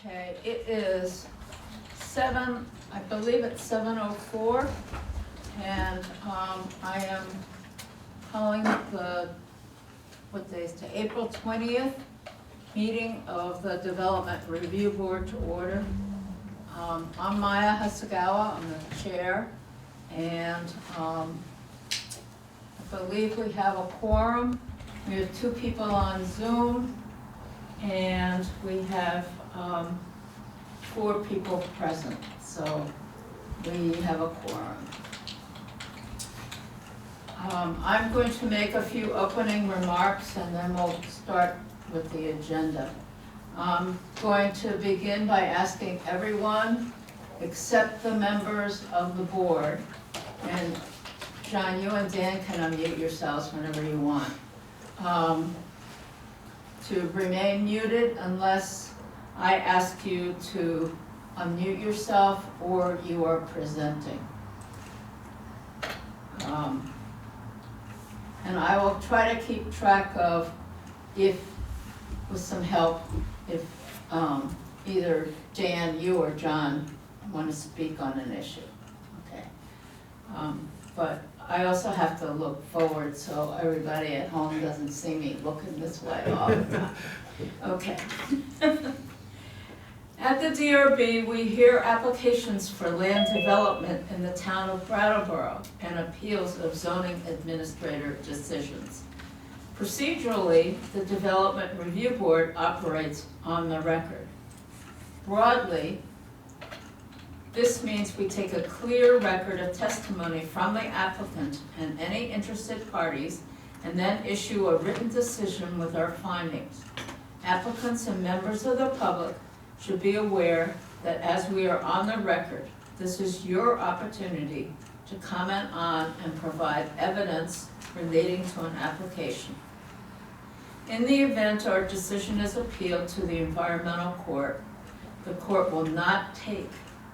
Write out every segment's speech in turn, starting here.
Okay, it is I believe it's 7:04, and I am calling what day is today? April 20th meeting of the Development Review Board to order. I'm Maya Hasagawa, I'm the chair, and I believe we have a quorum. We have 2 people on Zoom, and we have 4 people present, so we have a quorum. I'm going to make a few opening remarks and then we'll start with the agenda. I'm going to begin by asking everyone, except the members of the board, and John, you and Dan can unmute yourselves whenever you want, to remain muted unless I ask you to unmute yourself or you are presenting. And I will try to keep track of, with some help, if either Dan, you or John want to speak on an issue, okay? But I also have to look forward so everybody at home doesn't see me looking this way all the time. Okay. At the DRB, we hear applications for land development in the town of Brattleboro and appeals of zoning administrator decisions. Procedurally, the Development Review Board operates on the record. Broadly, this means we take a clear record of testimony from the applicant and any interested parties and then issue a written decision with our findings. Applicants and members of the public should be aware that as we are on the record, this is your opportunity to comment on and provide evidence relating to an application. In the event our decision is appealed to the environmental court, the court will not take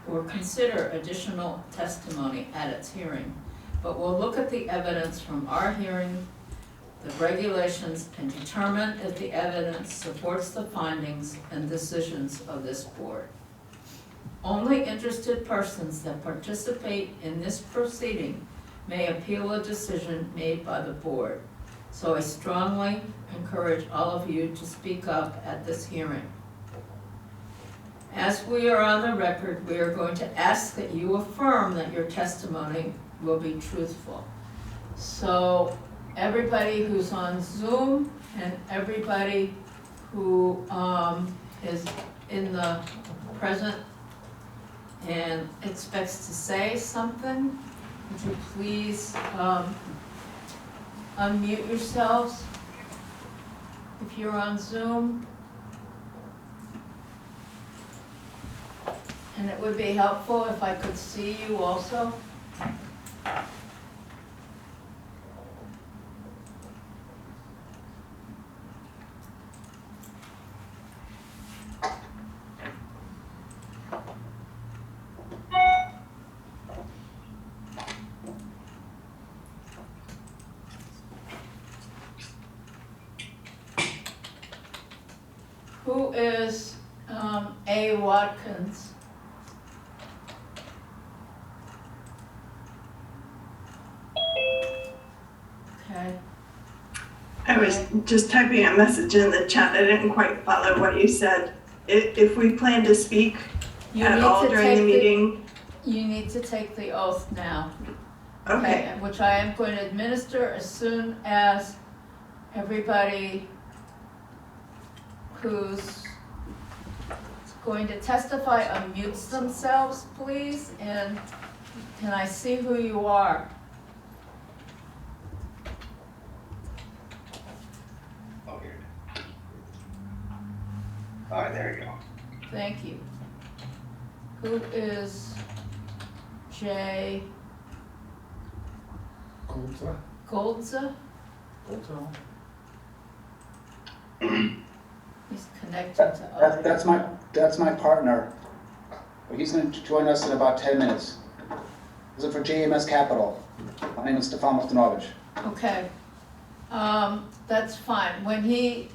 or consider additional testimony at its hearing, but will look at the evidence from our hearing, the regulations, and determine if the evidence supports the findings and decisions of this board. Only interested persons that participate in this proceeding may appeal a decision made by the board. So I strongly encourage all of you to speak up at this hearing. As we are on the record, we are going to ask that you affirm that your testimony will be truthful. So everybody who's on Zoom and everybody who is in the present and expects to say something, would you please unmute yourselves if you're on Zoom? And it would be helpful if I could see you also. Who is A. Watkins? Okay. I was just typing a message in the chat. I didn't quite follow what you said. If we plan to speak at all during the meeting. You need to take the oath now. Okay. Which I am going to administer as soon as everybody who's going to testify unmutes themselves, please, and can I see who you are? Oh, here. All right, there you go. Thank you. Who is Jay Goldza? He's connected to audio. That's my partner. He's going to join us in about 10 minutes. This is for JMS Capital. My name is Stefan Mostanovic. Okay, that's fine. When he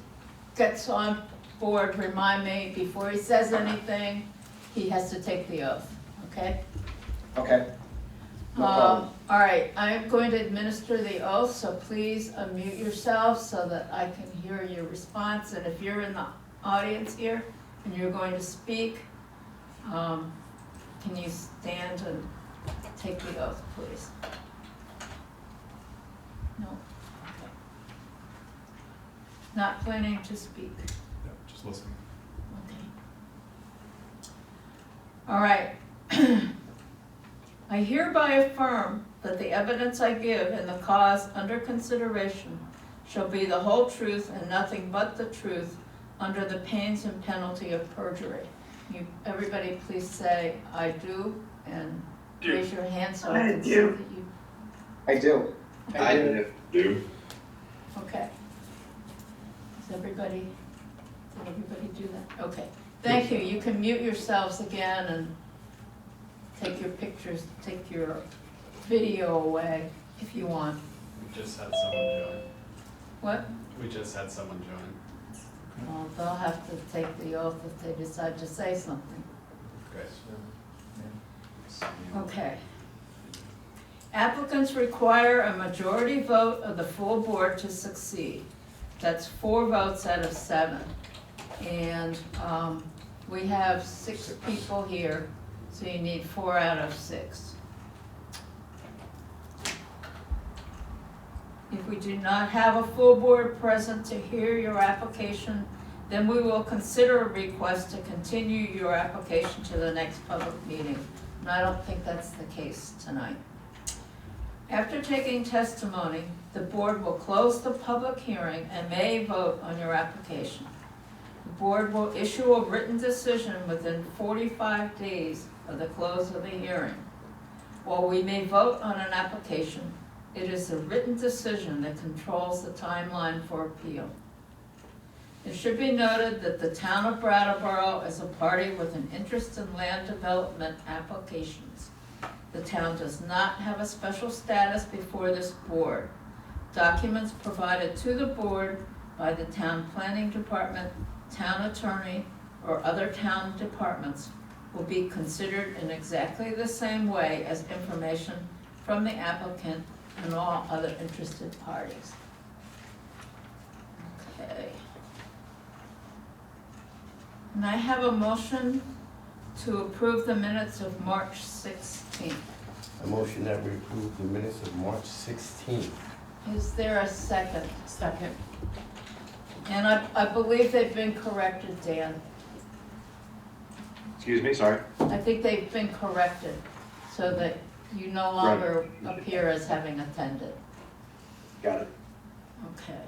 gets on board remind me before he says anything, he has to take the oath, okay? Okay. No problem. All right, I am going to administer the oath, so please unmute yourself so that I can hear your response. And if you're in the audience here and you're going to speak, can you stand and take the oath, please? No? Okay. Not planning to speak? Yeah, just listening. Okay. All right. I hereby affirm that the evidence I give in the cause under consideration shall be the whole truth and nothing but the truth under the pains and penalty of perjury. Everybody please say, I do, and raise your hand so I can see that you. I do. I do. Okay. Did everybody do that? Okay. Thank you. You can mute yourselves again and take your pictures, take your video away if you want. We just had someone join. What? We just had someone join. Well, they'll have to take the oath if they decide to say something. Great. Okay. Applicants require a majority vote of the full board to succeed. That's 4 votes out of 7. And we have 6 people here, so you need 4 out of 6. If we do not have a full board present to hear your application, then we will consider a request to continue your application to the next public meeting. And I don't think that's the case tonight. After taking testimony, the board will close the public hearing and may vote on your application. The board will issue a written decision within 45 days of the close of the hearing. While we may vote on an application, it is the written decision that controls the timeline for appeal. It should be noted that the town of Brattleboro is a party with an interest in land development applications. The town does not have a special status before this board. Documents provided to the board by the town planning department, town attorney, or other town departments will be considered in exactly the same way as information from the applicant and all other interested parties. Okay. And I have a motion to approve the minutes of March 16th. A motion that we approve the minutes of March 16th. Is there a second? Second. And I believe they've been corrected, Dan. Excuse me, sorry. I think they've been corrected so that you no longer appear as having attended. Got it. Okay.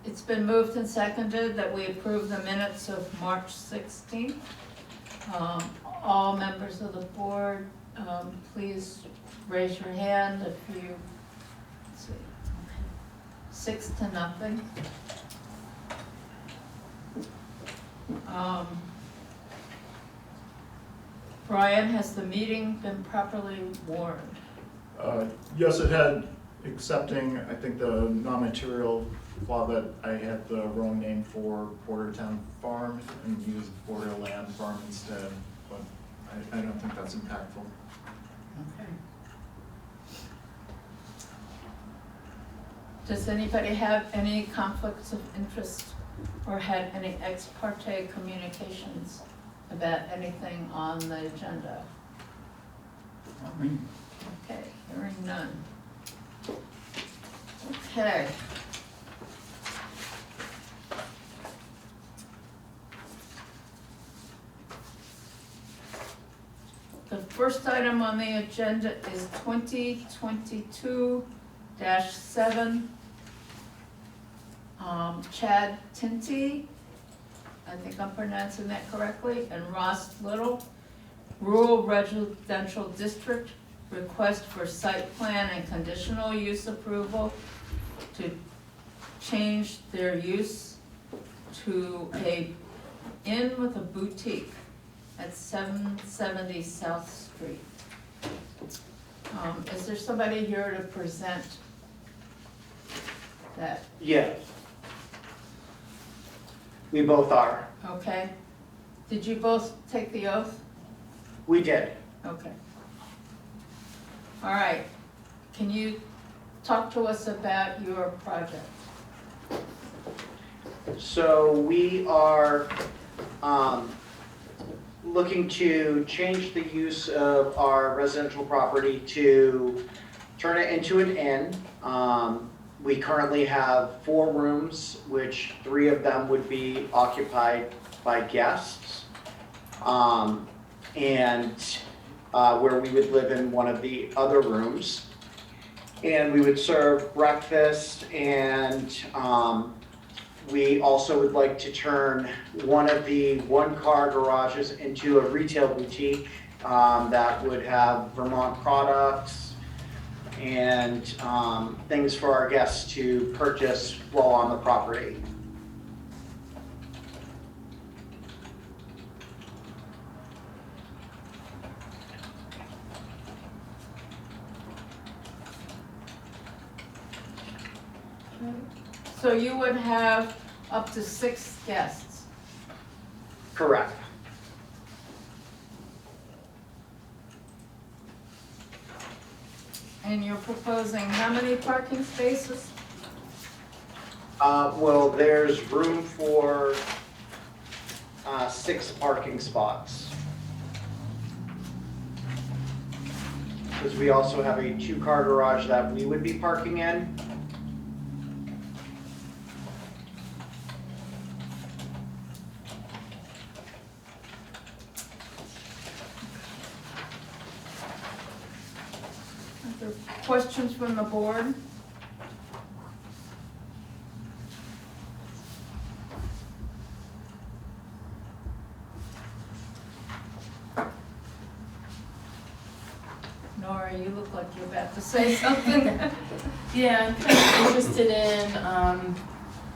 It's been moved and seconded that we approve the minutes of March 16th. All members of the board, please raise your hand if you, let's see, okay. 6-0. Brian, has the meeting been properly warned? Yes, it had, excepting, I think, the non-material flaw that I had the wrong name for Bordertown Farm and used Bordertown Land Farm instead, but I don't think that's impactful. Okay. Does anybody have any conflicts of interest or had any ex parte communications about anything on the agenda? Okay, hearing none. Okay. The first item on the agenda is 2022-7. Chad Tinti, I think I'm pronouncing that correctly, and Ross Little, Rural Residential District, request for site plan and conditional use approval to change their use to a inn with a boutique at 770 South Street. Is there somebody here to present that? Yes. We both are. Okay. Did you both take the oath? We did. Okay. All right. Can you talk to us about your project? So we are looking to change the use of our residential property to turn it into an inn. We currently have 4 rooms, which 3 of them would be occupied by guests. And where we would live in one of the other rooms. And we would serve breakfast, and we also would like to turn one of the one-car garages into a retail boutique that would have Vermont products and things for our guests to purchase while on the property. So you would have up to 6 guests. Correct. And you're proposing how many parking spaces? Well, there's room for 6 parking spots. Because we also have a 2-car garage that we would be parking in. Are there questions from the board? Nora, you look like you're about to say something. Yeah, I'm kind of interested in,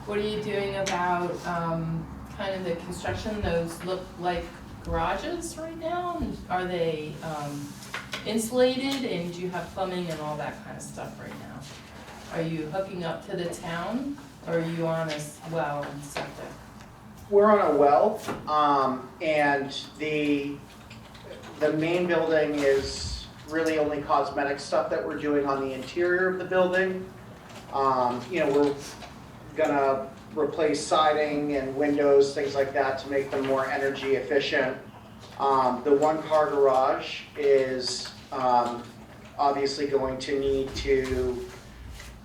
what are you doing about, kind of the construction? Those look like garages right now? Are they, insulated, and do you have plumbing and all that kind of stuff right now? Are you hooking up to the town, or are you on a well and septic? We're on a well, and the main building is really only cosmetic stuff that we're doing on the interior of the building. You know, we're gonna replace siding and windows, things like that, to make them more energy efficient. The 1-car garage is obviously going to need to,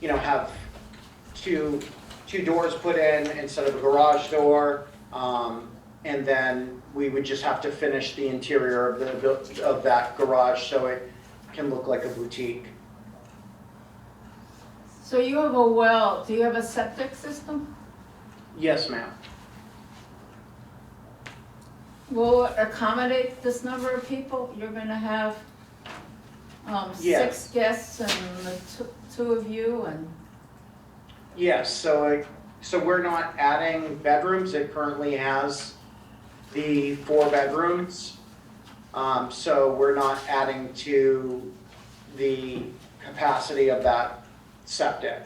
you know, have two doors put in instead of a garage door. And then we would just have to finish the interior of that garage so it can look like a boutique. So you have a well, do you have a septic system? Yes, ma'am. Will it accommodate this number of people? You're gonna have Yes. 6 guests and the 2 of you and, Yes, so we're not adding bedrooms. It currently has the 4 bedrooms. So we're not adding to the capacity of that septic.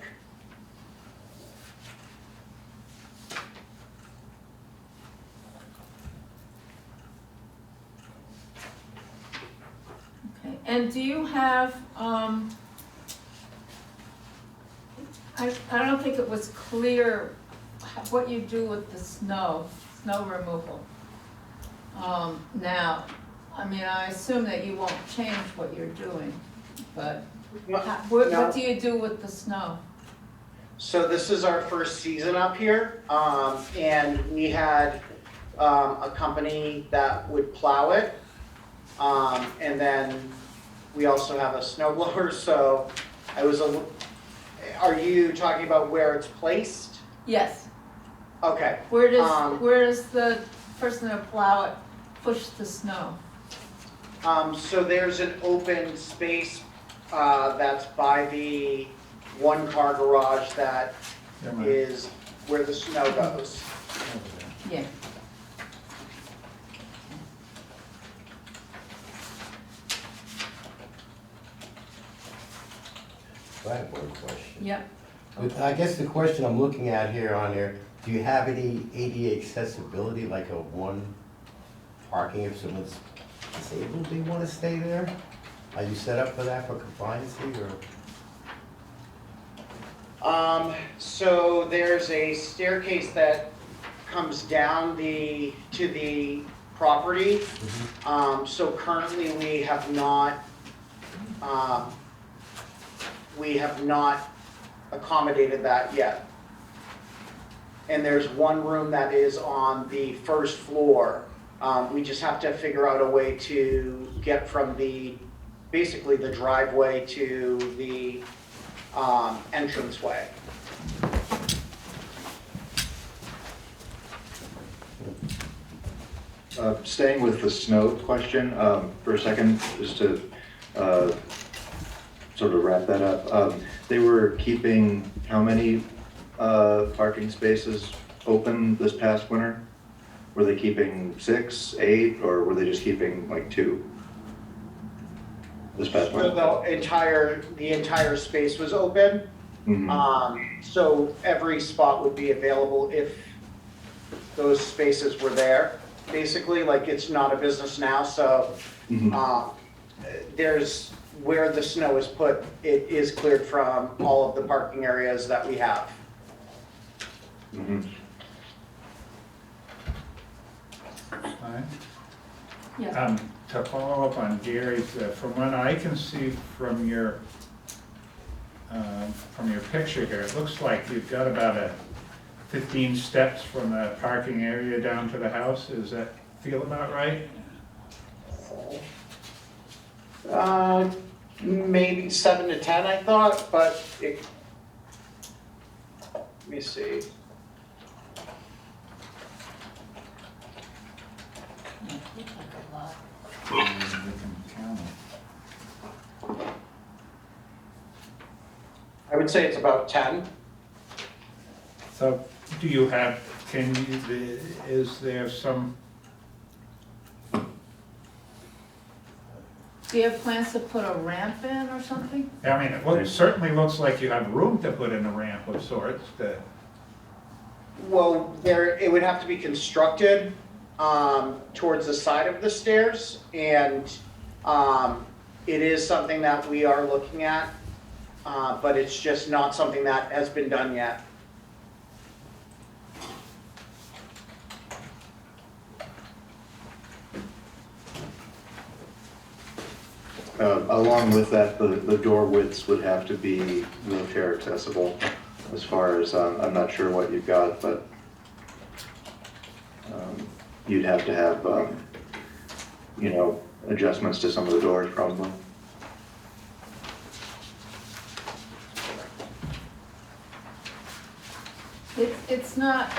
okay. And do you have, I don't think it was clear what you do with the snow removal. Now, I mean, I assume that you won't change what you're doing, but what do you do with the snow? So this is our first season up here, and we had a company that would plow it. And then we also have a snow blower, so are you talking about where it's placed? Yes. Okay. Where does the person who plow it push the snow? So there's an open space that's by the 1-car garage that is where the snow goes. Yeah. I have one question. Yep. I guess the question I'm looking at here on here, Do you have any ADA accessibility, like a one parking if someone's disabled, they want to stay there? Are you set up for that for compliancy or? So there's a staircase that comes down to the property. So currently we have not accommodated that yet. And there's one room that is on the first floor. We just have to figure out a way to get from basically the driveway to the entranceway. Staying with the snow question for a second, just to sort of wrap that up. They were keeping how many parking spaces open this past winter? Were they keeping 6, 8, or were they just keeping like 2 this past winter? So the entire space was open. Mhm. So every spot would be available if those spaces were there. Basically, like, it's not a business now, so Mhm. there's, where the snow is put, it is cleared from all of the parking areas that we have. Mhm. Fine. Yeah. To follow up on Gary's, from what I can see from your picture here, it looks like you've got about 15 steps from the parking area down to the house. Does that feel about right? Maybe 7 to 10, I thought, but let me see. We can count it. I would say it's about 10. So do you have, is there some, Do you have plans to put a ramp in or something? I mean, it certainly looks like you have room to put in a ramp of sorts. Well, it would have to be constructed towards the side of the stairs, and it is something that we are looking at, but it's just not something that has been done yet. Along with that, the door widths would have to be wheelchair accessible. As far as, I'm not sure what you've got, but you'd have to have, adjustments to some of the doors probably. It's not,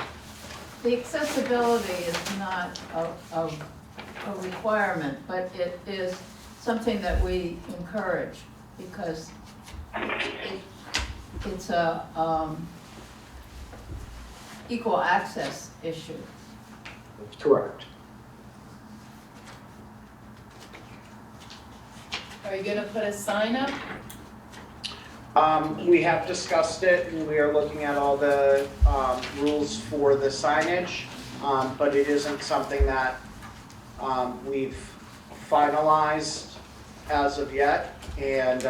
the accessibility is not a requirement, but it is something that we encourage because it's a equal access issue. Correct. Are you gonna put a sign up? We have discussed it, and we are looking at all the rules for the signage, but it isn't something that we've finalized as of yet. And,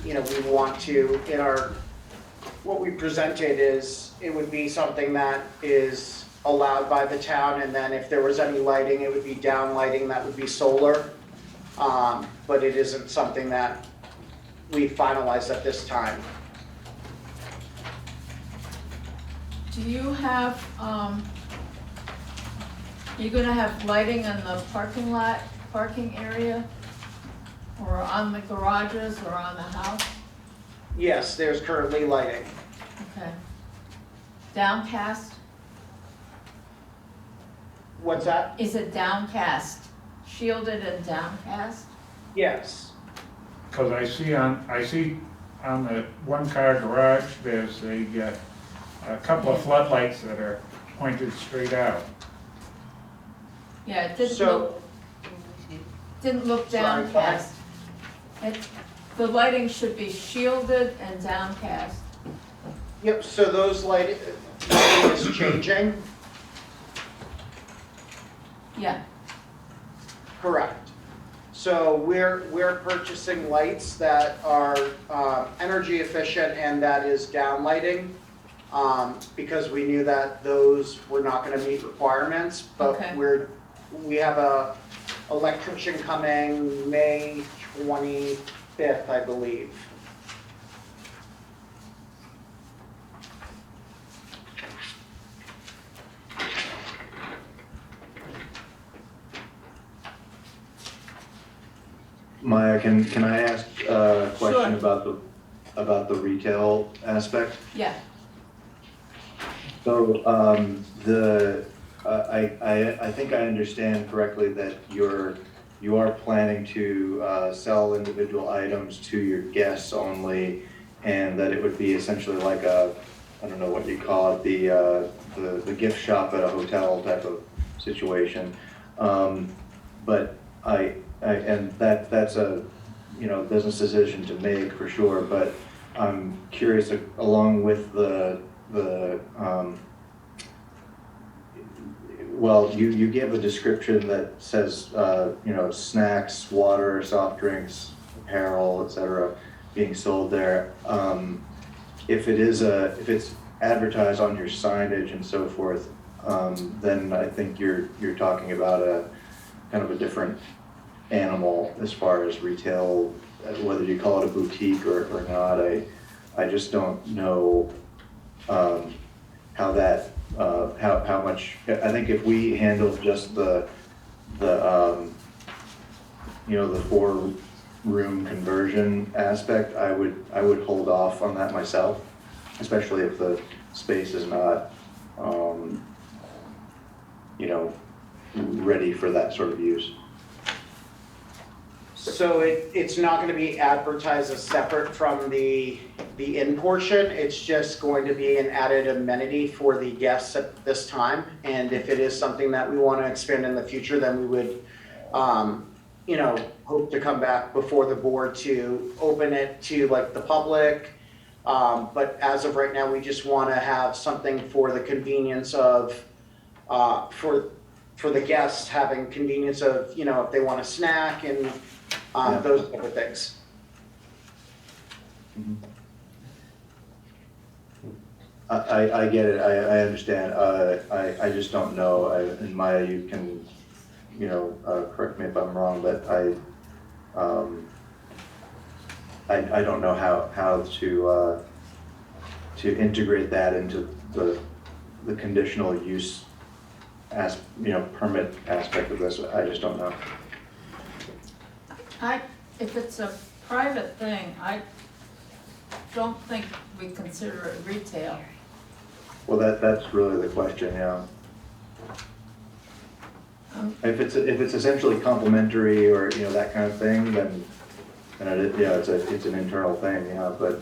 we want to, what we presented is, it would be something that is allowed by the town, and then if there was any lighting, it would be down lighting that would be solar. But it isn't something that we finalized at this time. Do you have, you're gonna have lighting in the parking lot, parking area? Or on the garages or on the house? Yes, there's currently lighting. Okay. Downcast? What's that? Is it downcast? Shielded and downcast? Yes. Because I see on the one-car garage, there's a couple of floodlights that are pointed straight out. Yeah, it So- didn't look Sorry, go ahead. downcast. The lighting should be shielded and downcast. Yep, so those lighting is changing. Yeah, Correct. So we're purchasing lights that are energy efficient and that is down lighting, because we knew that those were not gonna meet requirements, but Okay. we have a electrician coming May 25th, I believe. Maya, can I ask a question Sure. about the retail aspect? yeah, So, I think I understand correctly that you are planning to sell individual items to your guests only, and that it would be essentially like I don't know what you call it, the gift shop at a hotel type of situation. But and that's a, business decision to make for sure, but I'm curious, along with well, you gave a description that says, snacks, water, soft drinks, apparel, et cetera, being sold there. If it's advertised on your signage and so forth, then I think you're talking about a kind of a different animal as far as retail, whether you call it a boutique or not. I just don't know how that how much. I think if we handle just the 4-room conversion aspect, I would hold off on that myself, especially if the space is not ready for that sort of use. So it's not gonna be advertised as separate from the in portion, it's just going to be an added amenity for the guests at this time. And if it is something that we wanna expand in the future, then we would, hope to come back before the board to open it to like the public. But as of right now, we just wanna have something for the convenience of, for the guests, having convenience of, if they want a snack and those type of things. I get it, I understand, I just don't know, and Maya, you can, correct me if I'm wrong, but I don't know how to integrate that into the conditional use permit aspect of this. I just don't know. if it's a private thing, I don't think we consider it retail. Well, that's really the question, yeah. If it's essentially complimentary or, that kind of thing, then it's an internal thing, yeah, but.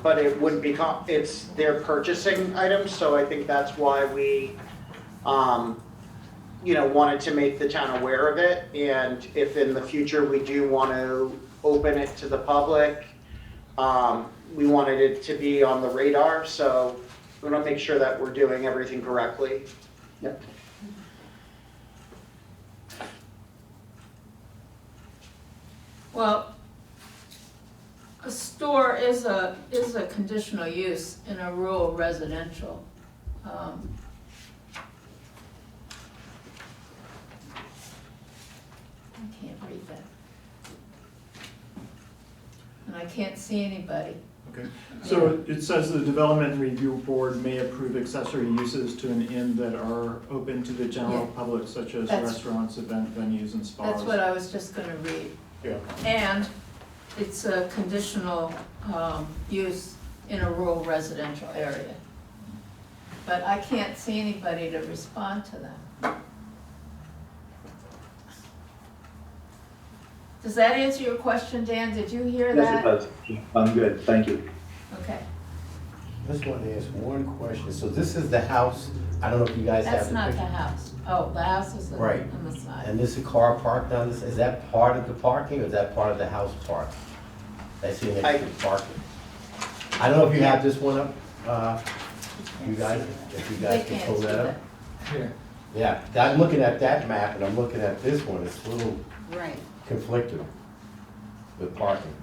But it wouldn't be, it's their purchasing items, so I think that's why we, wanted to make the town aware of it. And if in the future we do want to open it to the public, we wanted it to be on the radar, so we want to make sure that we're doing everything correctly. Yep. Well, a store is a conditional use in a rural residential. I can't read that. And I can't see anybody. Okay, so it says the Development Review Board may approve accessory uses to an inn that are open to the general Yeah. public, such as That's- restaurants, event venues, and spas. That's what I was just gonna read. Yeah. And it's a conditional use in a rural residential area. But I can't see anybody to respond to that. Does that answer your question, Dan? Did you hear that? Yes, it does. I'm good, thank you. Okay, I just wanted to ask one question. So this is the house, I don't know if you guys have that's the not the picture. house. Oh, the house is Right. on the side. And there's a car parked on this, is that part of the parking or is that part of the house park? I see next to the parking. I don't know if you have this one up, you guys, if you They guys can can't pull see that up. Here. Yeah, I'm looking at that map and I'm looking at this one, it's a little Right. conflicted with parking.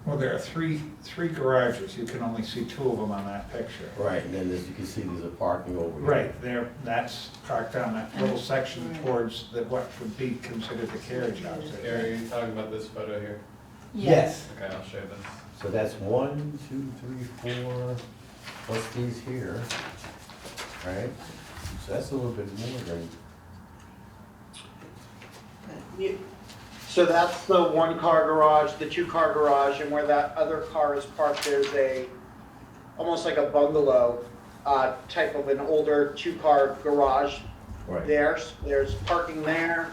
Well, there are three garages, you can only see two of them on that picture. Right, and then as you can see, there's a parking over here. Right, there, that's parked on that little section towards what would be considered the carriage house. Gary, are you talking about this photo here? Yes, Okay, I'll show you this. so that's 1, 2, 3, 4, plus these here, right? So that's a little bit more than, So that's the one-car garage, the two-car garage, and where that other car is parked, there's almost like a bungalow, type of an older two-car garage right. there. There's parking there,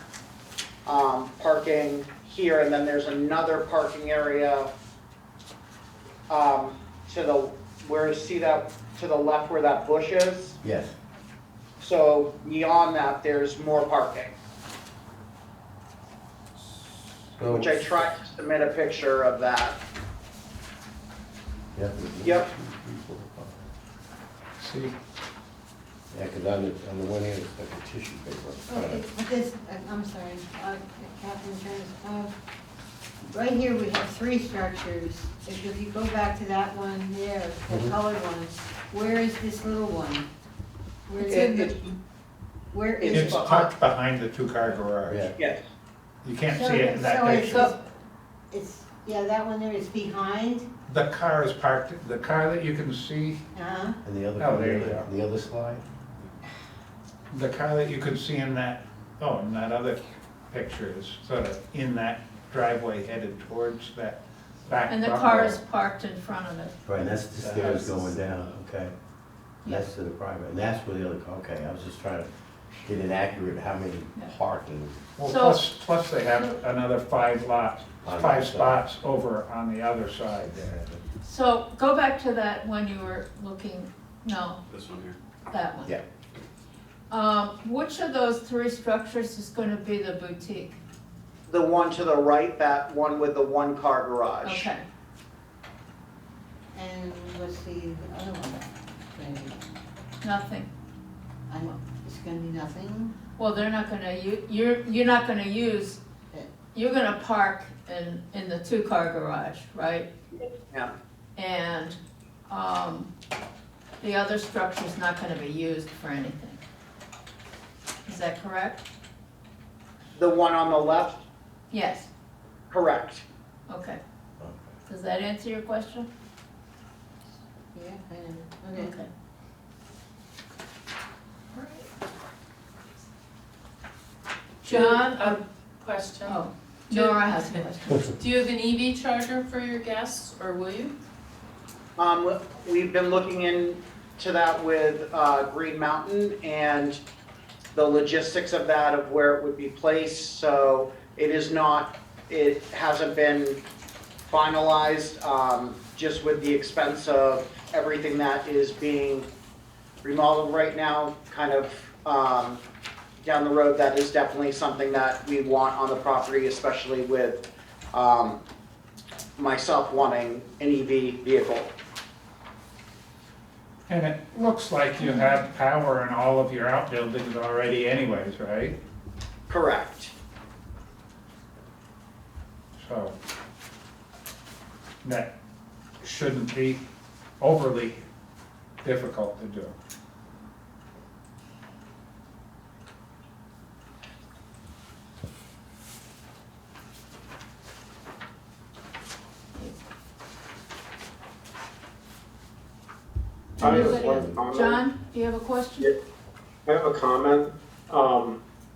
parking here, and then there's another parking area, to the, to the left where that bush is. Yes, So beyond that, there's more parking, so. which I tried to submit a picture of that. Yep. Yep. See, Yeah, because on the one hand, it's like a tissue paper. Okay, but this, I'm sorry, Captain Jones, right here we have three structures. If you go back to that one there, the Mhm. colored one, where is this little one? Where is It- it? it's- Where is it's it? tucked behind the two-car garage. Yeah. Yes, You can't So- see it in that so it's- picture. Yeah, that one there is behind, The car is parked, the car that you can see, And the other, Oh, there you go. the other slide? the car that you can see in that other picture is sort of in that driveway headed towards that back And the bungalow. car is parked in front of it. Right, and that's the The stairs house is- going down, okay. And that's to the private, and that's where the other, okay, I was just trying to get an accurate how many Yeah. parking. Well, So- plus they have another 5 lots, On 5 that side. spots over on the other side there. So go back to that when you were looking, no, This one here. that one. Yeah. Which of those three structures is gonna be the boutique? the one to the right, that one with the one-car garage. Okay, and what's the other one? Maybe. nothing. It's gonna be nothing? Well, they're not gonna you're not gonna use, you're gonna park in the two-car garage, right? Yeah. And, the other structure's not gonna be used for anything. Is that correct? The one on the left, Yes, correct. okay. Does that answer your question? Yeah, kind of, okay. John, Question. oh, Do you- Nora has a question. Do you have an EV charger for your guests, or will you? We've been looking into that with Green Mountain and the logistics of that, of where it would be placed, so it hasn't been finalized, just with the expense of everything that is being remodeled right now, kind of, down the road, that is definitely something that we want on the property, especially with, myself wanting an EV vehicle. And it looks like you have power in all of your outbuildings already anyways, right? Correct. So that shouldn't be overly difficult to do. I have one comment. John, do you have a question? Yeah, I have a comment.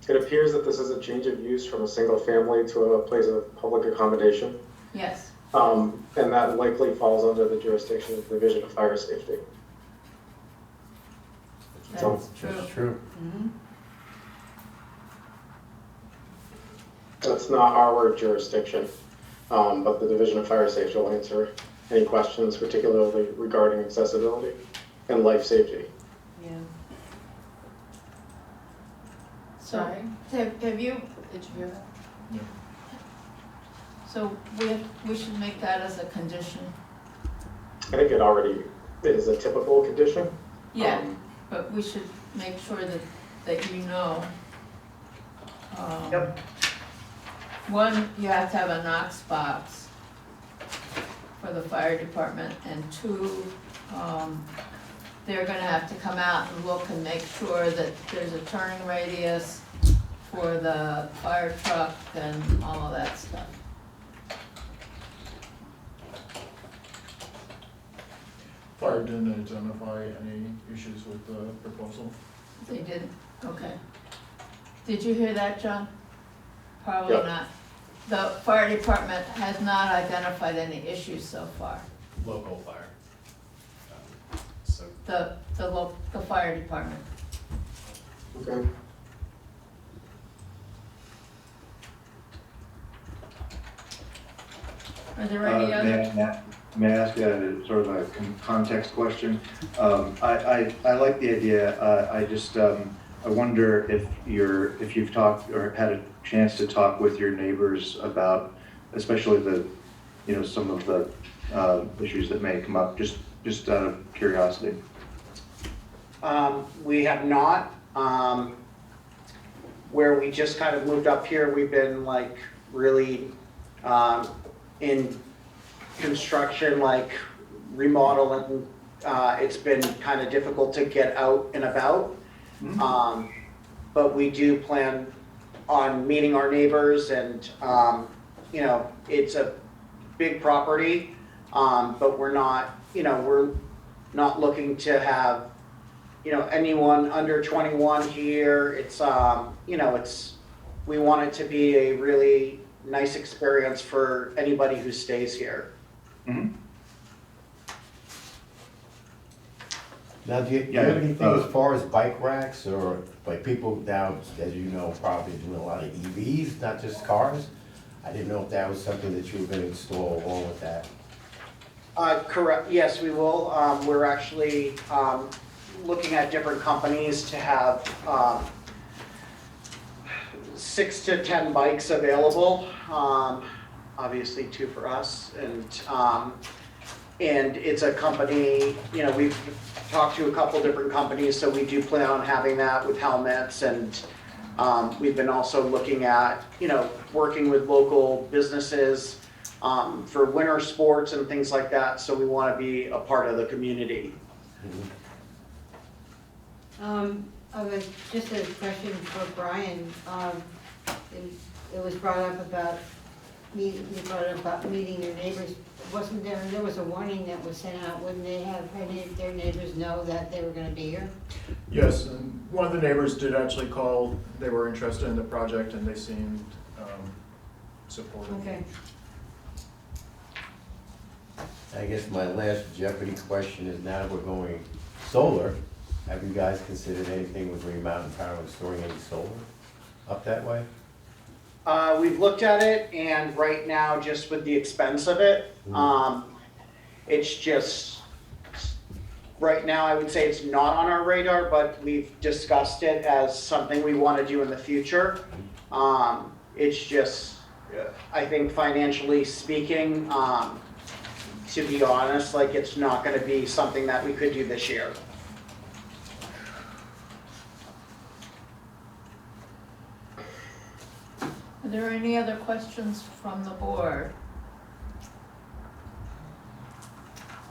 It appears that this is a change of use from a single family to a place of public accommodation. Yes. And that likely falls under the jurisdiction of the Division of Fire Safety. That's true. That's true. Mhm. That's not our jurisdiction, but the Division of Fire Safety will answer any questions, particularly regarding accessibility and life safety. Yeah. So, Sorry, have you, did you hear that? so we should make that as a condition. I think it already is a typical condition. Yeah, but we should make sure that you know. Yep. One, you have to have a Knox box for the fire department, and two, they're gonna have to come out and look and make sure that there's a turning radius for the fire truck and all of that stuff. Fire didn't identify any issues with the proposal. They didn't, okay. Did you hear that, John? Probably Yeah. not. The fire department has not identified any issues so far. Local fire. So The fire department. Okay. Are there any other? May I ask sort of a context question? I like the idea. I just, I wonder if you've talked or had a chance to talk with your neighbors about, especially some of the issues that may come up, just out of curiosity. We have not. Where we just kind of moved up here, we've been like really in construction, like remodeling. It's been kind of difficult to get out and about. But we do plan on meeting our neighbors, and it's a big property, but we're not looking to have anyone under 21 here. It's we want it to be a really nice experience for anybody who stays here. Mm-hmm. Now, do you have anything as far as bike racks, or like people now, as you know, probably doing a lot of EVs, not just cars? I didn't know if that was something that you were gonna install along with that. Correct, yes, we will. We're actually looking at different companies to have 6 to 10 bikes available. Obviously 2 for us, and it's a company, we've talked to a couple different companies, so we do plan on having that with helmets, and we've been also looking at, working with local businesses for winter sports and things like that, so we want to be a part of the community. Just a question for Brian. It was brought up about meeting your neighbors. Wasn't there was a warning that was sent out? Wouldn't they have their neighbors know that they were gonna be here? Yes, and one of the neighbors did actually call. They were interested in the project and they seemed supportive. Okay. I guess my last Jeopardy question is, now that we're going solar, have you guys considered anything with Green Mountain Power and storing any solar up that way? We've looked at it, and right now, just with the expense of it, it's just, right now, I would say it's not on our radar, but we've discussed it as something we want to do in the future. It's just, I think financially speaking, to be honest, like, it's not going to be something that we could do this year. Are there any other questions from the board?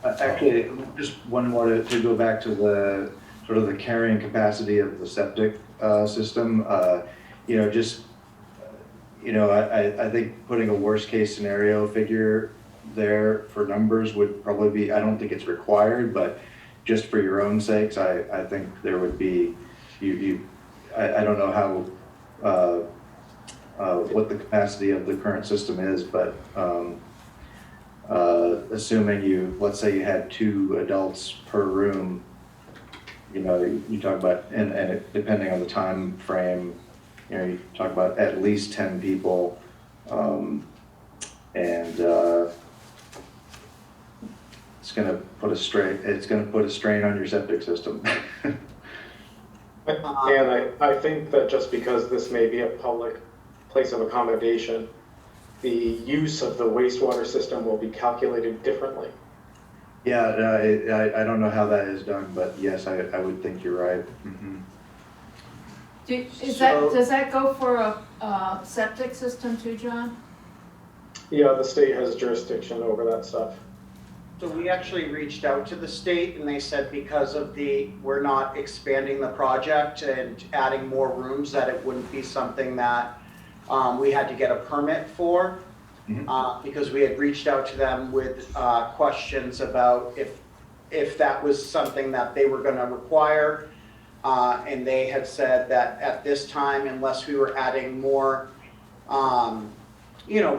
Actually, just one more to go back to the sort of the carrying capacity of the septic system. I think putting a worst case scenario figure there for numbers would probably be, I don't think it's required, but just for your own sakes, I think there would be, I don't know how, what the capacity of the current system is, but assuming let's say you had 2 adults per room, you talk about, and it, depending on the time frame, you talk about at least 10 people, and it's going to put a strain on your septic system. And I think that just because this may be a public place of accommodation, the use of the wastewater system will be calculated differently. Yeah, I don't know how that is done, but yes, I would think you're right. Does that go for a septic system too, John? Yeah, the state has jurisdiction over that stuff. So we actually reached out to the state and they said because of we're not expanding the project and adding more rooms, that it wouldn't be something that we had to get a permit for. Because we had reached out to them with questions about if that was something that they were gonna require. And they had said that at this time, unless we were adding more,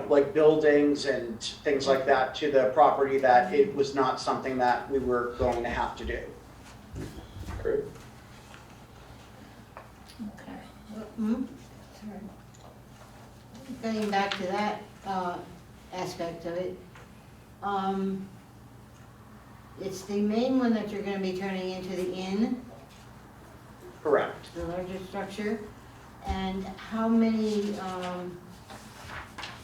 like buildings and things like that to the property, that it was not something that we were going to have to do. Great. Okay. Sorry. Getting back to that aspect of it, it's the main one that you're gonna be turning into the inn, Correct. the larger structure, and how many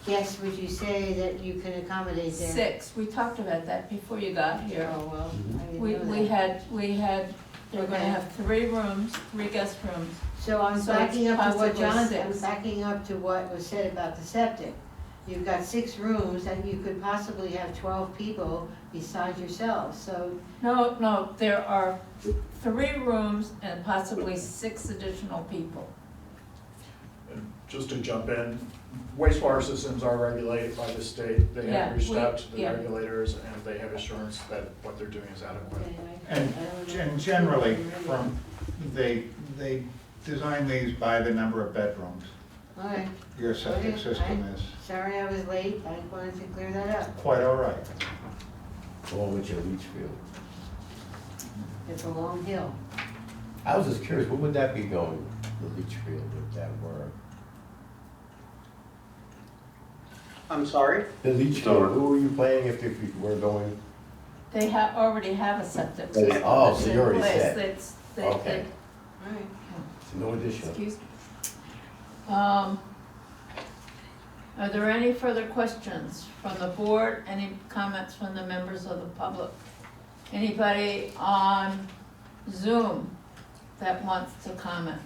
guests would you say that you can accommodate there? 6, we talked about that before you got here. Oh, well, I didn't We know that. had, they're gonna Okay. have 3 rooms, 3 guest rooms. So I'm So backing it's up to what possibly John, I'm 6. backing up to what was said about the septic. You've got 6 rooms and you could possibly have 12 people besides yourselves, so, No, there are 3 rooms and possibly 6 additional people. And just to jump in, wastewater systems are regulated by the state. They Yeah, have reached out to the yeah. regulators and they have assurance that what they're doing is adequate. okay, And I don't know. and generally, they design these by the number of bedrooms. Okay, Your septic Okay, system is sorry I was late, I wanted to clear that up. quite all right. Along with your leach field. It's a long hill. I was just curious, what would that be going, the leach field, if that were? I'm sorry? The leach field, who were you planning if you were going? They already have a septic system. Oh, that's so in you already place. said. Okay. All right. So no additional? Excuse me. Are there any further questions from the board? Any comments from the members of the public? Anybody on Zoom that wants to comment?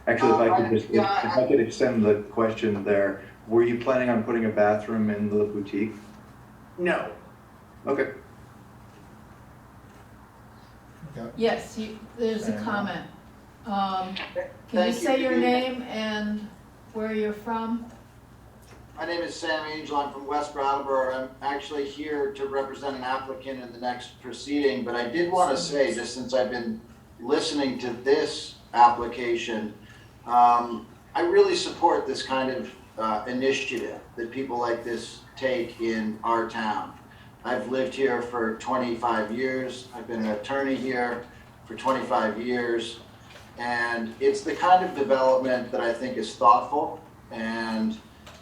Actually, if I could extend the question there, were you planning on putting a bathroom in the boutique? No. Okay. Yes, there's a comment. Can you Thank say your Good evening. name and where you're from? My name is Sam Angel. I'm from West Brattleboro. I'm actually here to represent an applicant in the next proceeding, but I did want to say, just since I've been listening to this application, I really support this kind of initiative that people like this take in our town. I've lived here for 25 years. I've been an attorney here for 25 years. And it's the kind of development that I think is thoughtful, and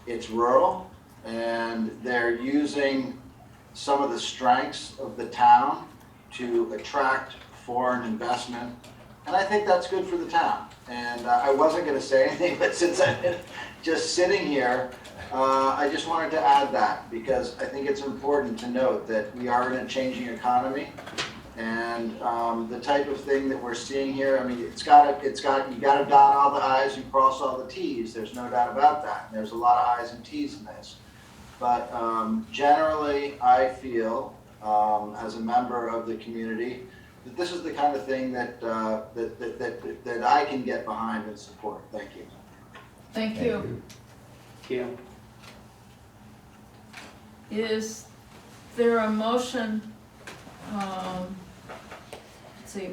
it's rural, and they're using some of the strengths of the town to attract foreign investment. And I think that's good for the town. And I wasn't gonna say anything, but since I've been just sitting here, I just wanted to add that, because I think it's important to note that we are in a changing economy. And the type of thing that we're seeing here, I mean, you gotta dot all the i's and cross all the t's, there's no doubt about that. And there's a lot of i's and t's in this. But generally, I feel, as a member of the community, that this is the kind of thing that I can get behind and support. Thank you. Thank you. Thank you. Is there a motion, let's see,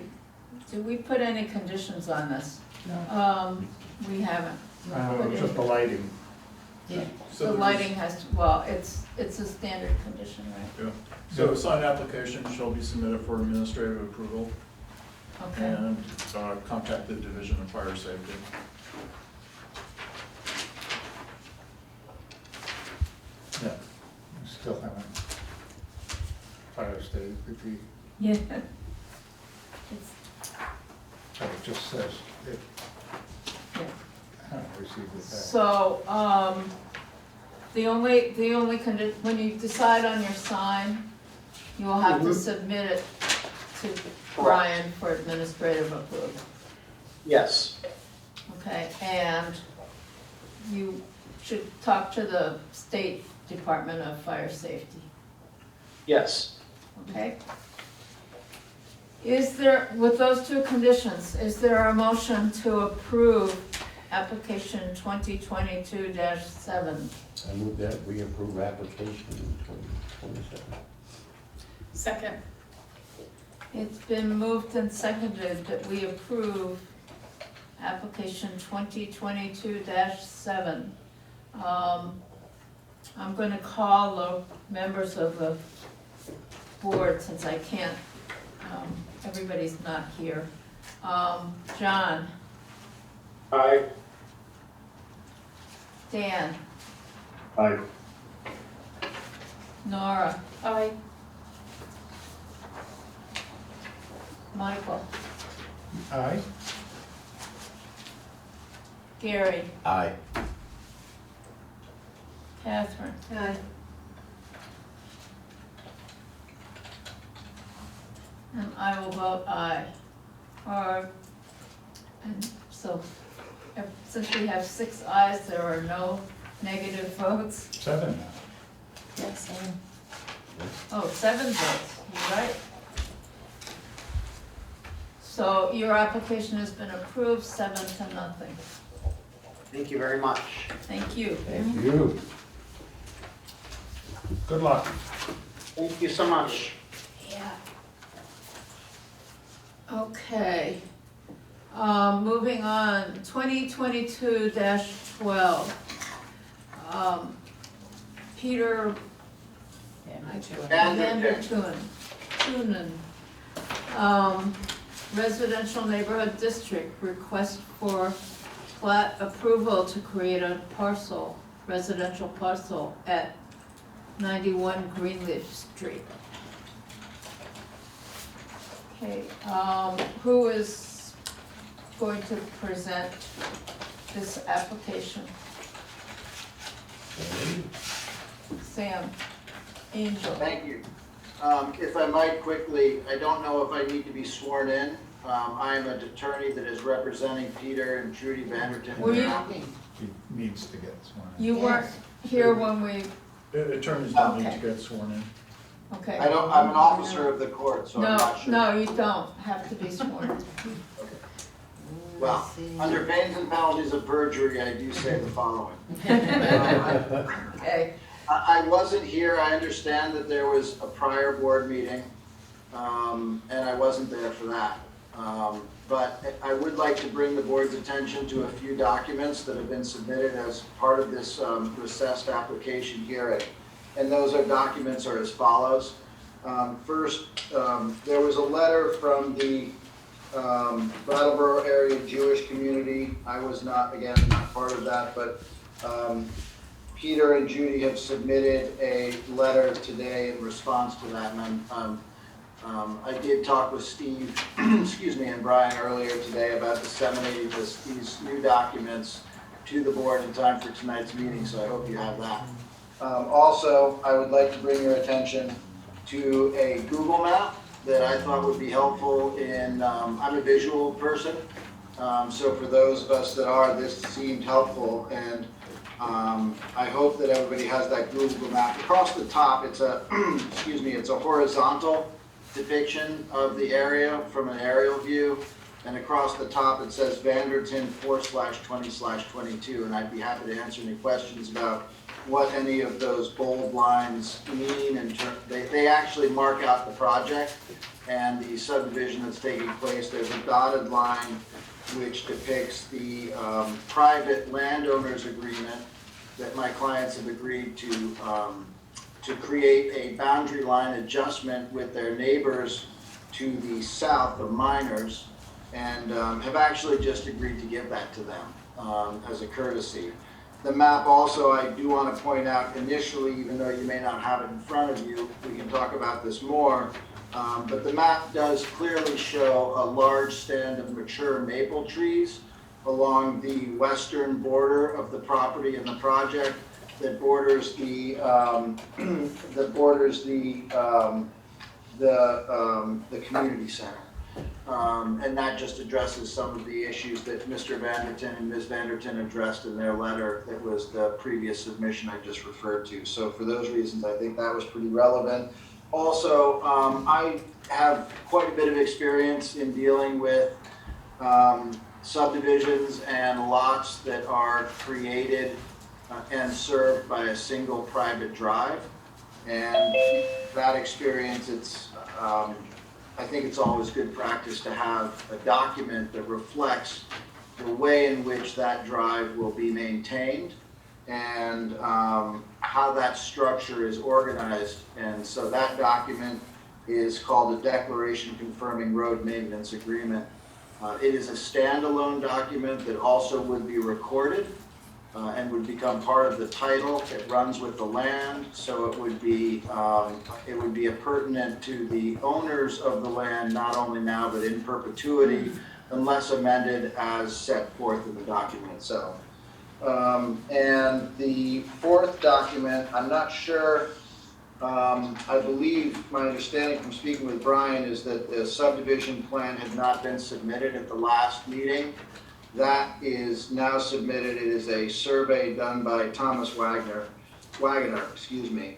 did we put any conditions on this? No. We haven't. Just the lighting. Yeah, So the there's- lighting has, well, it's a standard condition, right? Yeah. So a signed application shall be submitted for administrative approval Okay, and contact the Division of Fire Safety. Yeah. We still haven't. Fire state would be, yeah. It's, but it just says it. yeah. I haven't received it back. So, The only when you decide on your sign, you will have to submit it to Brian for administrative approval. Yes. Okay, and you should talk to the State Department of Fire Safety, Yes. okay? Is there, with those two conditions, is there a motion to approve application 2022-7? I move that we approve application 2027. Second. It's been moved and seconded that we approve application 2022-7. I'm gonna call the members of the board since I can't, everybody's not here. John, Aye. Dan, Aye. Nora, Aye. Michael, Aye. Gary, Aye. Catherine. Aye. And I will vote aye. And so, since we have 6 ayes, there are no negative votes. 7 now. Yes, Oh, 7 votes, you're right. So your application has been approved, 7-0. Thank you very much. Thank you. Thank you. Good luck. Thank you so much. Yeah. Okay. Moving on, 2022-12. Peter Vandertuin. Residential Neighborhood District, request for plat approval to create a parcel, residential parcel at 91 Greenleaf Street. Okay, who is going to present this application? Sam, Angel. Thank you. If I might quickly, I don't know if I need to be sworn in. I am an attorney that is representing Peter and Trudy Vandertuin. Were you- He needs to get sworn in. You weren't here when we, Attorneys don't need to get sworn in. okay. I'm an officer of the court, so I'm No, not sure. no, you don't have to be sworn. Well, under pains and penalties of perjury, I do say the following. Okay, I wasn't here, I understand that there was a prior board meeting, and I wasn't there for that. But I would like to bring the board's attention to a few documents that have been submitted as part of this recessed application hearing. And those documents are as follows. First, there was a letter from the Brattleboro area Jewish community. I was not part of that, but Peter and Judy have submitted a letter today in response to that, and I did talk with Steve, excuse me, and Brian earlier today about disseminating these new documents to the board in time for tonight's meeting, so I hope you have that. Also, I would like to bring your attention to a Google map that I thought would be helpful in, I'm a visual person, so for those of us that are, this seemed helpful, and I hope that everybody has that Google map. Across the top, it's a, excuse me, it's a horizontal depiction of the area from an aerial view, and across the top it says Vandertuin 4/20/22, and I'd be happy to answer any questions about what any of those bold lines mean. They actually mark out the project and the subdivision that's taking place. There's a dotted line which depicts the private landowners agreement that my clients have agreed to create a boundary line adjustment with their neighbors to the south, the miners, and have actually just agreed to give that to them as a courtesy. The map also, I do want to point out initially, even though you may not have it in front of you, we can talk about this more, but the map does clearly show a large stand of mature maple trees along the western border of the property and the project. that borders the, that borders the community center. And that just addresses some of the issues that Mr. Vandertuin and Ms. Vandertuin addressed in their letter that was the previous submission I just referred to. So for those reasons, I think that was pretty relevant. Also, I have quite a bit of experience in dealing with subdivisions and lots that are created and served by a single private drive. And that experience, I think it's always good practice to have a document that reflects the way in which that drive will be maintained and how that structure is organized. And so that document is called a Declaration Confirming Road Maintenance Agreement. It is a standalone document that also would be recorded and would become part of the title. It runs with the land, so it would be appurtenant to the owners of the land, not only now but in perpetuity, unless amended as set forth in the document itself. And the fourth document, I'm not sure. I believe my understanding from speaking with Brian is that the subdivision plan had not been submitted at the last meeting. That is now submitted. It is a survey done by Thomas Wagoner,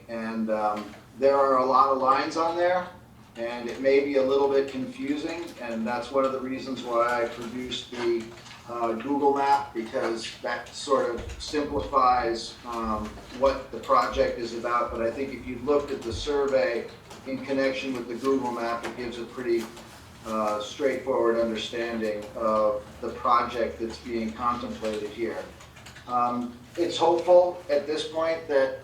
and there are a lot of lines on there, and it may be a little bit confusing, and that's one of the reasons why I produced the Google map, because that sort of simplifies what the project is about. But I think if you looked at the survey in connection with the Google map, it gives a pretty straightforward understanding of the project that's being contemplated here. It's hopeful at this point that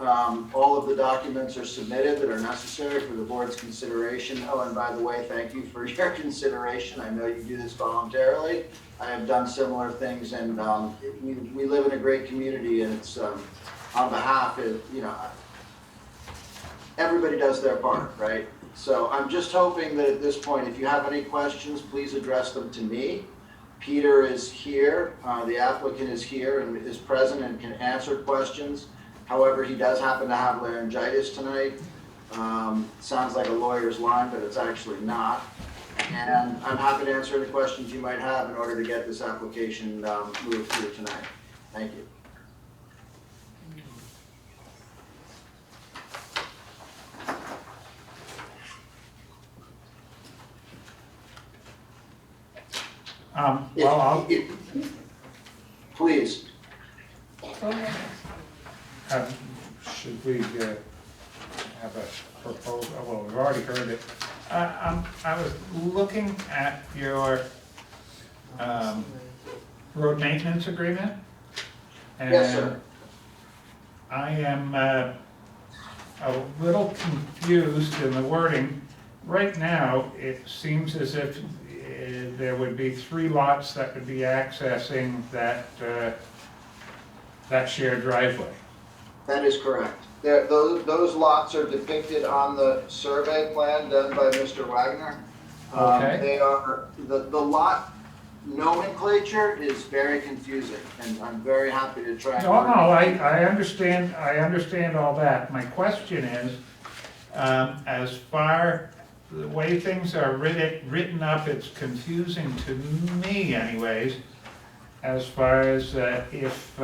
all of the documents are submitted that are necessary for the board's consideration. Oh, and by the way, thank you for your consideration. I know you do this voluntarily. I have done similar things, and we live in a great community, and it's on behalf of, everybody does their part, right? So I'm just hoping that at this point, if you have any questions, please address them to me. Peter is here, the applicant is here and is present and can answer questions. However, he does happen to have laryngitis tonight. Sounds like a lawyer's line, but it's actually not. And I'm happy to answer any questions you might have in order to get this application moved through tonight. Thank you. Please. Should we have a proposal? Well, we've already heard it. I was looking at your road maintenance agreement. And yes, sir. I am a little confused in the wording. Right now, it seems as if there would be 3 lots that would be accessing that shared driveway. That is correct. Those lots are depicted on the survey plan done by Mr. Wagner. Okay. They are, the lot nomenclature is very confusing, and I'm very happy to try. No, I understand all that. My question is, as far the way things are written up, it's confusing to me anyways, as far as if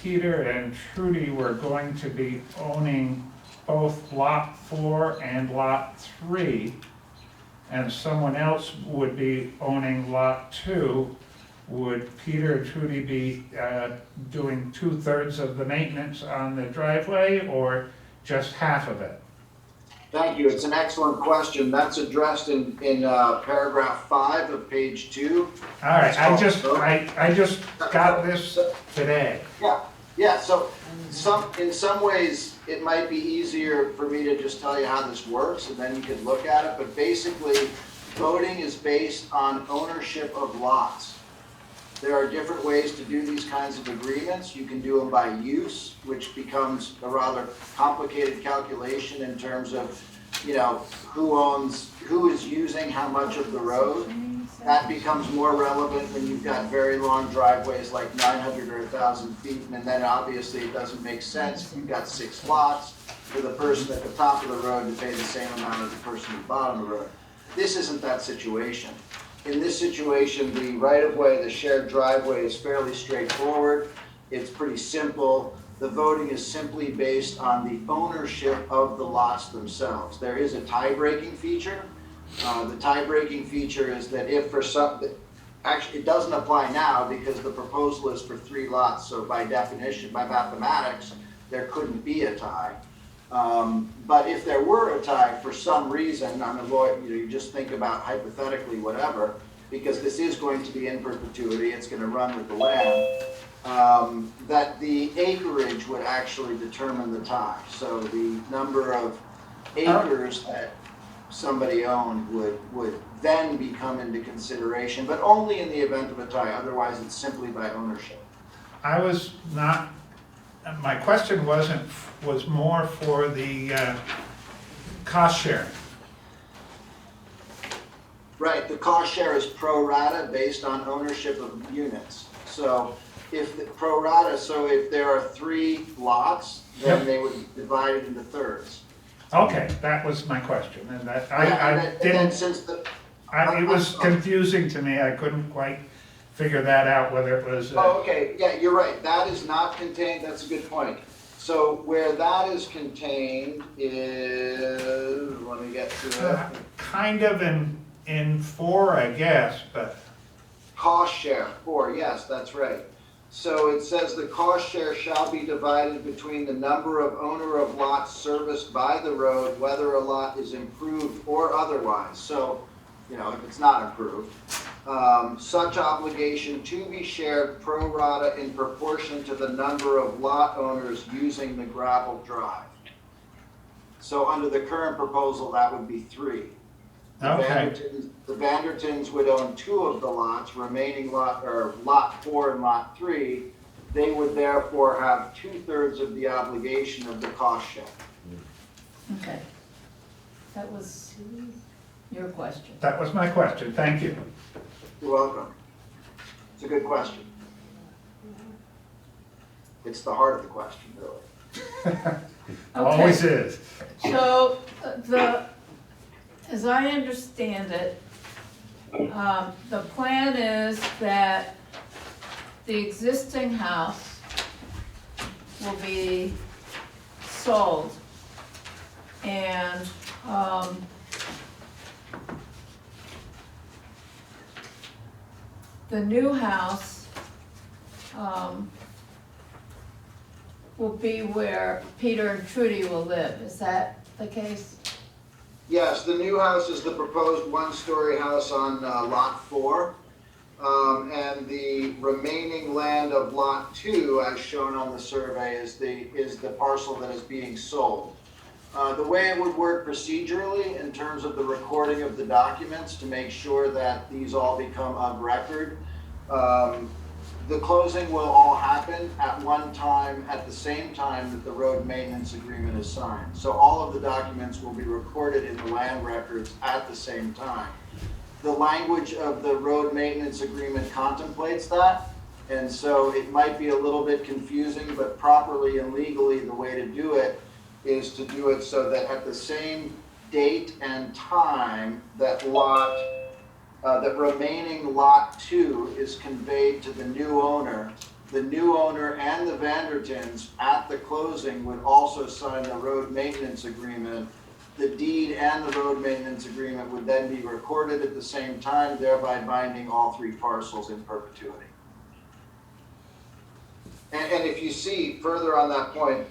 Peter and Trudy were going to be owning both Lot 4 and Lot 3, and someone else would be owning Lot 2, would Peter and Trudy be doing 2/3 of the maintenance on the driveway, or just half of it? Thank you. It's an excellent question. That's addressed in paragraph 5 of page 2. All right, I just got this today. Yeah. So in some ways, it might be easier for me to just tell you how this works, and then you can look at it. But basically, voting is based on ownership of lots. There are different ways to do these kinds of agreements. You can do them by use, which becomes a rather complicated calculation in terms of, who is using how much of the road. That becomes more relevant when you've got very long driveways like 900 or 1,000 feet, and then obviously it doesn't make sense if you've got 6 lots for the person at the top of the road to pay the same amount as the person at the bottom of the road. This isn't that situation. In this situation, the right-of-way, the shared driveway is fairly straightforward. It's pretty simple. The voting is simply based on the ownership of the lots themselves. There is a tie-breaking feature. The tie-breaking feature is that if for some, actually it doesn't apply now because the proposal is for 3 lots, so by definition, by mathematics, there couldn't be a tie. But if there were a tie for some reason, you just think about hypothetically whatever, because this is going to be in perpetuity, it's going to run with the land, that the acreage would actually determine the tie. So the number of acres that somebody owned would then become into consideration, but only in the event of a tie. Otherwise, it's simply by ownership. I was not, my question was more for the cost sharing. Right, the cost share is pro rata based on ownership of units. So if there are 3 lots, then Yep. they would be divided into thirds. Okay, that was my question, and that, it was confusing to me, I couldn't quite figure that out, whether it was. Okay, yeah, you're right, that is not contained, that's a good point. So where that is contained is, let me get to it. Kind of in 4, I guess, but. Cost share, 4, yes, that's right. So it says the cost share shall be divided between the number of owner of lots serviced by the road, whether a lot is improved or otherwise. So, if it's not improved, such obligation to be shared pro rata in proportion to the number of lot owners using the gravel drive. So under the current proposal, that would be 3. Okay. The Vandertuins would own 2 of the lots, remaining lot 4 and lot 3. They would therefore have 2/3 of the obligation of the cost share. Okay. That was your question. That was my question, thank you. You're welcome. It's a good question. It's the heart of the question, really. Always is. So as I understand it, the plan is that the existing house will be sold and the new house will be where Peter and Trudy will live. Is that the case? Yes, the new house is the proposed 1-story house on lot 4. And the remaining land of lot 2, as shown on the survey, is the parcel that is being sold. The way it would work procedurally in terms of the recording of the documents to make sure that these all become of record, the closing will all happen at one time, at the same time that the road maintenance agreement is signed. So all of the documents will be recorded in the land records at the same time. The language of the road maintenance agreement contemplates that, and so it might be a little bit confusing, but properly and legally the way to do it is to do it so that at the same date and time that remaining lot 2 is conveyed to the new owner and the Vandertuins at the closing would also sign the road maintenance agreement. The deed and the road maintenance agreement would then be recorded at the same time, thereby binding all 3 parcels in perpetuity. And if you see further on that point,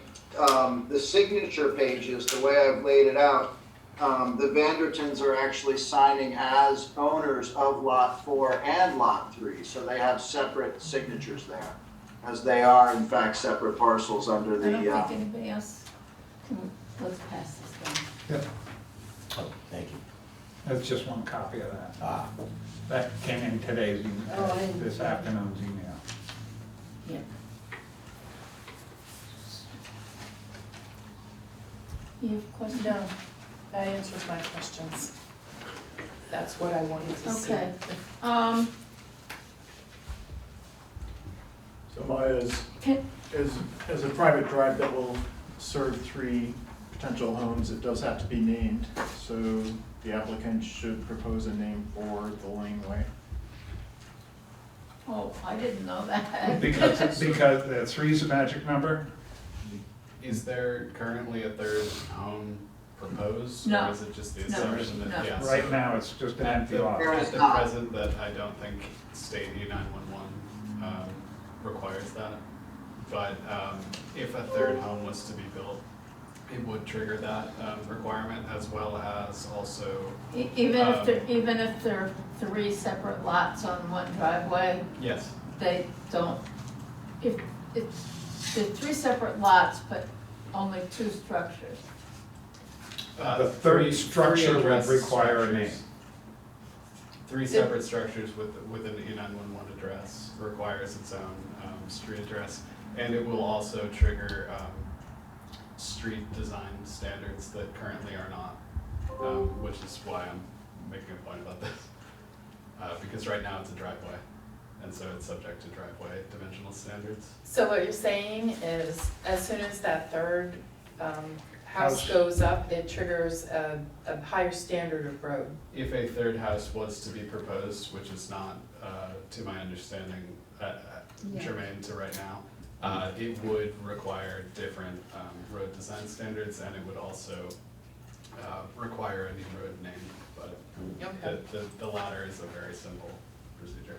the signature pages, the way I've laid it out, the Vandertuins are actually signing as owners of lot 4 and lot 3, so they have separate signatures there, as they are in fact separate parcels under the. I don't think anybody else let's pass this down. Yep. Oh, thank you. That's just one copy of that. Ah, That came in today's email, Oh, I didn't- this afternoon's email. Yeah. You have a question? No, that answers my questions. That's what I wanted to see. Okay. So Maya Can- is a private drive that will serve 3 potential homes. It does have to be named, so the applicant should propose a name for the laneway. Oh, I didn't know that. Because 3's a magic number? Is there currently a third home proposed? No. Or is it just the No. assumption that, No. yeah, Right so now, it's just an empty lot. There is at the not. present that I don't think state E911 requires that. But if a third home was to be built, it would trigger that requirement, as well as also, Even if there are 3 separate lots on one driveway, yes, they don't, if it's, there are 3 separate lots, but only 2 structures. The third three structure would address require a structures. name. 3 separate structures with an E911 address requires its own street address, and it will also trigger street design standards that currently are not, which is why I'm making a point about this. Because right now it's a driveway, and so it's subject to driveway dimensional standards. So what you're saying is, as soon as that third house House. goes up, it triggers a higher standard of road. If a third house was to be proposed, which is not, to my understanding, germane to right now, it would require different road design standards, and it would also require a new road name, but Okay. the latter is a very simple procedure.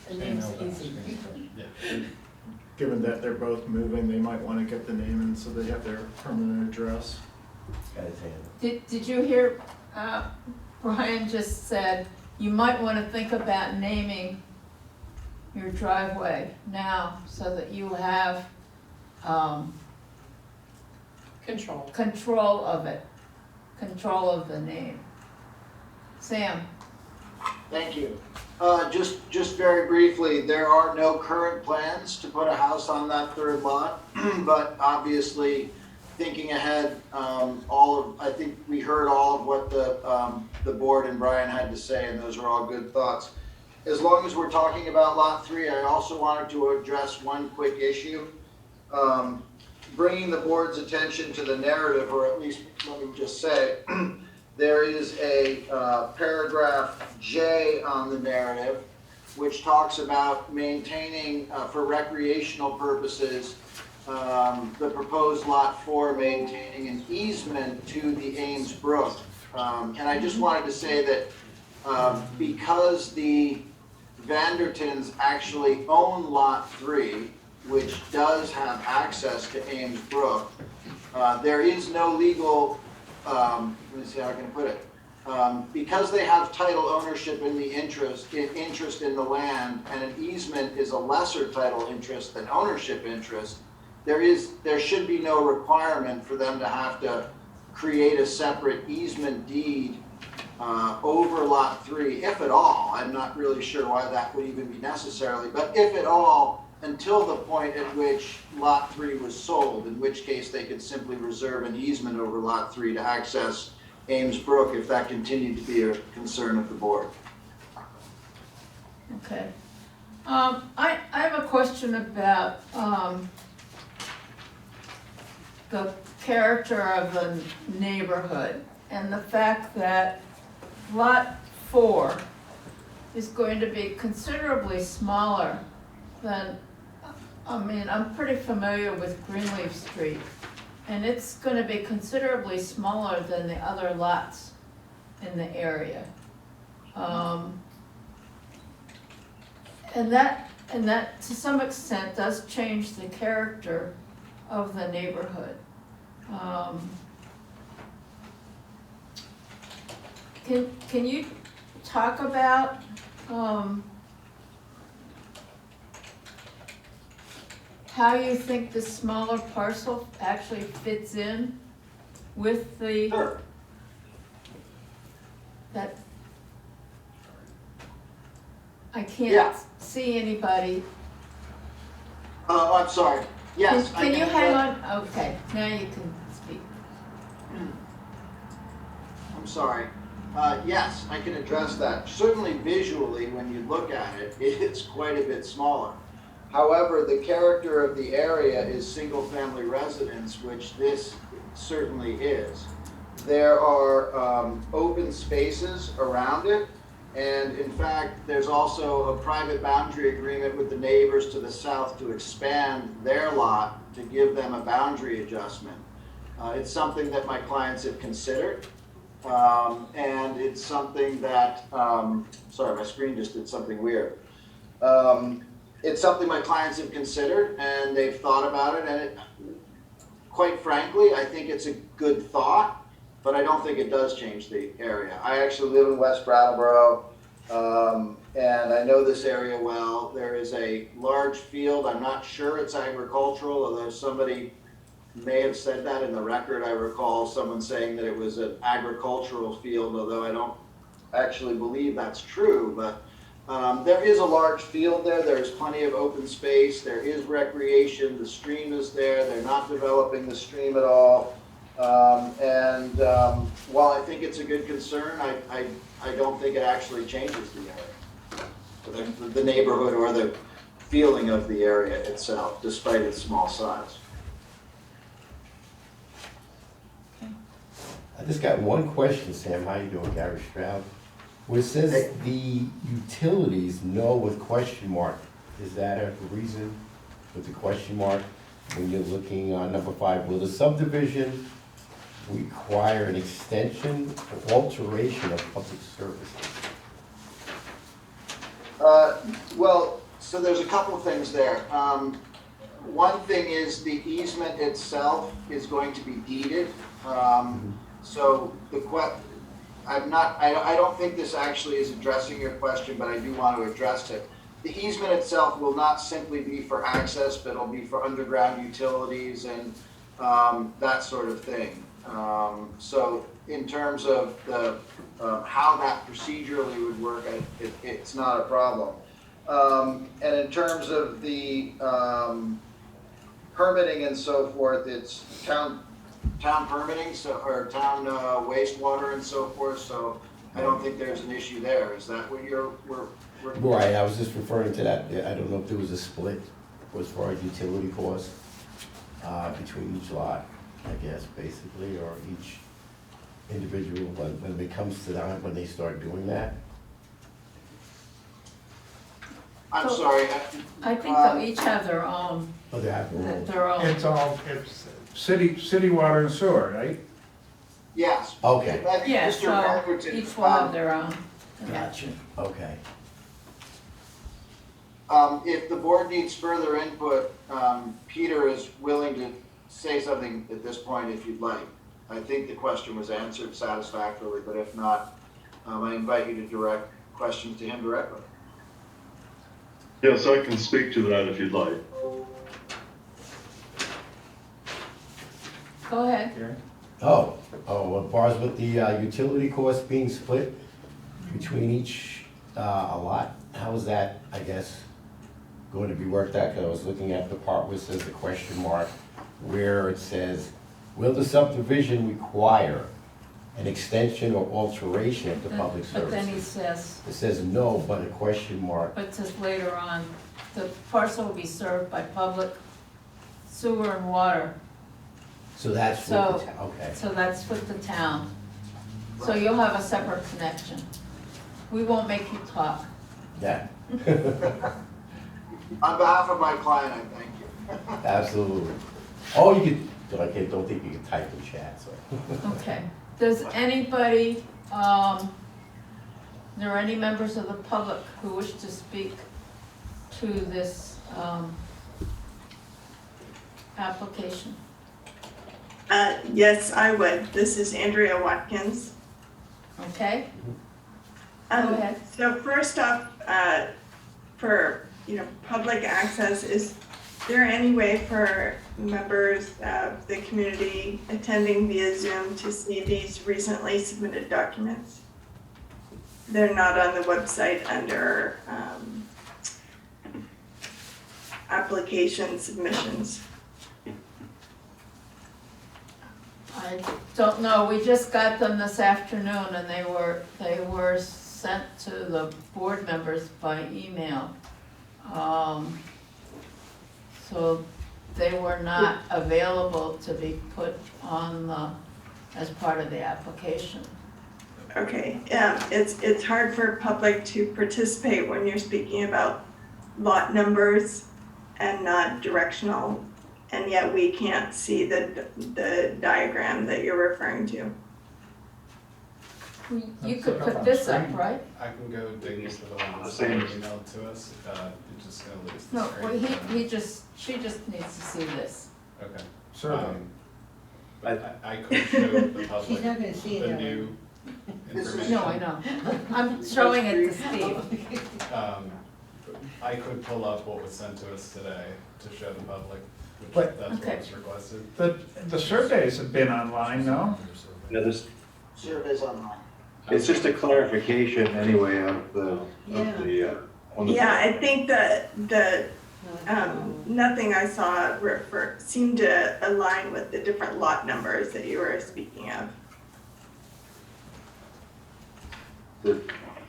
The name's easy. Yeah. Given that they're both moving, they might want to get the name in so they have their permanent address. Got his hand. Did you hear, Brian just said, you might want to think about naming your driveway now so that you have, Control. control of it, control of the name. Sam? Thank you. Just very briefly, there are no current plans to put a house on that third lot, but obviously, thinking ahead, I think we heard all of what the board and Brian had to say, and those are all good thoughts. As long as we're talking about lot 3, I also wanted to address one quick issue. Bringing the board's attention to the narrative, or at least let me just say, there is a paragraph J on the narrative, which talks about maintaining, for recreational purposes, the proposed lot 4 maintaining an easement to the Ames Brook. And I just wanted to say that because the Vandertuins actually own lot 3, which does have access to Ames Brook, there is no legal, let me see how I can put it. Because they have title ownership in the interest in the land, and an easement is a lesser title interest than ownership interest, there should be no requirement for them to have to create a separate easement deed over lot 3, if at all. I'm not really sure why that would even be necessarily, but if at all, until the point at which lot 3 was sold, in which case they could simply reserve an easement over lot 3 to access Ames Brook if that continued to be a concern of the board. Okay. I have a question about the character of the neighborhood and the fact that lot 4 is going to be considerably smaller than, I'm pretty familiar with Greenleaf Street, and it's gonna be considerably smaller than the other lots in the area. And that to some extent does change the character of the neighborhood. Can you talk about, how you think the smaller parcel actually fits in with the, Sure. that, I Yeah. can't see anybody. I'm sorry. Yes. I Can you hang on? Okay, now you can speak. I'm sorry. Yes, I can address that. Certainly visually, when you look at it, it's quite a bit smaller. However, the character of the area is single-family residence, which this certainly is. There are open spaces around it, and in fact, there's also a private boundary agreement with the neighbors to the south to expand their lot to give them a boundary adjustment. It's something that my clients have considered. And it's something that, sorry, my screen just did something weird. It's something my clients have considered and they've thought about it, and it, quite frankly, I think it's a good thought, but I don't think it does change the area. I actually live in West Brattleboro, and I know this area well. There is a large field. I'm not sure it's agricultural, although somebody may have said that in the record. I recall someone saying that it was an agricultural field, although I don't actually believe that's true. But there is a large field there. There's plenty of open space. There is recreation. The stream is there. They're not developing the stream at all. While I think it's a good concern, I don't think it actually changes the area, the neighborhood or the feeling of the area itself, despite its small size. I just got one question, Sam. How you doing, Gary Stroud? Where it says the utilities, no with question mark. Is that a reason with the question mark? When you're looking on number 5, will the subdivision require an extension or alteration of public services? Well, so there's a couple of things there. One thing is the easement itself is going to be deeded. So I don't think this actually is addressing your question, but I do want to address it. The easement itself will not simply be for access, but it'll be for underground utilities and that sort of thing. So in terms of the how that procedurally would work, it's not a problem. And in terms of the permitting and so forth, it's town permitting, so, or town wastewater and so forth, so I don't think there's an issue there. Is that what we're Right, I was just referring to that. I don't know if there was a split as far as utility costs between each lot, I guess, basically, or each individual, when it comes to that, when they start doing that. I'm sorry. I think they'll each have their own, Oh, they have their own. their own. It's city water and sewer, right? Yes. Okay. Yeah, Mr. so Vandertuin, each will have their own. Gotcha, okay. If the board needs further input, Peter is willing to say something at this point if you'd like. I think the question was answered satisfactorily, but if not, I invite you to direct questions to him directly. Yes, I can speak to that if you'd like. Go ahead. Well, as far as with the utility costs being split between each a lot, how is that, I guess, going to be worked out? 'Cause I was looking at the part where it says the question mark, where it says, will the subdivision require an extension or alteration of the public But then he services? says, It says no, but a question mark. but says later on, the parcel will be served by public sewer and water. So that's with So- the town, okay. So that's with the town. So you'll have a separate connection. We won't make you talk. Yeah, On behalf of my client, I thank you. absolutely. Oh, you could, I don't think you can type in chat, so. Okay. Does anybody, there are any members of the public who wish to speak to this application? Yes, I would. This is Andrea Watkins. Okay? Go ahead. So first off, for, public access, is there any way for members of the community attending via Zoom to see these recently submitted documents? They're not on the website under application submissions. I don't know, we just got them this afternoon and they were sent to the board members by email. So they were not available to be put on as part of the application. Okay, it's hard for public to participate when you're speaking about lot numbers and not directional, and yet we can't see the diagram that you're referring to. You could put this up, right? I can go dig into the one that's Same. emailed to us, you're just gonna lose the No, screen. well, she just needs to see this. Okay. Certainly. But I could show the She's public not gonna see it the that way. new This is- information. No, I know. I'm showing it to Steve. I could pull up what was sent to us today to show the public, which But- that's what Okay. was requested. The surveys have been online, no? Yeah, this, Surveys online. it's just a clarification anyway of on the. Yeah, I think the nothing I saw seemed to align with the different lot numbers that you were speaking of. The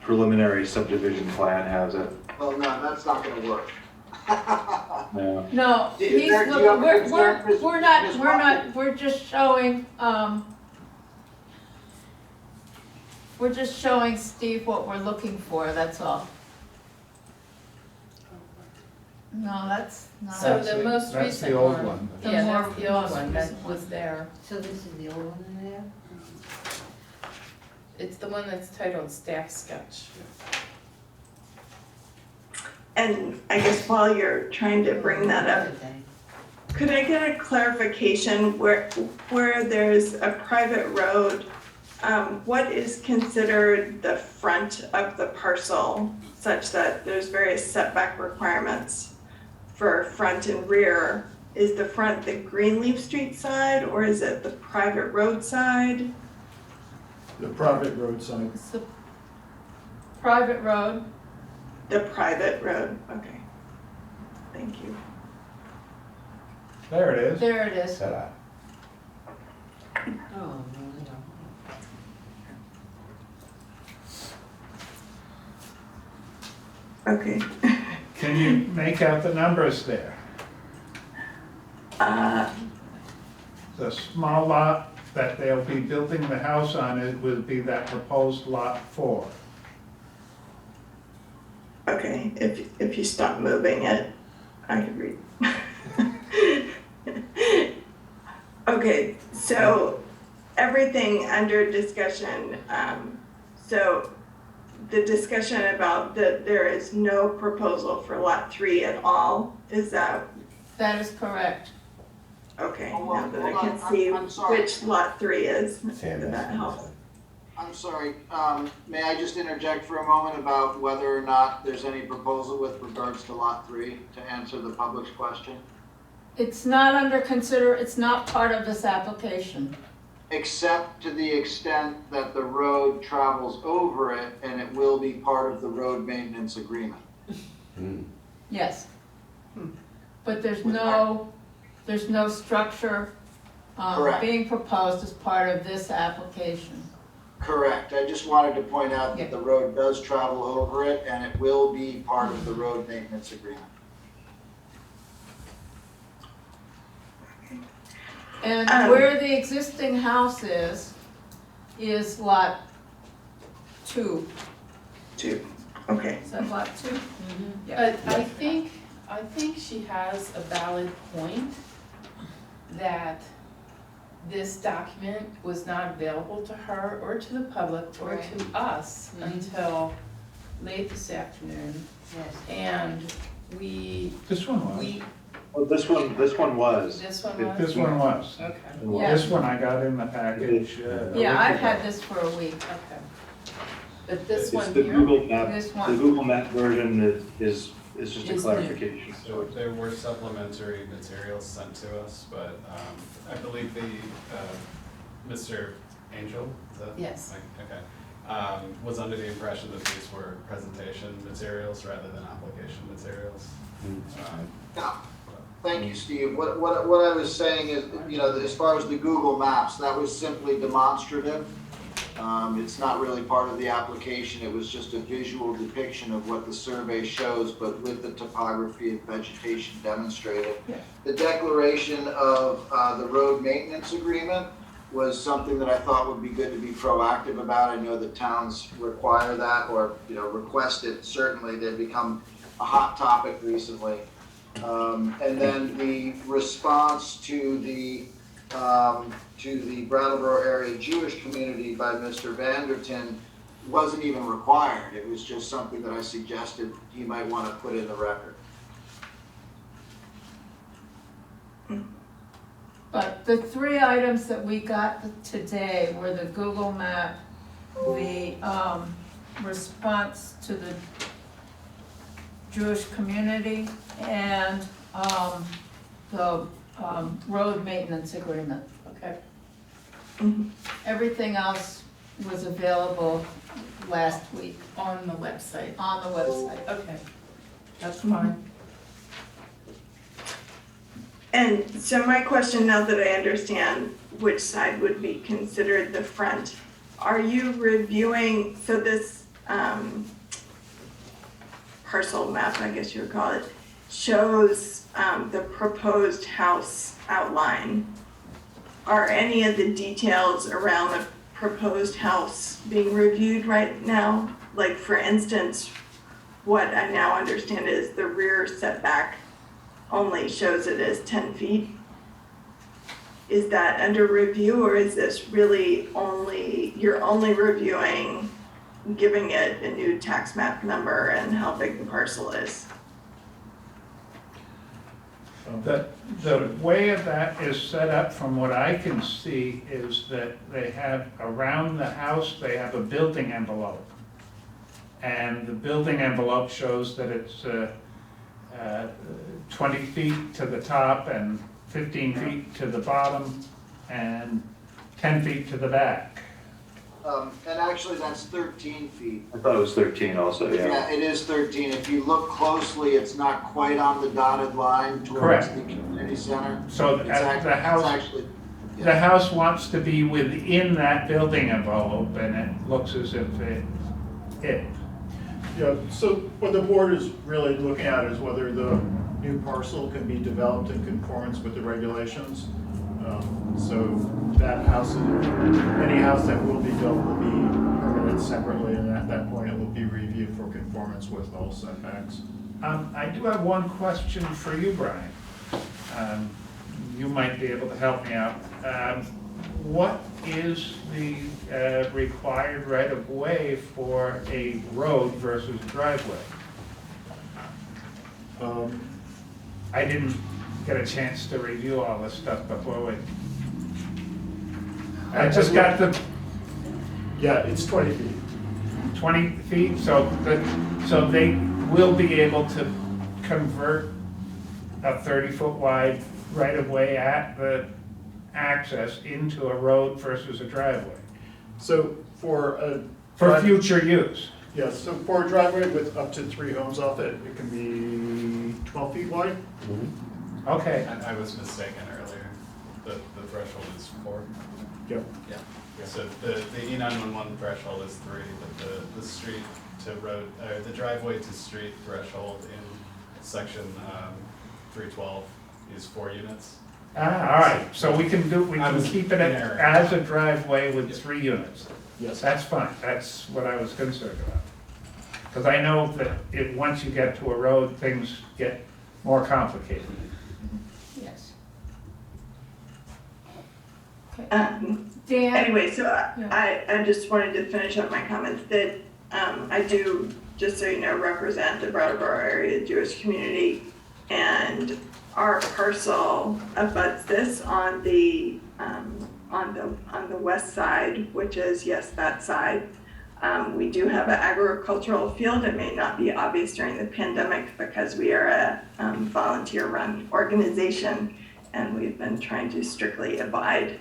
preliminary subdivision plan has it. Well, no, that's not gonna work. No. No, Do he's, you have a concern, Ms. we're just showing, we're just showing Steve what we're looking for, that's all. No, that's not. So the most That's recent the old one. one. Yeah, The that's the old most one that recent one. was there. So this is the old one in there? It's the one that's titled Staff Sketch. And I guess while you're trying to bring that up, could I get a clarification where there's a private road, what is considered the front of the parcel such that there's various setback requirements for front and rear? Is the front the Greenleaf Street side or is it the private road side? The private roadside. It's the private road. The private road, okay. Thank you. There it is. There it is. Ta-da. Oh, no, Okay. Can you make out the numbers there? The small lot that they'll be building the house on, it will be that proposed lot 4. Okay, if you stop moving it, I can read. Okay, so everything under discussion, so the discussion about that there is no proposal for lot 3 at all, is that, That is correct. okay, Oh, well, now that I hold can on, see I'm sorry. which lot 3 is, Sam, that that's- helps. I'm sorry, may I just interject for a moment about whether or not there's any proposal with regards to lot 3 to answer the public's question? It's not it's not part of this application. Except to the extent that the road travels over it and it will be part of the road maintenance agreement. Yes. But there's no structure Correct. being proposed as part of this application. Correct, I just wanted to point out Yeah. that the road does travel over it and it will be part of the road maintenance agreement. And where the existing house is lot 2. 2, okay. Is that lot 2? But I think she has a valid point that this document was not available to her or to the public or Right. to us until late this afternoon. Yes. And This one was. Well, this one was. this one was? This one was. Okay, Yeah. This one I got in the package. a Yeah, week I've ago. had this for a week. okay. But this It's one the here, Google map, This the one. Google map version is just a Is clarification. So there were supplementary materials sent to us, but I believe Mr. Angel, is that? Yes. Okay. Was under the impression that these were presentation materials rather than application materials. No, Thank you, Steve. What I was saying is, as far as the Google Maps, that was simply demonstrative. It's not really part of the application. It was just a visual depiction of what the survey shows, but with the topography and vegetation demonstrated. Yeah. The declaration of the road maintenance agreement was something that I thought would be good to be proactive about. I know the towns require that, or request it. Certainly, they've become a hot topic recently. And then the response to the Brattleboro area Jewish community by Mr. Vandertuin wasn't even required. It was just something that I suggested he might want to put in the record. But the three items that we got today were the Google map, the response to the Jewish community, and the road maintenance agreement. Okay. Everything else was available last week On the website. on the website. Okay, that's fine. And so my question, now that I understand which side would be considered the front, are you reviewing, so this parcel map, I guess you would call it, shows the proposed house outline. Are any of the details around the proposed house being reviewed right now? Like, for instance, what I now understand is the rear setback only shows it as 10 feet. Is that under review, or is this really you're only reviewing giving it a new tax map number and how big the parcel is? The way that is set up, from what I can see, is that they have, around the house, they have a building envelope. And the building envelope shows that it's 20 feet to the top and 15 feet to the bottom and 10 feet to the back. And actually, that's 13 feet. I thought it was 13 also, yeah. Yeah, it is 13. If you look closely, it's not quite on the dotted line towards Correct. the community center. So It's actually, the house wants to be within that building envelope, and it looks as if it. Yeah, so what the board is really looking at is whether the new parcel can be developed in conformance with the regulations. So that house, any house that will be built will be permitted separately, and at that point it will be reviewed for conformance with all setbacks. I do have one question for you, Brian. You might be able to help me out. What is the required right-of-way for a road versus a driveway? I didn't get a chance to review all this stuff before we. I just got the Yeah, it's 20 feet. 20 feet, so they will be able to convert a 30-foot wide right-of-way at the access into a road versus a driveway So for for future use. yes, so for a driveway with up to 3 homes off it, it can be 12 feet wide. Okay, I was mistaken earlier. The threshold is 4. Yep. Yeah. So the E911 threshold is 3, but the street to road, or the driveway to street threshold in section 312 is 4 units. all right, so we can keep it error. as a driveway with 3 units. Yes. That's fine, that's what I was concerned about. Because I know that once you get to a road, things get more complicated. Yes. Anyway, so I just wanted to finish up my comments that I do, just so you know, represent the Brattleboro area Jewish community, and our parcel abuts this on the west side, which is, yes, that side. We do have an agricultural field. It may not be obvious during the pandemic because we are a volunteer-run organization, and we've been trying to strictly abide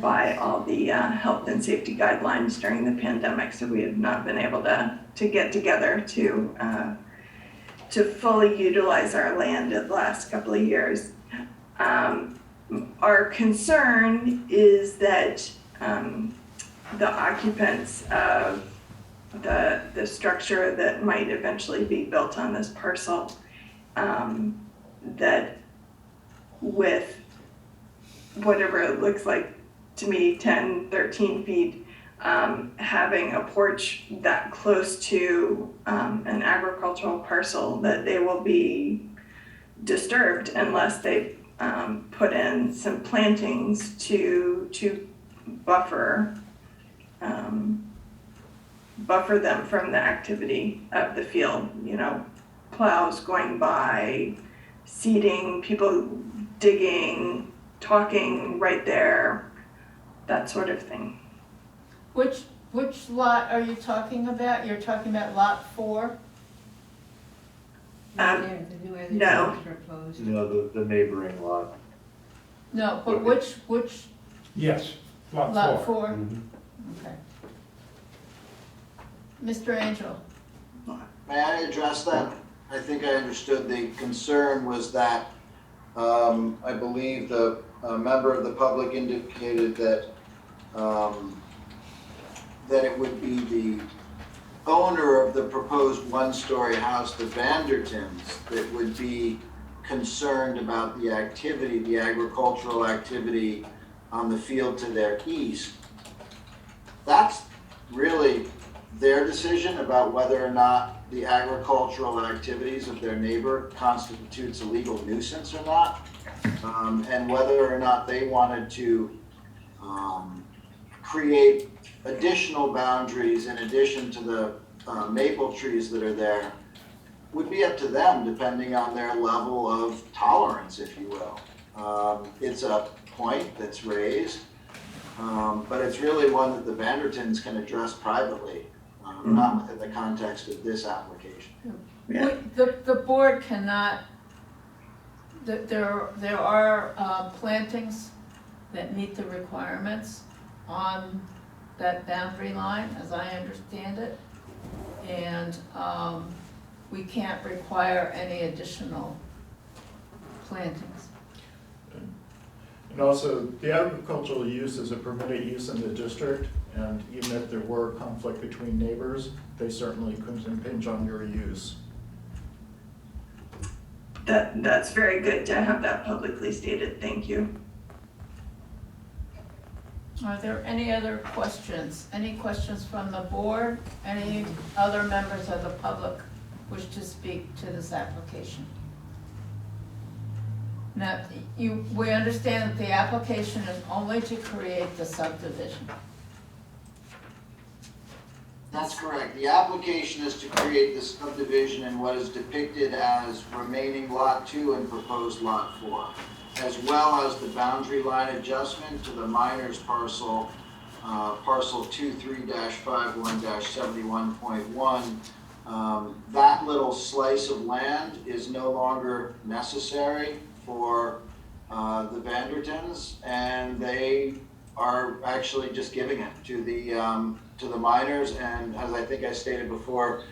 by all the health and safety guidelines during the pandemic. So we have not been able to get together to to fully utilize our land in the last couple of years. Our concern is that the occupants of the structure that might eventually be built on this parcel, that with whatever it looks like to me, 10, 13 feet, having a porch that close to an agricultural parcel, that they will be disturbed unless they put in some plantings to buffer them from the activity of the field, you know, plows going by, seeding, people digging, talking right there, that sort of thing. Which lot are you talking about? You're talking about lot 4? Where the no. is proposed. No, the neighboring lot. No, but which Yes, lot lot 4. 4? Mhm. Okay. Mr. Angel? May I address that? I think I understood the concern was that, I believe the member of the public indicated that, that it would be the owner of the proposed one-story house, the Vandertuins, that would be concerned about the activity, the agricultural activity on the field to their east. That's really their decision about whether or not the agricultural activities of their neighbor constitutes a legal nuisance or not, and whether or not they wanted to create additional boundaries in addition to the maple trees that are there would be up to them, depending on their level of tolerance, if you will. It's a point that's raised, but it's really one that the Vandertuins can address privately, not within the context of this application. Yeah. The board cannot, there are plantings that meet the requirements on that boundary line, as I understand it. And we can't require any additional plantings. And also, the agricultural use is a permitted use in the district, and even if there were conflict between neighbors, they certainly couldn't impinge on your use. That's very good to have that publicly stated, thank you. Are there any other questions? Any questions from the board? Any other members of the public wish to speak to this application? Now, we understand that the application is only to create the subdivision. That's correct. The application is to create the subdivision in what is depicted as remaining Lot 2 and proposed Lot 4, as well as the boundary line adjustment to the minor's parcel, parcel 23-51-71.1. That little slice of land is no longer necessary for the Vandertuins, and they are actually just giving it to the minors. And as I think I stated before,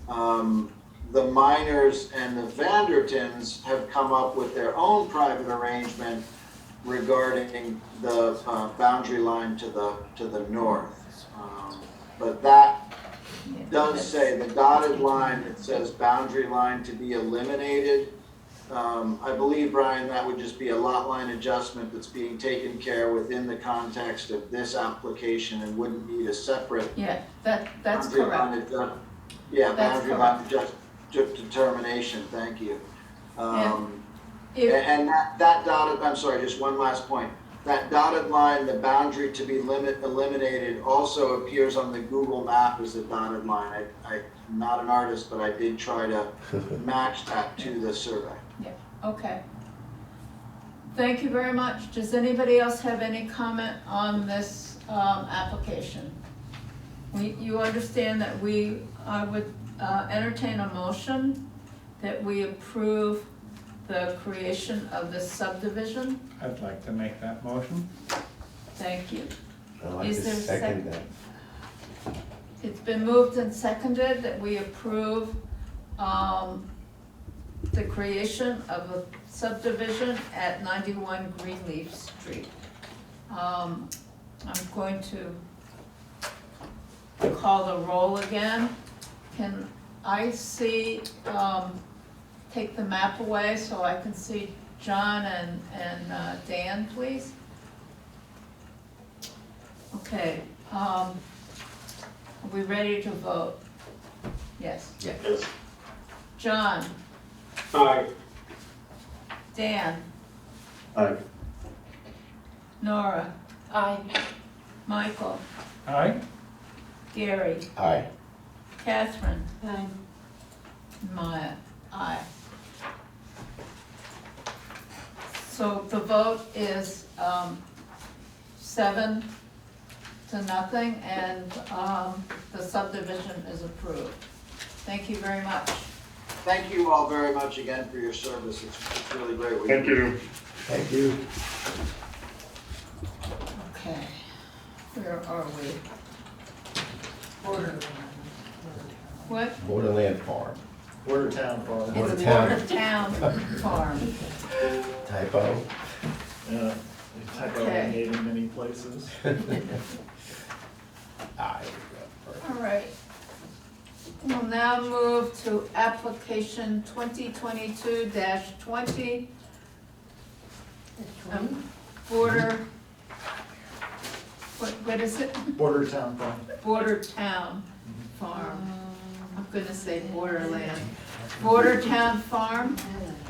the minors and the Vandertuins have come up with their own private arrangement regarding the boundary line to the north. But that does say, the dotted line, it says boundary line to be eliminated. I believe, Brian, that would just be a lot line adjustment that's being taken care within the context of this application and wouldn't need a separate. Yeah, that's boundary line correct. Yeah, That's boundary line determination, thank you. And that dotted, I'm sorry, just one last point. That dotted line, the boundary to be eliminated, also appears on the Google map as a dotted line. I'm not an artist, but I did try to match that to the survey. Yeah, okay. Thank you very much. Does anybody else have any comment on this application? You understand that I would entertain a motion that we approve the creation of this subdivision. I'd like to make that motion. Thank you. I'd like Is to there a second that. It's been moved and seconded that we approve the creation of a subdivision at 91 Greenleaf Street. I'm going to call the roll again. Can I see, take the map away so I can see John and Dan, please? Okay, are we ready to vote? Yes. Yes. John, Aye. Dan, Aye. Nora, Aye. Michael, Aye? Gary, Aye. Catherine, Aye. Maya, aye. So the vote is 7-0, and the subdivision is approved. Thank you very much. Thank you all very much again for your service. It's really great. what Thank do. you. Thank you. Okay, where are we? What? Borderland Farm. Bordertown Farm. It's Bordertown. Bordertown Farm. Typo. Yeah, they type out Okay. made in many places. Aye. All right. We'll now move to application 2022-20, border, what is it? Bordertown Farm. Bordertown Farm. I'm gonna say Borderland. Bordertown Farm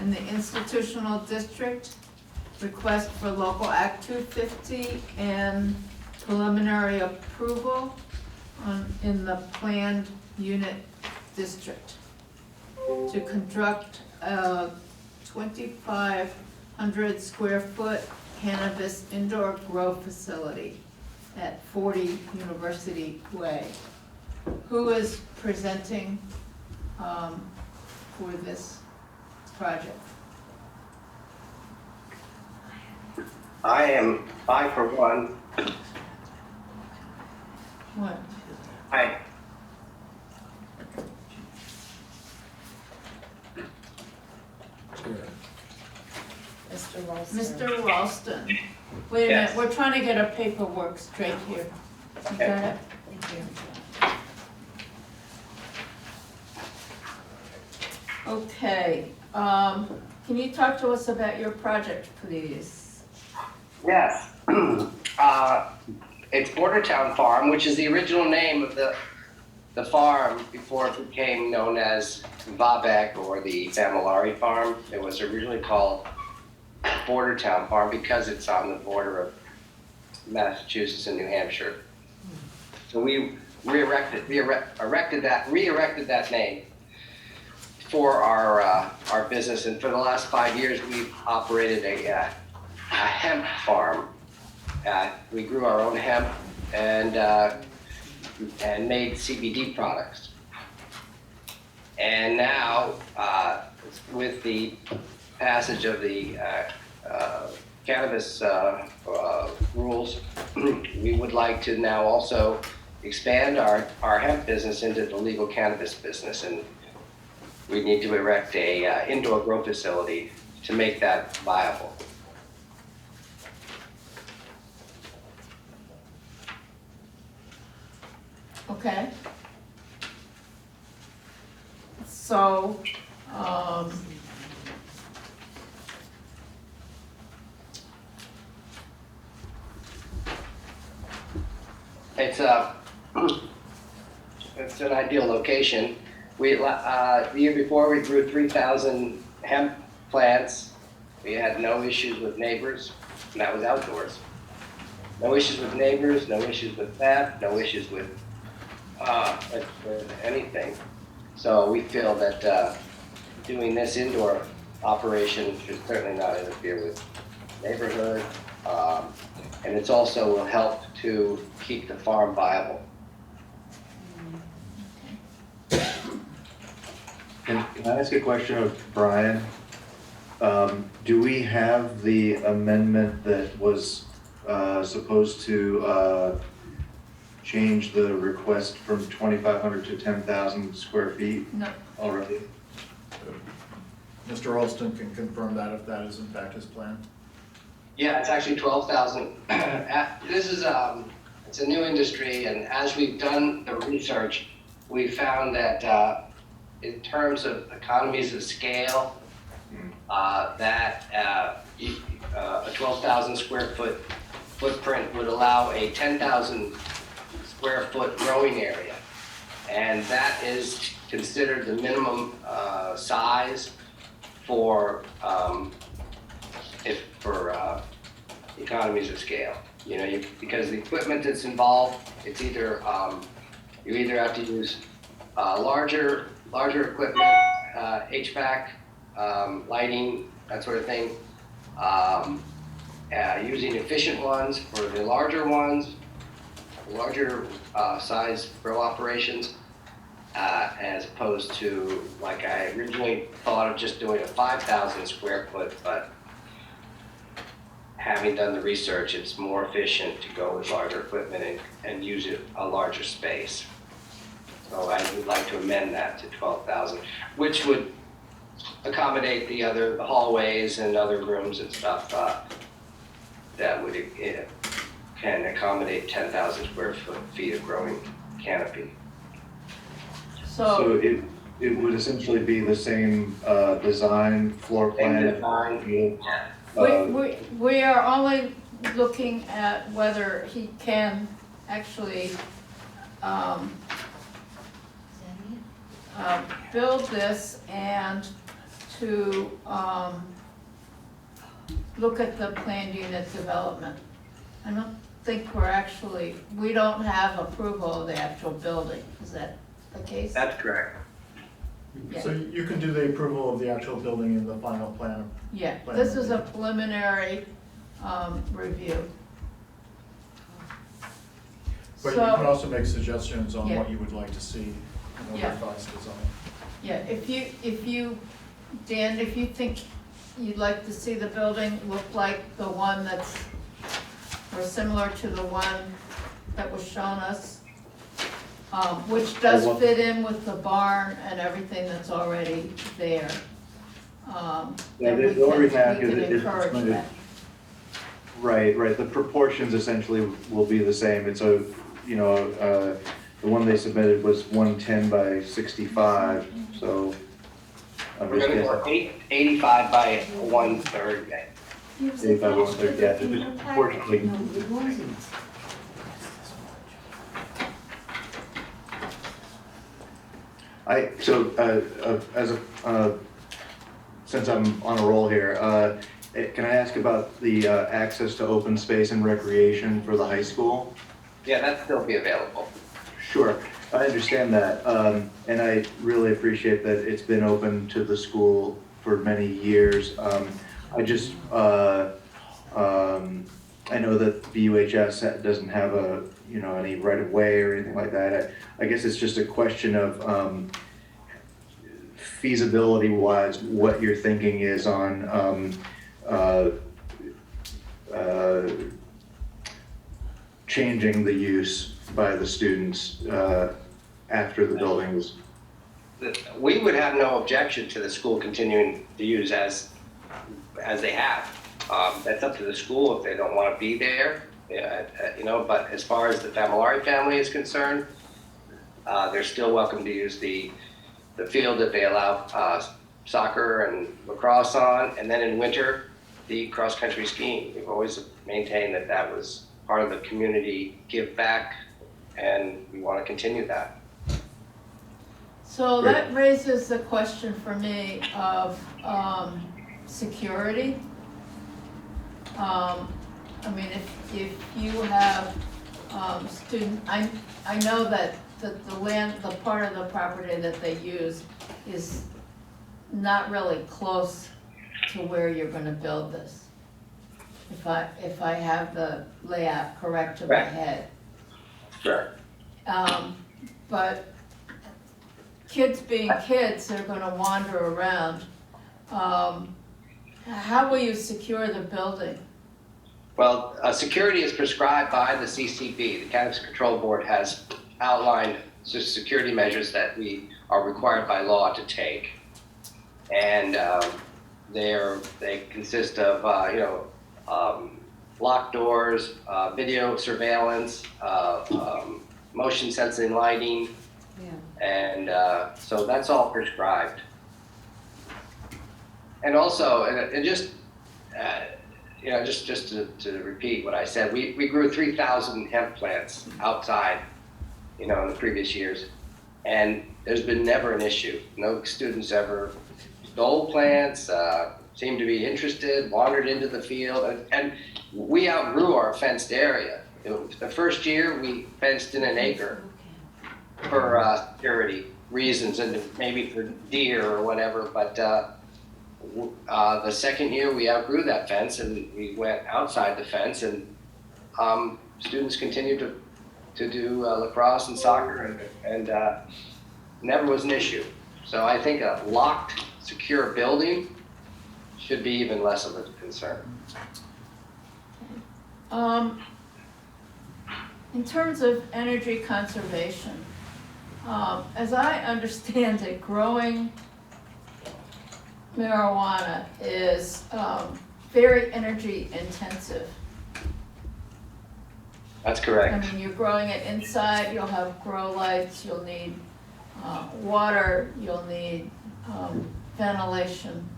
in the institutional district. Request for local act 250 and preliminary approval in the planned unit district to construct a 2,500 square foot cannabis indoor grow facility at 40 University Way. Who is presenting for this project? I for one, What? I, Mr. Ralston. Wait a Yes. minute, we're trying to get our paperwork straight here. You got it? Okay, can you talk to us about your project, please? yes. It's Bordertown Farm, which is the original name of the farm before it became known as Vabec or the Familari Farm. It was originally called Bordertown Farm because it's on the border of Massachusetts and New Hampshire. So we re-erected that name for our business, and for the last 5 years we've operated a hemp farm. We grew our own hemp and made CBD products. And now, with the passage of the cannabis rules, we would like to now also expand our hemp business into the legal cannabis business, and we need to erect a indoor grow facility to make that viable. Okay. So, It's an ideal location. The year before, we grew 3,000 hemp plants. We had no issues with neighbors, and that was outdoors. No issues with neighbors, no issues with theft, no issues with anything. So we feel that doing this indoor operation should certainly not interfere with neighborhood, and it's also will help to keep the farm viable. Can I ask a question of Brian? Do we have the amendment that was supposed to change the request from 2,500 to 10,000 square feet no, already? Mr. Alston can confirm that if that is in fact his plan. Yeah, it's actually 12,000. This is, it's a new industry, and as we've done the research, we found that in terms of economies of scale, that a 12,000 square foot footprint would allow a 10,000 square foot growing area. And that is considered the minimum size for economies of scale. You know, because the equipment that's involved, it's either you either have to use larger equipment, HVAC, lighting, that sort of thing. Using efficient ones for the larger ones, larger size grow operations, as opposed to, like I originally thought of just doing a 5,000 square foot, but having done the research, it's more efficient to go with larger equipment and use a larger space. So I would like to amend that to 12,000, which would accommodate the hallways and other rooms and stuff that would can accommodate 10,000 square feet of growing canopy. So it would essentially be the same design, floor plan? We are only looking at whether he can actually build this and to look at the planned unit development. I don't think we don't have approval of the actual building. Is that the case? That's correct. Yeah. So you can do the approval of the actual building in the final plan. Yeah, this is a preliminary review. But you So- can also make suggestions on Yeah. what you would like to see in Yeah. a revised design. Yeah, if you, Dan, if you think you'd like to see the building look like the one that's, or similar to the one that was shown us, which does fit in with the barn and everything that's already there. Yeah, then the only reason I ask we is can it's encourage going to- that. Right, the proportions essentially will be the same. It's a, you know, the one they submitted was 110 by 65, so I'm We're just gonna go guessing. 85 by 1/3. 85 by 1/3, yeah, just proportionally. Since I'm on a roll here, can I ask about the access to open space and recreation for the high school? Yeah, that'd still be available. Sure, I understand that, and I really appreciate that it's been open to the school for many years. I just, I know that the UHS doesn't have any right of way or anything like that. I guess it's just a question of feasibility wise, what your thinking is on changing the use by the students after the building was. We would have no objection to the school continuing to use as they have. That's up to the school if they don't want to be there, but as far as the Familari family is concerned, they're still welcome to use the field that they allow soccer and lacrosse on, and then in winter, the cross-country skiing. We've always maintained that that was part of the community give back, and we want to continue that. So that raises the question for me of security. I mean, if you have I know that the part of the property that they use is not really close to where you're gonna build this. If I have the layout correct to my head. Sure. But kids being kids, they're gonna wander around. How will you secure the building? Well, security is prescribed by the CCB. The Cannabis Control Board has outlined security measures that we are required by law to take. And they consist of, locked doors, video surveillance, motion sensing lighting, Yeah. and so that's all prescribed. And also, and just, just to repeat what I said, we grew 3,000 hemp plants outside, in the previous years, and there's been never an issue. No students ever stole plants, seemed to be interested, wandered into the field, and we outgrew our fenced area. The first year, we fenced in an acre for security reasons and maybe for deer or whatever, but the second year, we outgrew that fence and we went outside the fence, and students continued to do lacrosse and soccer, and never was an issue. So I think a locked, secure building should be even less of a concern. In terms of energy conservation, as I understand it, growing marijuana is very energy intensive. That's correct. I mean, you're growing it inside, you'll have grow lights, you'll need water, you'll need ventilation.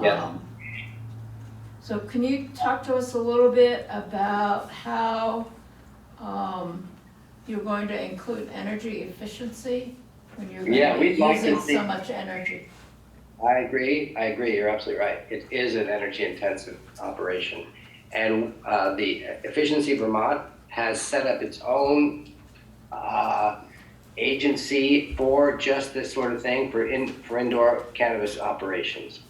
Yeah. So can you talk to us a little bit about how you're going to include energy efficiency when you're going to be we'd like to using see- so much energy? I agree, you're absolutely right. It is an energy intensive operation. And the Efficiency Vermont has set up its own agency for just this sort of thing, for indoor cannabis operations.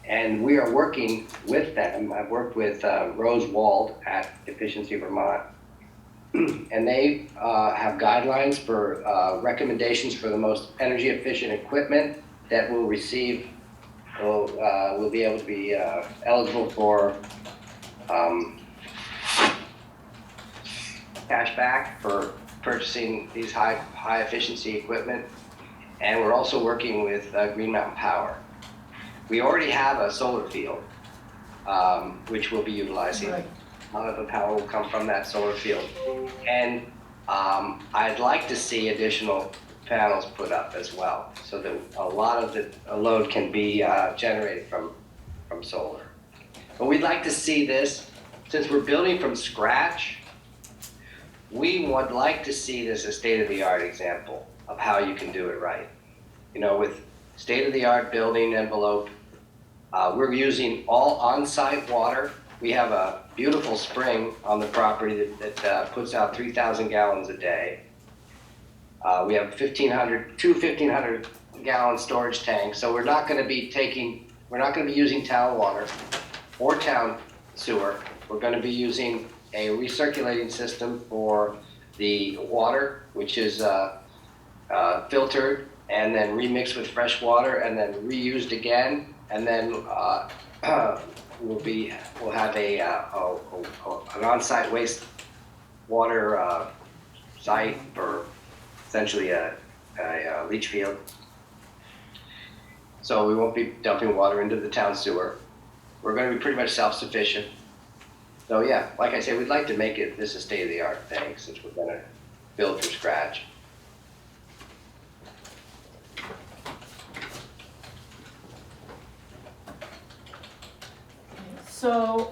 And we are working with them. I've worked with Rose Wald at Efficiency Vermont, and they have guidelines for recommendations for the most energy efficient equipment that will receive, will be able to be eligible for cash back for purchasing these high efficiency equipment. And we're also working with Green Mountain Power. We already have a solar field, which we'll be utilizing. Right. A lot of the power will come from that solar field. And I'd like to see additional panels put up as well, so that a lot of the load can be generated from solar. But we'd like to see this, since we're building from scratch, we would like to see this a state-of-the-art example of how you can do it right. With state-of-the-art building envelope, we're using all on-site water. We have a beautiful spring on the property that puts out 3,000 gallons a day. We have two 1,500 gallon storage tanks, so we're not going to be using town water or town sewer. We're going to be using a recirculating system for the water, which is filtered and then remixed with fresh water and then reused again, and then we'll have an on-site waste water site for essentially a leach field. So we won't be dumping water into the town sewer. We're going to be pretty much self-sufficient. So yeah, like I say, we'd like to make this a state-of-the-art thing, since we're going to build from scratch. So,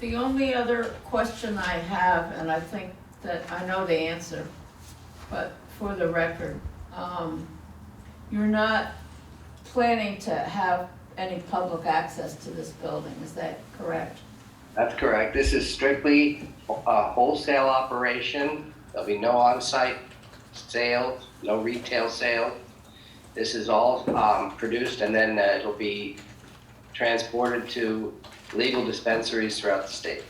the only other question I have, and I think that I know the answer, but for the record, you're not planning to have any public access to this building, is that correct? That's correct. This is strictly a wholesale operation. There'll be no on-site sales, no retail sale. This is all produced, and then it'll be transported to legal dispensaries throughout the state.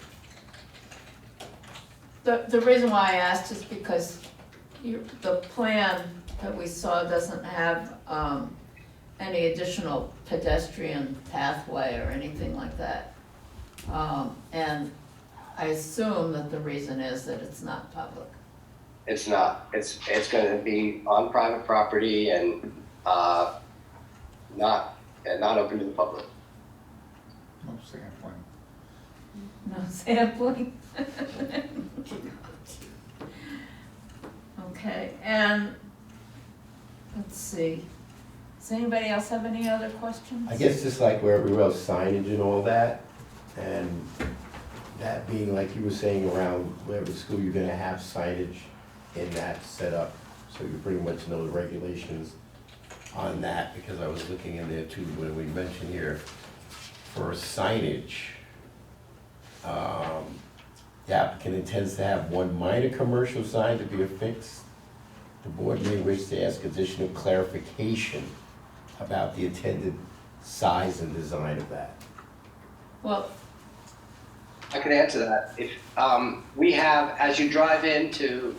The reason why I asked is because the plan that we saw doesn't have any additional pedestrian pathway or anything like that. And I assume that the reason is that it's not public. It's not. It's going to be on private property, and not open to the public. No sampling. No sampling? Okay, and, let's see, does anybody else have any other questions? I guess just like where everywhere else, signage and all that, and that being like you were saying around whatever school, you're gonna have signage in that setup, so you pretty much know the regulations on that, because I was looking in there too, when we mentioned here, for signage, the applicant intends to have one minor commercial sign to be affixed. The board may wish to ask additional clarification about the intended size and design of that. Well, I could answer that. If we have, as you drive into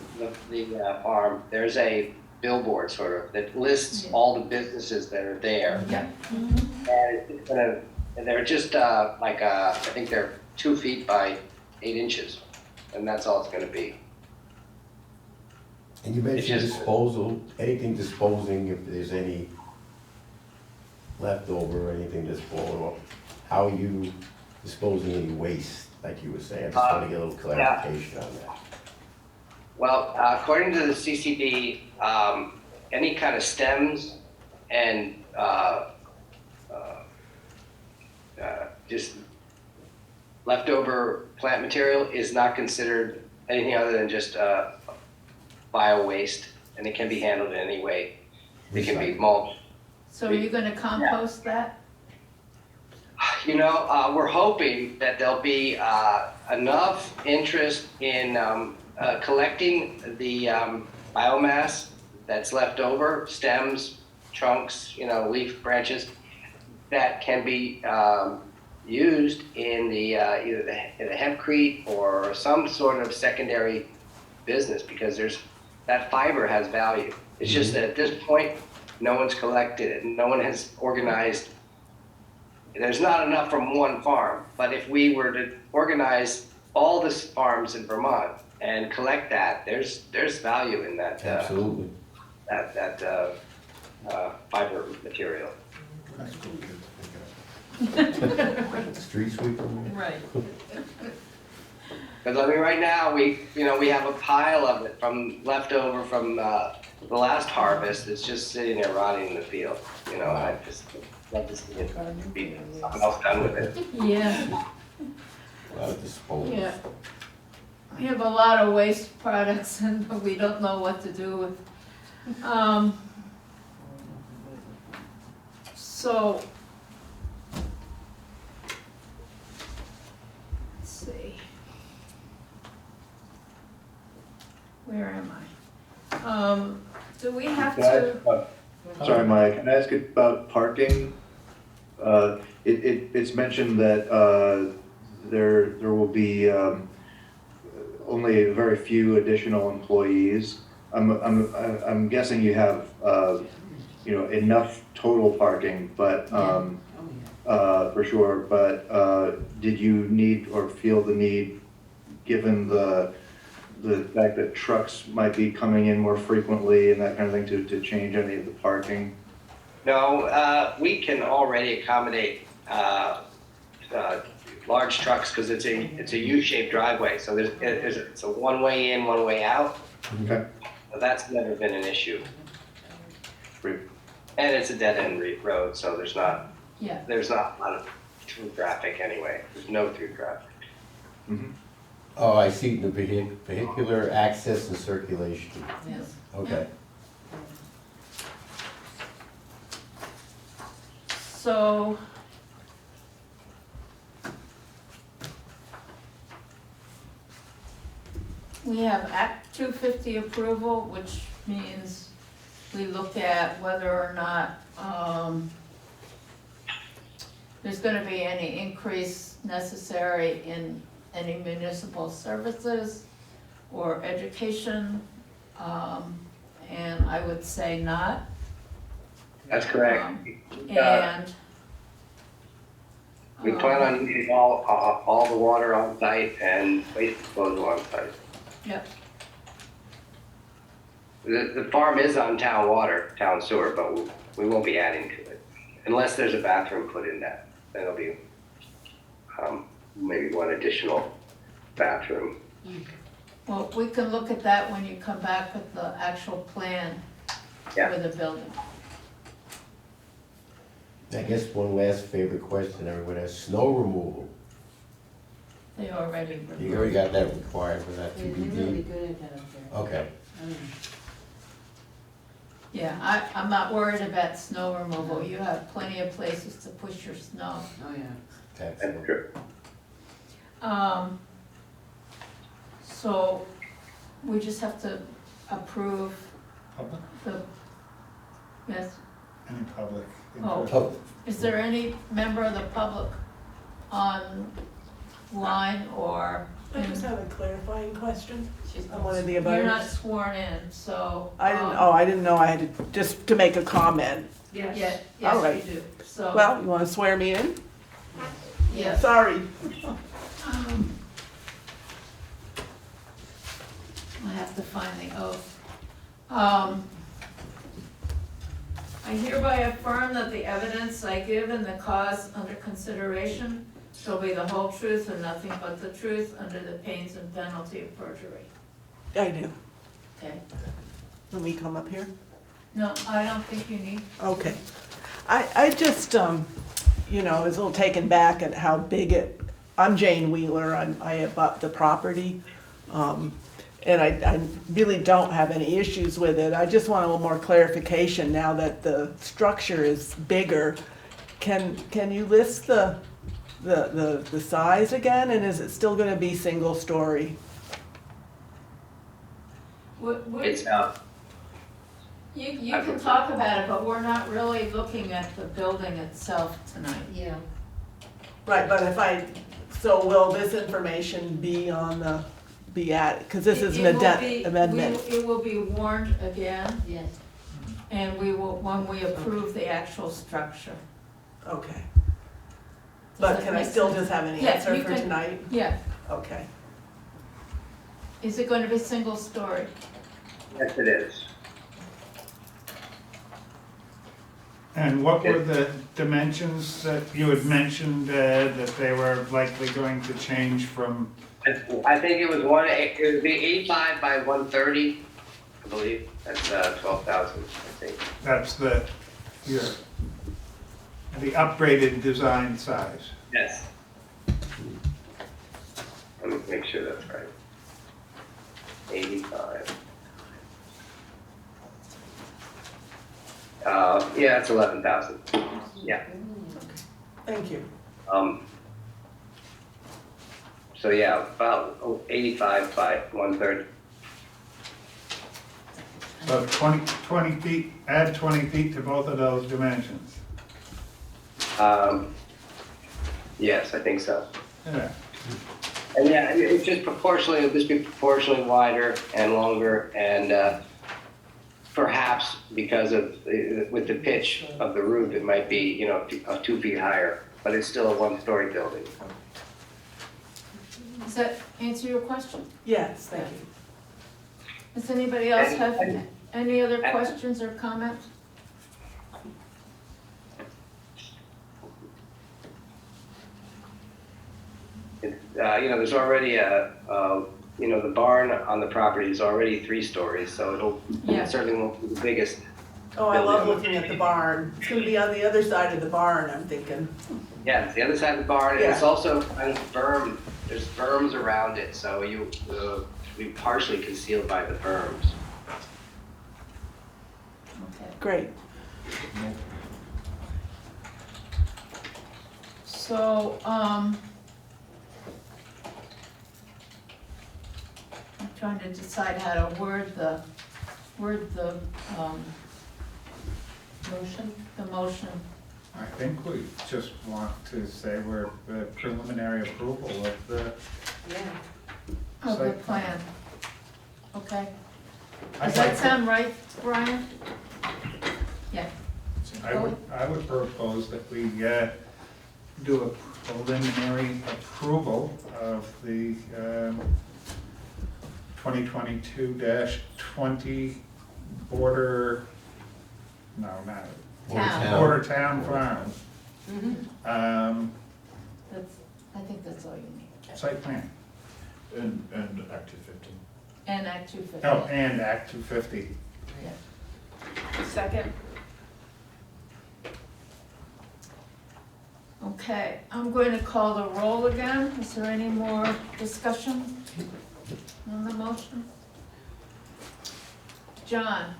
the farm, there's a billboard sort of that lists all the businesses that are there. yeah. And it's gonna, and they're just I think they're 2 feet by 8 inches, and that's all it's gonna be. And you mentioned It's just- disposal, anything disposing, if there's any leftover or anything that's falling off, how are you disposing any waste, like you were saying? I just want to get a little clarification on that. Well, according to the CCD, any kind of stems and just leftover plant material is not considered anything other than just bio waste, and it can be handled in any way. It can be mulch. So are you gonna compost that? You know, we're hoping that there'll be enough interest in collecting the biomass that's left over, stems, trunks, leaf branches, that can be used in the either the hempcrete or some sort of secondary business, because that fiber has value. It's just that at this point, no one's collected it, no one has organized. There's not enough from one farm, but if we were to organize all the farms in Vermont and collect that, there's value in that. Absolutely. That fiber material. Street sweeper? Right. Because right now we have a pile of it leftover from the last harvest. It's just sitting there rotting in the field. I just love to see it be something else done with it. Yeah, A lot of disposal. yeah. We have a lot of waste products and we don't know what to do with. So, let's see. Where am I? Do we have to? Sorry, Mike, can I ask about parking? It's mentioned that there will be only very few additional employees. I'm guessing you have enough total parking, but for sure. But did you need or feel the need, given the fact that trucks might be coming in more frequently and that kind of thing, to change any of the parking? No, we can already accommodate large trucks because it's a U-shaped driveway. So it's a one-way in, one-way out. Okay. So that's never been an issue. Great. And it's a dead-end road, so there's not Yeah. a lot of through traffic anyway. There's no through traffic. Mm-hmm. Oh, I see, the vehicular access and circulation. Yes. Okay. So. We have Act 250 approval, which means we look at whether or not, there's gonna be any increase necessary in any municipal services or education, and I would say not. That's correct. And. We plan on using all the water on site and waste disposal on site. Yep. The farm is on town water, town sewer, but we won't be adding to it. Unless there's a bathroom put in that, then it'll be, maybe one additional bathroom. Well, we can look at that when you come back with the actual plan Yeah. for the building. I guess one last favorite question, everyone has snow removal. They already You removed. already got that required for that They're really TBD? good at that up there. Okay. Yeah, I'm not worried about snow removal. You have plenty of places to push your snow. Oh, yeah. That's That's true. So we just have to approve Public? the, yes, Any public Oh. input? Oh, is there any member of the public online or? I just have a clarifying question. She's I'm one of the You're not abutters. sworn in, so. I didn't know I had to, just to make a comment. Yeah, All yes, right. you do, so. Well, you wanna swear me in? Yes. Sorry. I have to find the oath. I hereby affirm that the evidence I give in the cause under consideration shall be the whole truth and nothing but the truth under the pains and penalty of perjury. I do. Okay? Let me come up here. No, I don't think you need. Okay. I just, you know, was a little taken back at how big I'm Jane Wheeler, I abut the property. And I really don't have any issues with it. I just want a little more clarification now that the structure is bigger. Can you list the size again, and is it still gonna be single story? It's, You can talk about it, but we're not really looking at the building itself tonight. Yeah. Right, but so will this information be because this is an It will be- amendment? It will be warned again, Yes. and we will, when we approve the actual structure. Okay. Does But that can I make still sense? just have an Yeah, answer you for can- tonight? Yeah, Okay. is it going to be single story? yes, it is. And what were the dimensions that you had mentioned, that they were likely going to change from? I think it would be 85 by 130, I believe. That's 12,000, I think. That's the upgraded design size. Yes. Let me make sure that's right. 85. Yeah, it's 11,000. Yeah. Thank you. So yeah, about 85 by 130. So 20 feet, add 20 feet to both of those dimensions. Yes, I think so. Yeah. And yeah, it's just proportionally, it'll just be proportionally wider and longer, and perhaps because of, with the pitch of the roof, it might be, 2 feet higher, but it's still a one-story building. Does that answer your question? Yes, thank you. Does anybody else have any other questions or comments? There's already the barn on the property is already 3 stories, so Yeah. it certainly won't be the biggest. Oh, I love looking at the barn. It's gonna be on the other side of the barn, I'm thinking. Yeah, it's the other side of the barn, and it's Yeah. also kind of berm, there's berms around it, so you'll be partially concealed by the berms. Okay. Great. So, I'm trying to decide how to word the motion. I think we just want to say we're preliminary approval of the. Yeah. Of the Site plan. Okay. I'd Does like that to- sound right, Brian? Yeah. I would propose that we do a preliminary approval of the 2022-20 Bordertown Farm. That's, I think that's all you need. Site plan. And Act 250. And Act 250. Oh, and Act 250. Yeah. Second. Okay, I'm going to call the roll again. Is there any more discussion on the motion? John?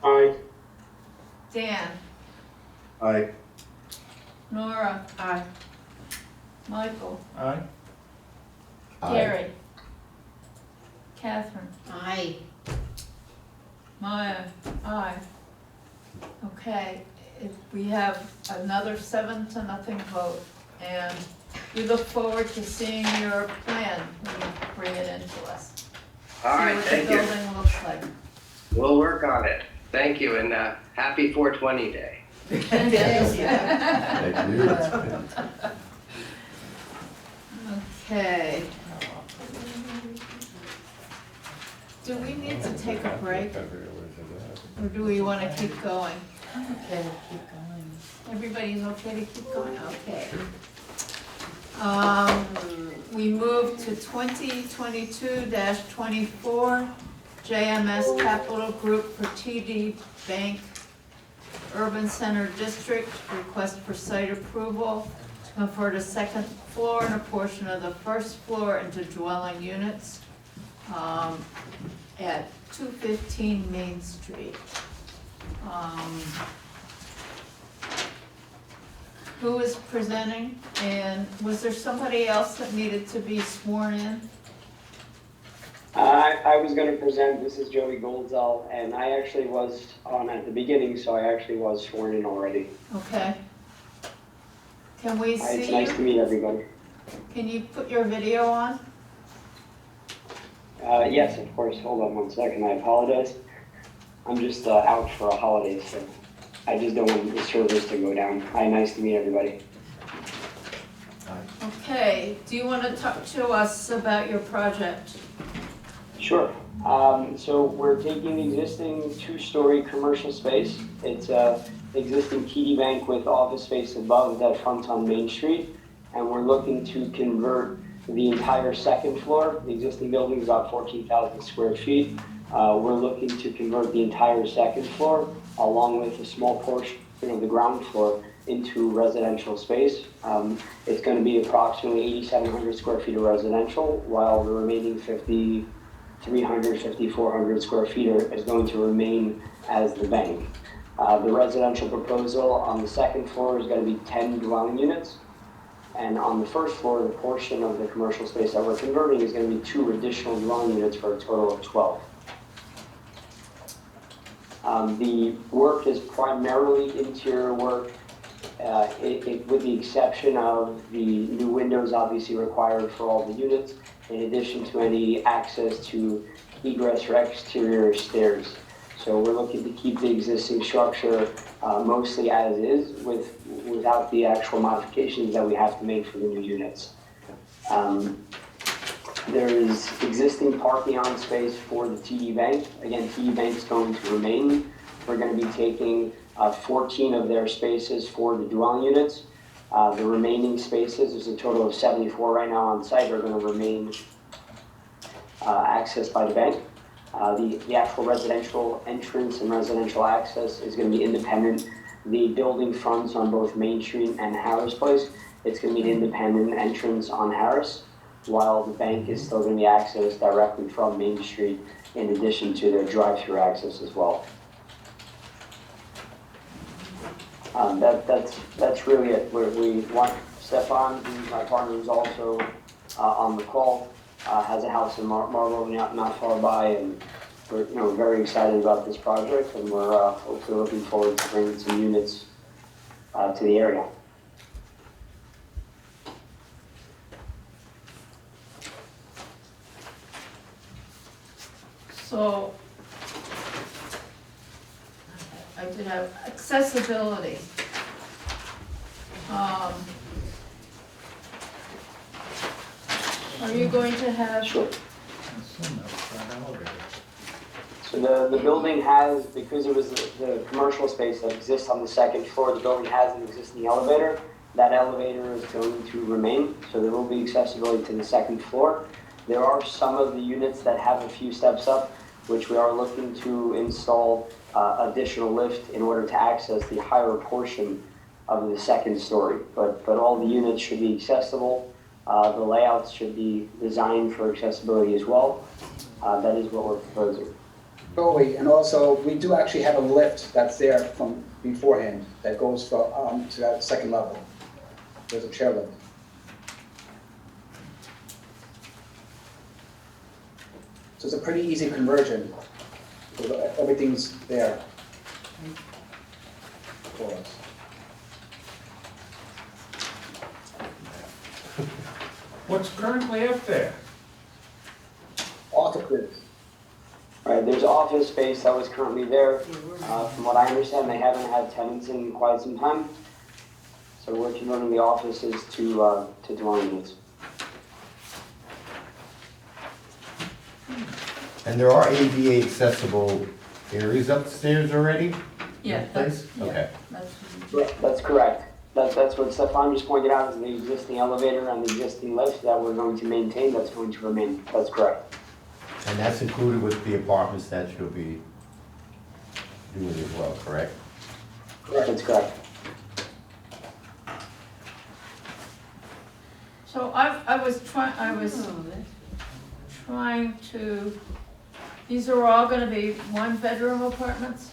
Aye. Dan? Aye. Nora? Aye. Michael? Aye? Aye. Gary? Catherine? Aye. Maya? Aye. Okay, we have another 7-0 vote, and we look forward to seeing your plan when you bring it in to us. All right, thank See you. what the building looks like. We'll work on it. Thank you, and happy 420 Day. Thank you. Okay. Do we need to take a break, or do we want to keep going? Okay, keep going. Everybody's okay to keep going? Okay. We move to 2022-24, JMS Capital Group for TD Bank Urban Center District, request for site approval to convert a second floor and a portion of the first floor into dwelling units at 215 Main Street. Who is presenting, and was there somebody else that needed to be sworn in? I was going to present. This is Joey Goldzell, and I actually was on at the beginning, so I actually was sworn in already. Okay. Can we see It's nice to meet everybody. Can you put your video on? Yes, of course. Hold on 1 second. I apologize. I'm just out for a holiday, so I just don't want the servers to go down. Hi, nice to meet everybody. Okay, do you want to talk to us about your project? Sure. So we're taking the existing 2-story commercial space. It's a existing TD Bank with office space above that fronts on Main Street, and we're looking to convert the entire second floor. The existing building is about 14,000 square feet. We're looking to convert the entire second floor, along with a small portion of the ground floor, into residential space. It's going to be approximately 8,700 square feet of residential, while the remaining 5,300, 5,400 square feet is going to remain as the bank. The residential proposal on the second floor is going to be 10 dwelling units. And on the first floor, the portion of the commercial space that we're converting is going to be 2 additional dwelling units for a total of 12. The work is primarily interior work, with the exception of the new windows obviously required for all the units, in addition to any access to egress or exterior stairs. So we're looking to keep the existing structure mostly as is, without the actual modifications that we have to make for the new units. There is existing parking on space for the TD Bank. Again, TD Bank is going to remain. We're going to be taking 14 of their spaces for the dwelling units. The remaining spaces, there's a total of 74 right now on site, are going to remain accessed by the bank. The actual residential entrance and residential access is going to be independent. The building fronts on both Main Street and Harris Place. It's going to be an independent entrance on Harris, while the bank is still going to be accessed directly from Main Street, in addition to their drive-through access as well. That's really it. We want Stefan, who's my partner, who's also on the call, has a house in Marlboro, not far by, and we're very excited about this project, and we're hopefully looking forward to bringing some units to the area. So, I did have accessibility. Are you going to have? Sure. So the building has, because it was the commercial space that exists on the second floor, the building has an existing elevator. That elevator is going to remain, so there will be accessibility to the second floor. There are some of the units that have a few steps up, which we are looking to install additional lift in order to access the higher portion of the second story. But all the units should be accessible. The layouts should be designed for accessibility as well. That is what we're proposing. And also, we do actually have a lift that's there from beforehand that goes from, to that second level. There's a chair lift. So it's a pretty easy conversion, because everything's there for us. What's currently up there? Offices. Right, there's office space that was currently there. From what I understand, they haven't had tenants in quite some time. So we're converting the offices to dwelling units. And there are ADA accessible areas upstairs already? Yeah, Place? Okay. That's correct. That's what Stefan just pointed out, is the existing elevator and the existing lift that we're going to maintain, that's going to remain. That's correct. And that's included with the apartments that you'll be doing as well, correct? That's correct. So I was trying to, these are all gonna be one-bedroom apartments?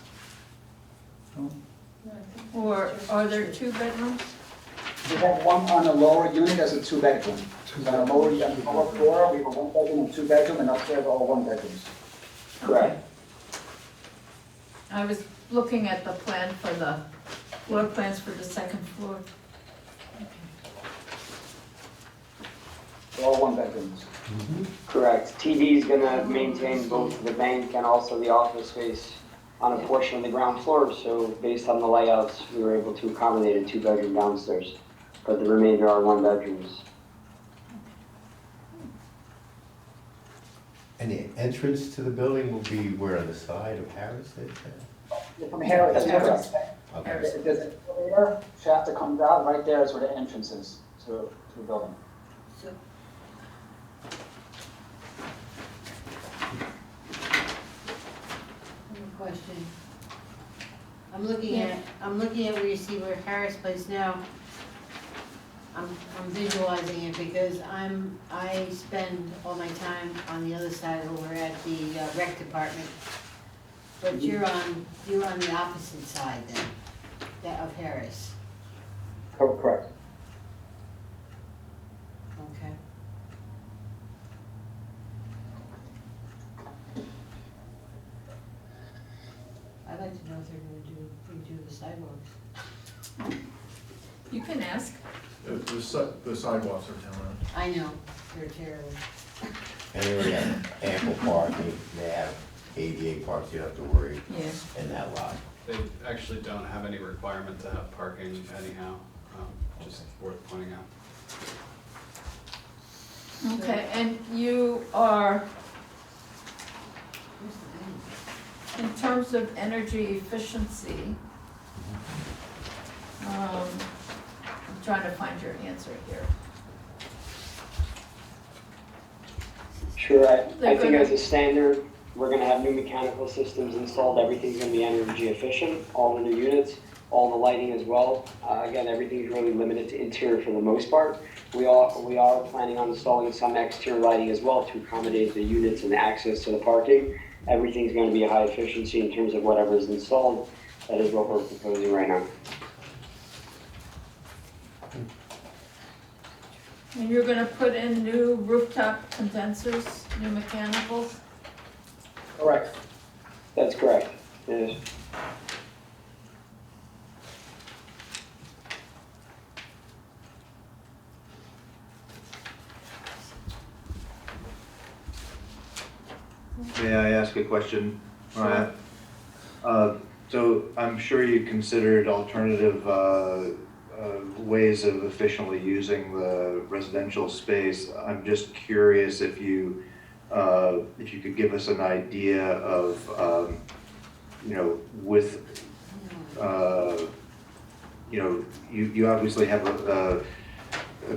Or are there two bedrooms? We have one on the lower unit as a two-bedroom. On the lower floor, we have a one-bedroom and two-bedroom, and upstairs all one-bedrooms. Correct. I was looking at the plan for the floor plans for the second floor. All one-bedrooms. Correct. TD is gonna maintain both the bank and also the office space on a portion of the ground floor, so based on the layouts, we were able to accommodate a two-bedroom downstairs, but the remainder are one-bedrooms. And the entrance to the building will be where, on the side of Harris? From here, That's correct. Okay. there's an elevator shaft that comes out, right there is where the entrance is to the building. Question. I'm looking at where you see where Harris Place now. I'm visualizing it because I spend all my time on the other side over at the rec department. But you're on the opposite side then, that of Harris. Correct. Okay. I'd like to know if they're gonna redo the sidewalks. You can ask. The sidewalks are down. I know, they're terrible. And they already have ample parking, they have ADA parks, you don't have to worry Yeah. in that lot. They actually don't have any requirement to have parking anyhow, just worth pointing out. Okay, and you are, in terms of energy efficiency, I'm trying to find your answer here. Sure, I think as a standard, we're gonna have new mechanical systems installed, everything's gonna be energy efficient, all the new units, all the lighting as well. Again, everything's really limited to interior for the most part. We are planning on installing some exterior lighting as well to accommodate the units and access to the parking. Everything's gonna be high efficiency in terms of whatever is installed. That is what we're proposing right now. And you're gonna put in new rooftop condensers, new mechanicals? Correct. That's correct. Yes. May I ask a question, Mariah? So I'm sure you considered alternative ways of efficiently using the residential space. I'm just curious if you if you could give us an idea of, with, you obviously have a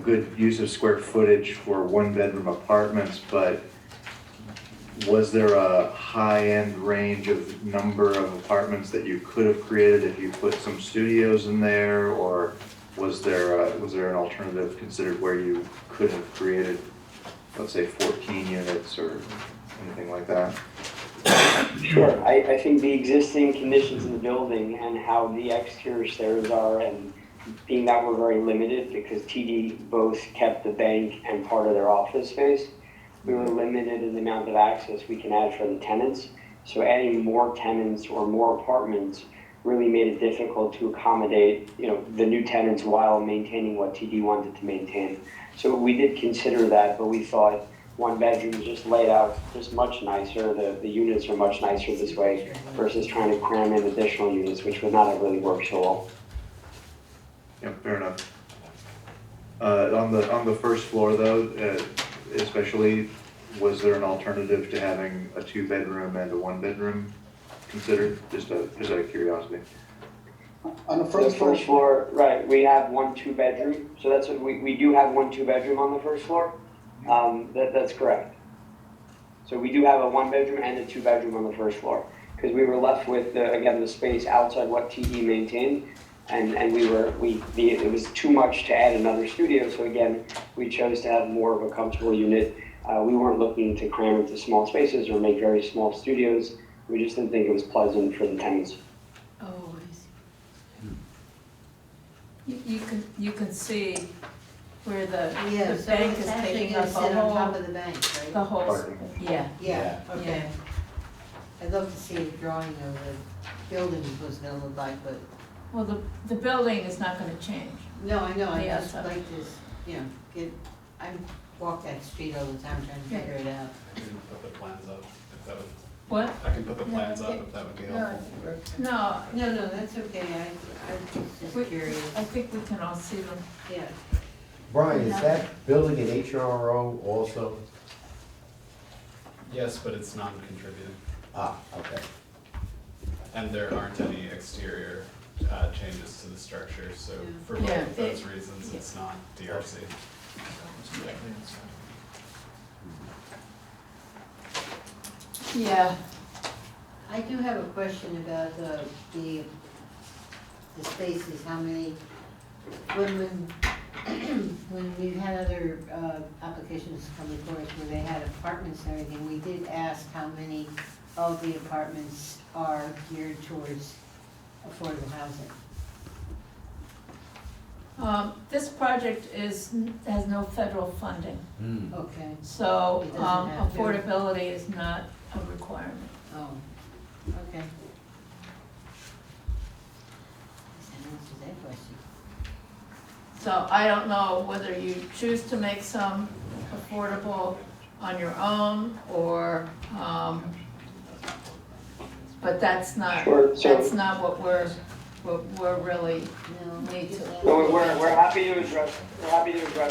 good use of square footage for one-bedroom apartments, but was there a high-end range of number of apartments that you could have created if you put some studios in there, or was there an alternative considered where you could have created, let's say, 14 units or anything like that? Sure. I think the existing conditions in the building and how the exterior stairs are, and being that we're very limited because TD both kept the bank and part of their office space, we were limited in the amount of access we can add for the tenants. So adding more tenants or more apartments really made it difficult to accommodate, the new tenants while maintaining what TD wanted to maintain. So we did consider that, but we thought one bedroom is just laid out just much nicer. The units are much nicer this way versus trying to cram in additional units, which would not have really worked so well. Yeah, fair enough. On the first floor though, especially, was there an alternative to having a 2-bedroom and a 1-bedroom considered? Just out of curiosity. On the The first first floor, right, we have 1 2-bedroom, so that's what we do have 1 2-bedroom on the first floor. That's correct. So we do have a 1-bedroom and a 2-bedroom on the first floor, because we were left with, the space outside what TD maintained, and it was too much to add another studio, so again, we chose to have more of a comfortable unit. We weren't looking to cram into small spaces or make very small studios. We just didn't think it was pleasant for the tenants. Oh, I see. You can see where the Yeah, so bank it's is actually taking gonna up sit on top of the bank, right? the whole, Parking. yeah. Yeah, Yeah. okay. I'd love to see a drawing of the building was gonna look like, but, Well, the building is not gonna change. no, I know, I Yeah, just so- like to, I walk that street all the time trying to figure it out. I can put the plans up if that would, What? I can put the plans up if that would be helpful. No, No, that's okay, I was just curious, I think we can all see them. yeah. Brian, is that building an HRO also? Yes, but it's non-contributing, Ah, okay. and there aren't any exterior changes to the structure, so for Yeah, both of those reasons, it's not DRC. Yeah. I do have a question about the spaces, how many, when we've had other applications come before us where they had apartments and everything, we did ask how many of the apartments are geared towards affordable housing. This project has no federal funding, Okay, so It doesn't have to. affordability is not a requirement. oh, okay. That answers that question. So I don't know whether you choose to make some affordable on your own or, but that's not, Sure, so- that's not what we're really No, need to. No, we're happy to address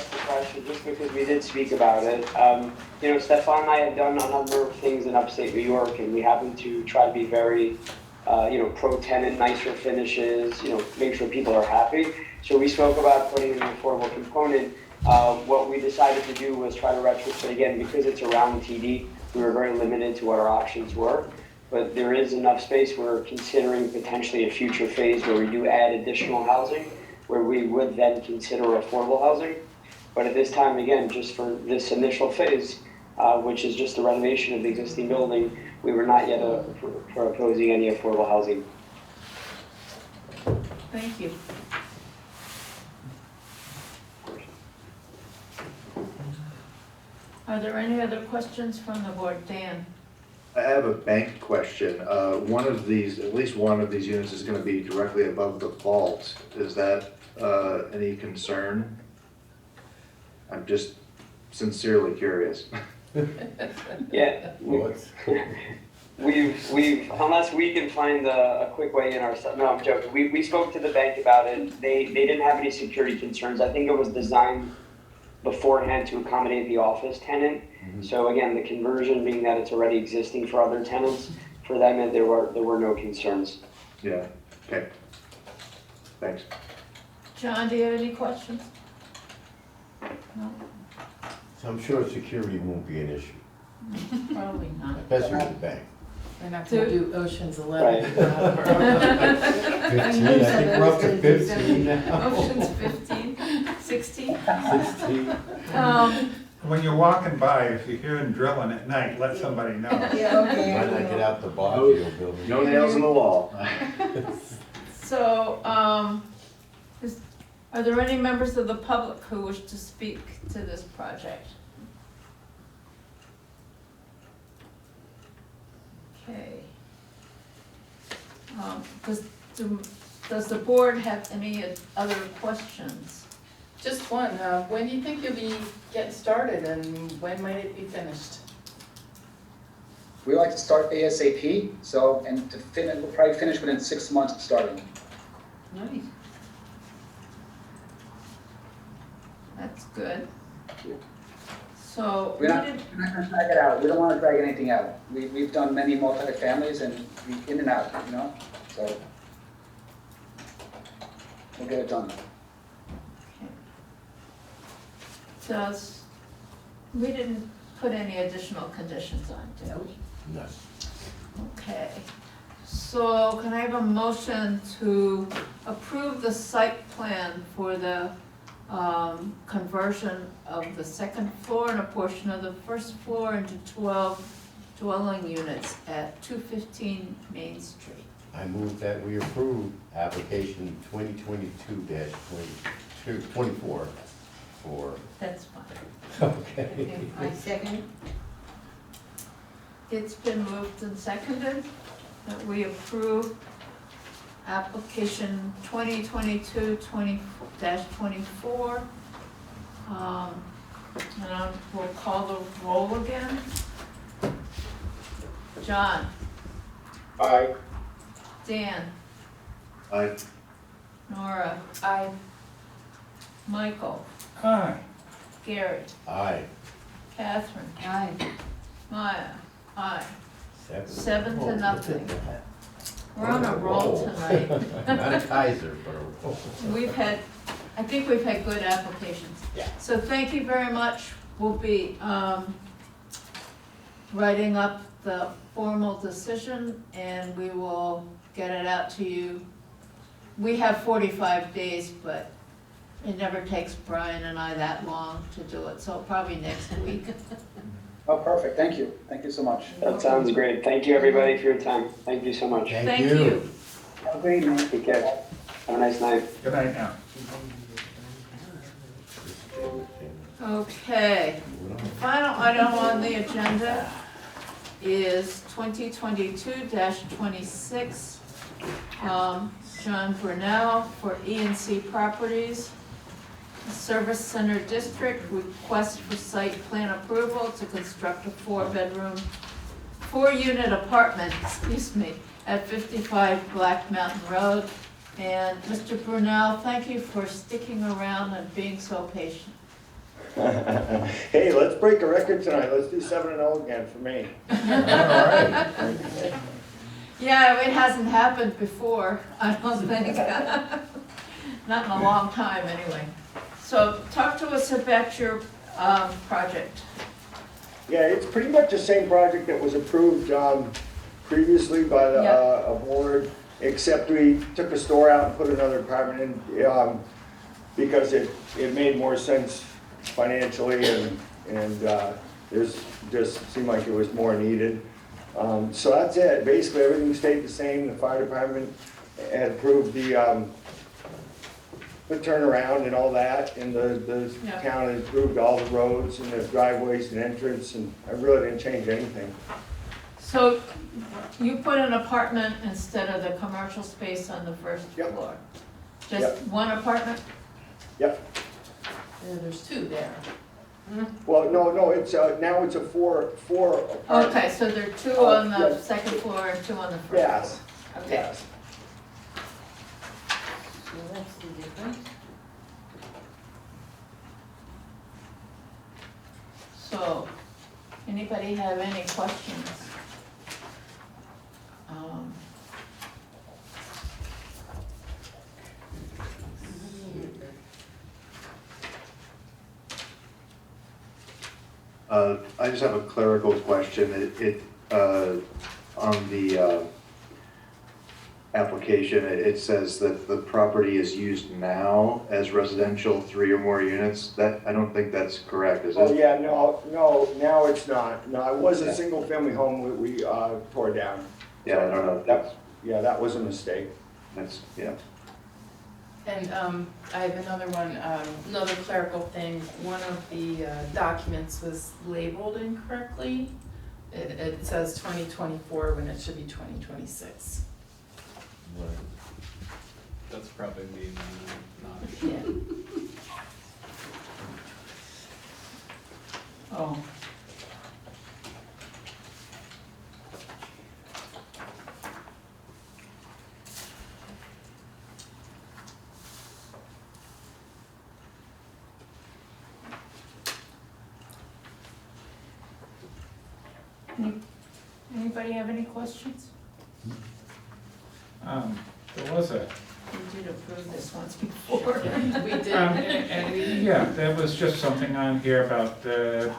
the question just because we did speak about it. Stefan and I have done a number of things in upstate New York, and we happen to try to be very, pro-tenant, nicer finishes, make sure people are happy. So we spoke about putting an affordable component. What we decided to do was try to retrofit again, because it's around TD, we were very limited to what our options were. But there is enough space. We're considering potentially a future phase where we do add additional housing, where we would then consider affordable housing. But at this time, again, just for this initial phase, which is just the renovation of the existing building, we were not yet proposing any affordable housing. Thank you. Are there any other questions from the board? Dan? I have a bank question. At least one of these units is gonna be directly above the vault. Is that, any concern? I'm just sincerely curious. Yeah, we've unless we can find a quick way in ourselves. No, I'm joking. We spoke to the bank about it. They didn't have any security concerns. I think it was designed beforehand to accommodate the office tenant. So again, the conversion being that it's already existing for other tenants, for them, there were no concerns. Yeah, okay. Thanks. John, do you have any questions? No, So I'm sure security won't be an issue, probably not. especially with the bank. They're not gonna do Ocean's 11. Right. 15, I think we're up to 15 now. Ocean's 15, 16? 16. When you're walking by, if you hear them drilling at night, let somebody know. Yeah, okay. Why not get out the Bellevue building? No nails in the wall. So, are there any members of the public who wish to speak to this project? Okay. Does the board have any other questions? Just one, when do you think you'll be getting started and when might it be finished? We like to start ASAP, so, and we'll probably finish within 6 months of starting. Nice. That's good. So, We're not going to drag it out. We don't want to drag anything out. We've done many multi-families and we in and out, you know, so we'll get it done. we didn't put any additional conditions on, did we? No. Okay, so can I have a motion to approve the site plan for the conversion of the second floor and a portion of the first floor into 12 dwelling units at 215 Main Street? I move that we approve application 2022-24 for, That's fine. okay. I second. It's been moved and seconded that we approve application 2022-24. And we'll call the roll again. John, Aye. Dan, Aye. Nora, Aye. Michael, Aye. Gary, Aye. Catherine, Aye. Maya, aye. 7 to Oh, look at nothing. that. We're on a roll tonight. Not a Kaiser, but a roll. I think we've had good applications. Yeah. So thank you very much. We'll be writing up the formal decision and we will get it out to you. We have 45 days, but it never takes Brian and I that long to do it, so probably next week. Oh, perfect. Thank you. Thank you so much. That sounds great. Thank you, everybody, for your time. Thank you so much. Thank you. Have a great night. Take care. Have a nice night. Good night now. Okay, the final item on the agenda is 2022-26. John Brunelle for E&C Properties, Service Center District, request for site plan approval to construct a 4-unit apartment, at 55 Black Mountain Road. And Mr. Brunelle, thank you for sticking around and being so patient. Hey, let's break a record tonight. Let's do 7-0 again for me. Yeah, it hasn't happened before, I don't think. Not in a long time, anyway. So talk to us about your project. Yeah, it's pretty much the same project that was approved previously by the a board, except we took a store out and put another apartment in because it made more sense financially and there's just seemed like it was more needed. So that's it. Basically, everything stayed the same. The fire department had approved the turnaround and all that, and the town had approved all the roads and the driveways and entrance, and I really didn't change anything. So you put an apartment instead of the commercial space on the first floor? Just one apartment? Yep. There's 2 there. Well, no, it's now it's a four apartment. Okay, so there are 2 on the second floor and 2 on the first Yes. floor? Okay. Yes. So that's the difference. So, anybody have any questions? I just have a clerical question. On the application, it says that the property is used now as residential 3 or more units. That, I don't think that's correct, is it? Oh, yeah, no, now it's not. No, it was a single-family home we tore down. Yeah, I don't know if that's, Yeah, that was a mistake. that's, yeah. And I have another one, another clerical thing. One of the documents was labeled incorrectly. It says 2024 when it should be 2026. That's probably me, not. Yeah. Oh. Anybody have any questions? There was a, We did approve this once before. We did. yeah, there was just something on here about the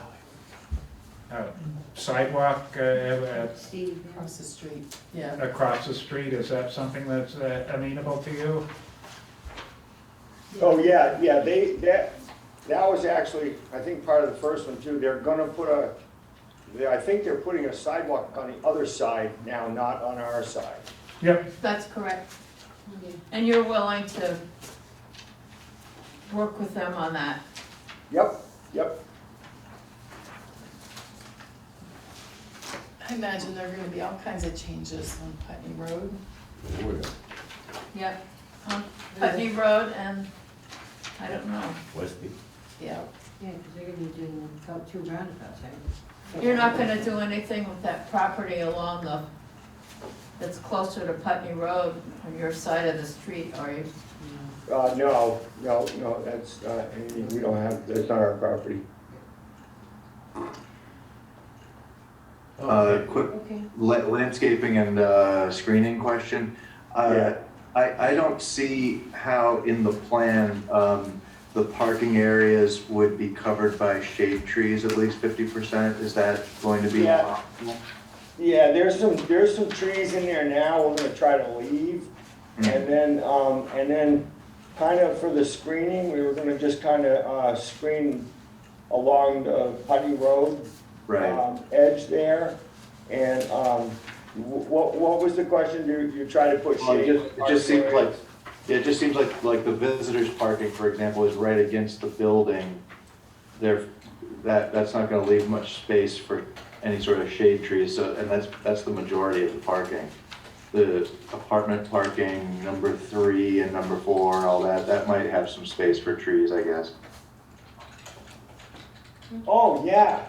sidewalk Across the street, yeah. across the street. Is that something that's amenable to you? Oh, yeah, that was actually, I think, part of the first one too. They're gonna put I think they're putting a sidewalk on the other side now, not on our side. Yep. That's correct. And you're willing to work with them on that? Yep. I imagine there are gonna be all kinds of changes on Putney Road. Yep. On Putney Road and, I don't know. Westby. Yeah. Yeah, because they're gonna be doing about 2 roundabouts, right? You're not gonna do anything with that property along that's closer to Putney Road on your side of the street, are you? No, that's, we don't have, that's not our property. Quick Okay. landscaping and screening question. Yeah. I don't see how in the plan, the parking areas would be covered by shade trees, at least 50%. Is that going to be Yeah. possible? Yeah, there's some trees in there now we're gonna try to leave. And then kind of for the screening, we were gonna just kind of screen along the Putney Road edge there. And what was the question? You try to put Well, shade? it just seems like, it just seems like the visitors parking, for example, is right against the building. That's not gonna leave much space for any sort of shade trees, so, and that's the majority of the parking. The apartment parking, number 3 and number 4, all that might have some space for trees, I guess. Oh, yeah,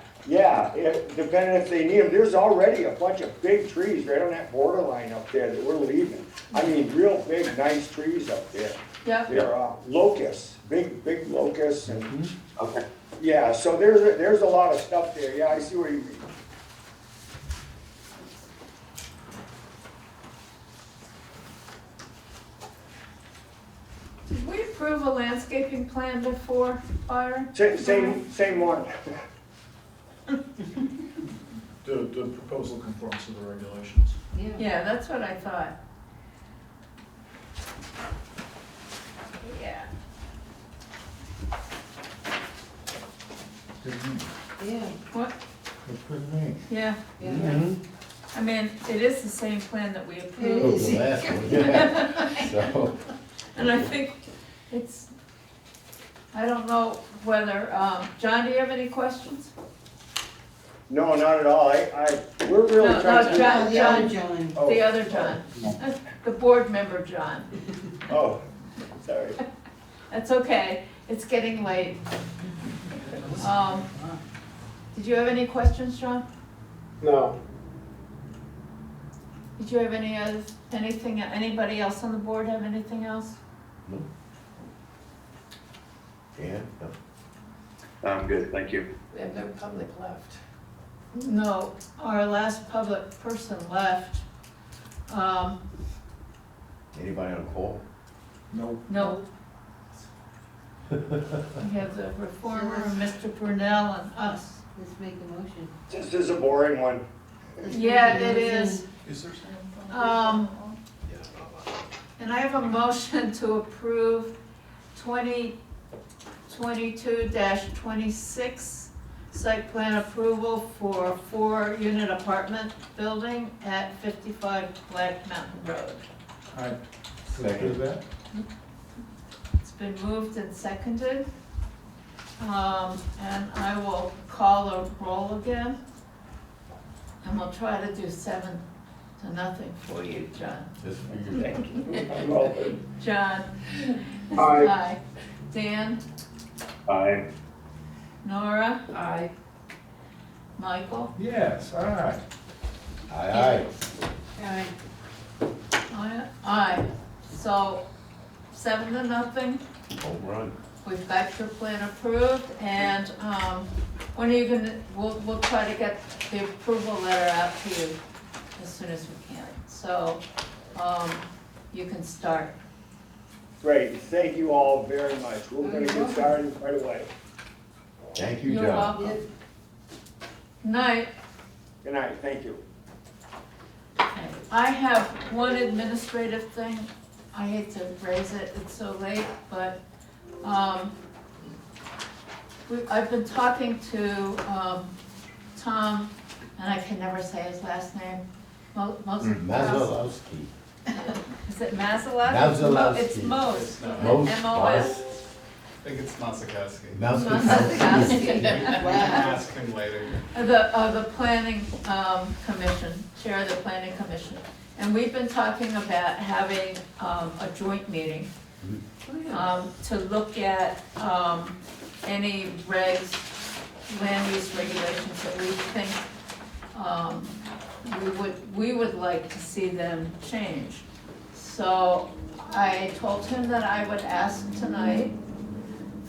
depending if they need them. There's already a bunch of big trees right on that borderline up there that we're leaving. I mean, real big, nice trees up there. Yep. They're locusts, big locusts and, Okay. yeah, so there's a lot of stuff there. Yeah, I see where you mean. Did we approve a landscaping plan before, Byron? Same one. The proposal conforms to the regulations. Yeah, that's what I thought. Yeah. Yeah. What? Good for me. Yeah. I mean, it is the same plan that we It approved. is. The last one, yeah. So, And I think it's, I don't know whether, John, do you have any questions? No, not at all. We're really No, trying no, to. John, The other John. Oh. The other John, the board member John. Oh, sorry. That's okay, it's getting late. Did you have any questions, John? No. Did you have anything, anybody else on the board have anything else? no. Yeah, no. I'm good, thank you. We have no public left. No, our last public person left. Anybody on call? No. We have the reformer, Mr. Brunelle, and us. Let's make a motion. This is a boring one. Yeah, it is. Is there And I have a motion to approve 2022-26 site plan approval for a 4-unit apartment building at 55 Black Mountain Road. I Second. that. It's been moved and seconded. And I will call a roll again. And we'll try to do 7-0 for you, John. Just for you. Thank you. Well, John? Aye. Dan? Aye. Nora? Aye. Michael? Yes, all right. Aye, Alright, Aye. So, 7-0. home run. We've got your plan approved, and, when are you gonna, we'll try to get the approval letter out to you as soon as we can. So, you can start. Great, thank you all very much. We're gonna get started right away. Thank you, You're John. welcome. Night. Good night, thank you. Okay. I have one administrative thing. I hate to raise it, it's so late, but, I've been talking to, Tom, and I can never say his last name. Mazelowski. Is it Mazelowski? Mazelowski. It's Mos. It's not. M-O-S. I think it's Masikowski. Mazelowski. You can ask him later. The planning, commission, chair of the planning commission. And we've been talking about having, a joint meeting, to look at, any regs, land use regulations that we think, we would like to see them change. So I told him that I would ask tonight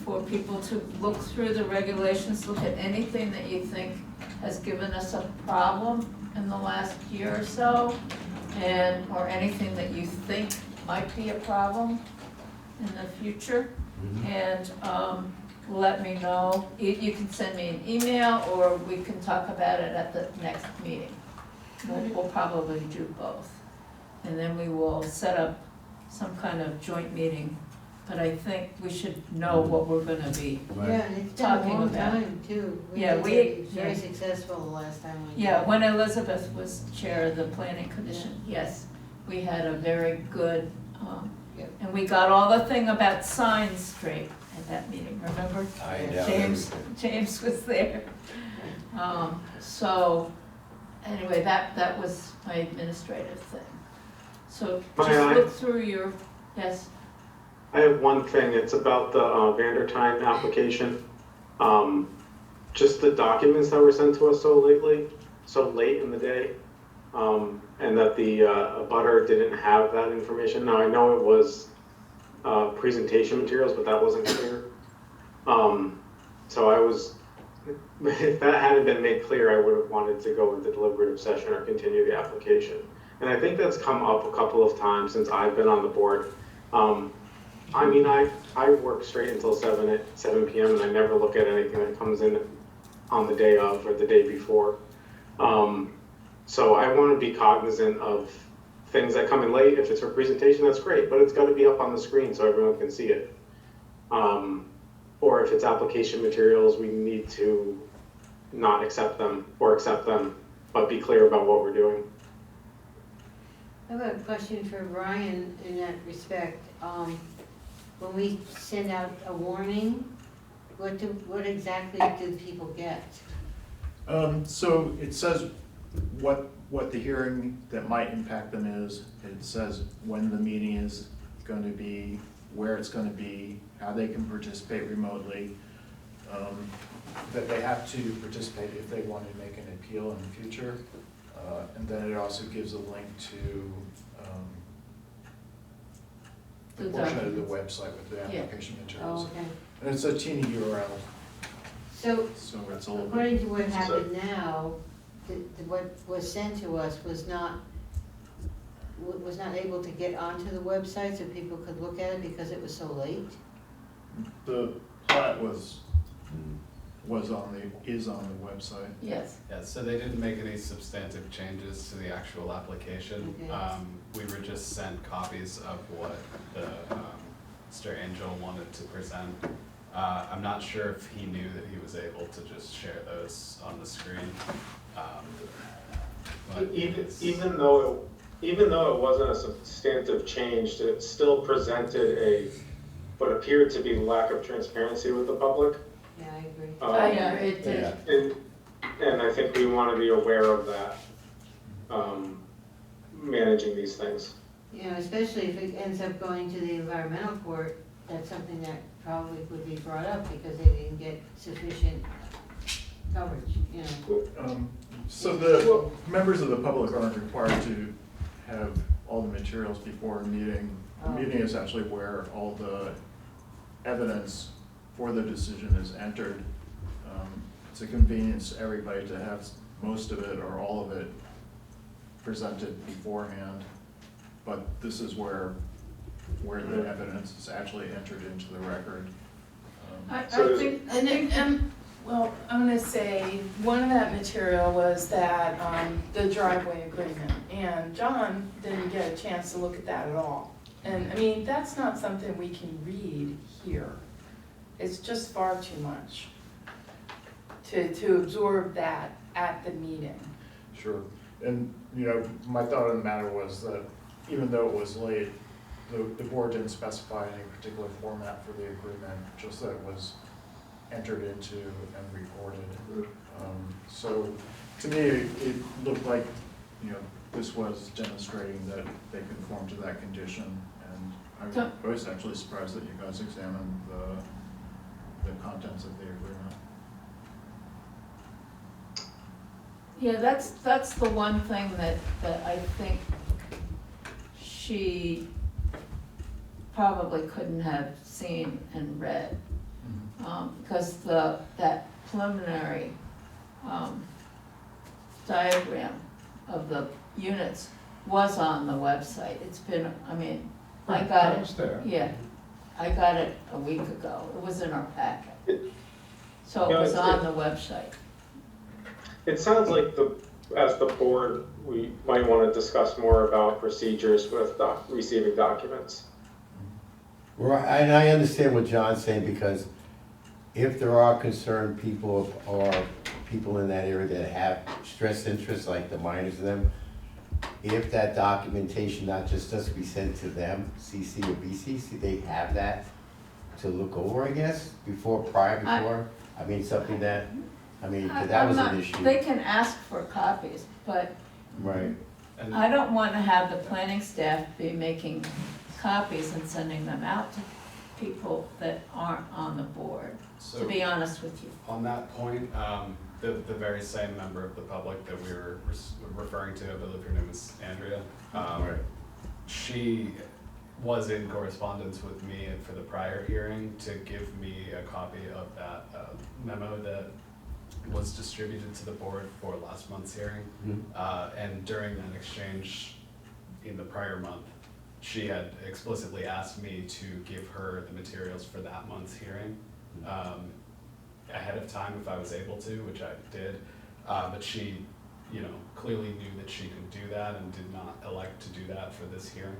for people to look through the regulations, look at anything that you think has given us a problem in the last year or so, or anything that you think might be a problem in the future. And, let me know. You can send me an email, or we can talk about it at the next meeting. We'll probably do both. And then we will set up some kind of joint meeting, but I think we should know what we're gonna be. yeah, and it's been a Talking long about- time too. Yeah, did we- it very yeah. successful the last time we. Yeah, did. when Elizabeth was chair of the planning commission, yes, we had a very good, Yep. and we got all the thing about signs straight at that meeting, remember? I doubt James was there. So, anyway, that was my administrative thing. So May just I? look through your, yes, I have one thing, it's about the Vandertuin application. Just the documents that were sent to us so late in the day, and that the abutter didn't have that information. Now, I know it was presentation materials, but that wasn't clear. So I was, if that hadn't been made clear, I would have wanted to go into deliberative session or continue the application. And I think that's come up a couple of times since I've been on the board. I mean, I work straight until 7 p.m. and I never look at anything that comes in on the day of or the day before. So I want to be cognizant of things that come in late. If it's for presentation, that's great, but it's got to be up on the screen so everyone can see it. Or if it's application materials, we need to not accept them or accept them, but be clear about what we're doing. I have a question for Brian in that respect. When we send out a warning, what exactly do people get? So it says what the hearing that might impact them is. It says when the meeting is going to be, where it's going to be, how they can participate remotely, that they have to participate if they want to make an appeal in the future. And then it also gives a link to the portion of the website with the application materials. Oh, okay. And it's a teeny URL, So so it's a little bit. according to what happened now, what was sent to us was not able to get onto the website so people could look at it because it was so late? The plat is on the website. Yes. Yeah, so they didn't make any substantive changes to the actual application. Okay. We were just sent copies of what the, Mr. Angel wanted to present. I'm not sure if he knew that he was able to just share those on the screen. But Even though it wasn't a substantive change, it still presented what appeared to be lack of transparency with the public. Yeah, I agree. Yeah, it did. And I think we want to be aware of that, managing these things. You know, especially if it ends up going to the environmental court, that's something that probably would be brought up because they didn't get sufficient coverage, you know. So the members of the public aren't required to have all the materials before a meeting. The meeting is actually where all the evidence for the decision is entered. It's a convenience to everybody to have most of it or all of it presented beforehand. But this is where the evidence is actually entered into the record. I think, Well, I'm gonna say, one of that material was that, the driveway agreement, and John didn't get a chance to look at that at all. And, I mean, that's not something we can read here. It's just far too much to absorb that at the meeting. Sure. And, you know, my thought on the matter was that even though it was late, the board didn't specify any particular format for the agreement, just that it was entered into and recorded. So to me, it looked like, you know, this was demonstrating that they conformed to that condition. And I was actually surprised that you guys examined the contents of the agreement. yeah, that's the one thing that I think she probably couldn't have seen and read. Because that preliminary diagram of the units was on the website. It's been, I mean, I got it. was there. Yeah, I got it a week ago. It was in our packet. So it Yeah, was it's- on the website. It sounds like as the board, we might want to discuss more about procedures with receiving documents. Well, and I understand what John's saying, because if there are concerned people or people in that area that have stress interests, like the minors and them, if that documentation not just does be sent to them, CC or BCC, they have that to look over, I guess, before. I mean, something that, I mean, 'cause that was an issue. They can ask for copies, but Right. I don't want to have the planning staff be making copies and sending them out to people that aren't on the board, to be honest with you. On that point, the very same member of the public that we were referring to, I believe her name is Andrea, Right. she was in correspondence with me for the prior hearing to give me a copy of that memo that was distributed to the board for last month's hearing. And during that exchange in the prior month, she had explicitly asked me to give her the materials for that month's hearing ahead of time if I was able to, which I did. But she, you know, clearly knew that she could do that and did not elect to do that for this hearing.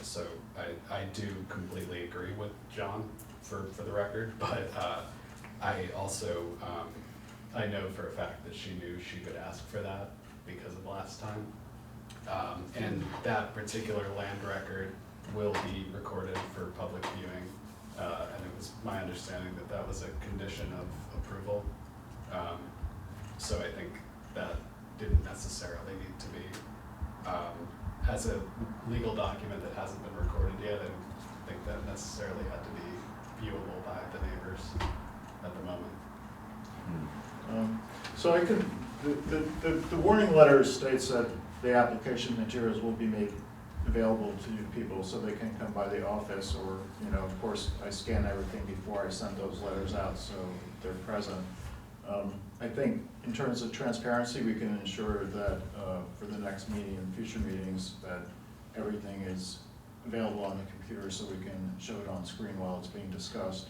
So I do completely agree with John for the record, but I also, I know for a fact that she knew she could ask for that because of last time. And that particular land record will be recorded for public viewing. And it was my understanding that that was a condition of approval. So I think that didn't necessarily need to be, as a legal document that hasn't been recorded yet, I don't think that necessarily had to be viewable by the neighbors at the moment. So I could, the warning letter states that the application materials will be made available to people so they can come by the office, or, you know, of course, I scan everything before I send those letters out, so they're present. I think in terms of transparency, we can ensure that for the next meeting and future meetings, that everything is available on the computer so we can show it on screen while it's being discussed.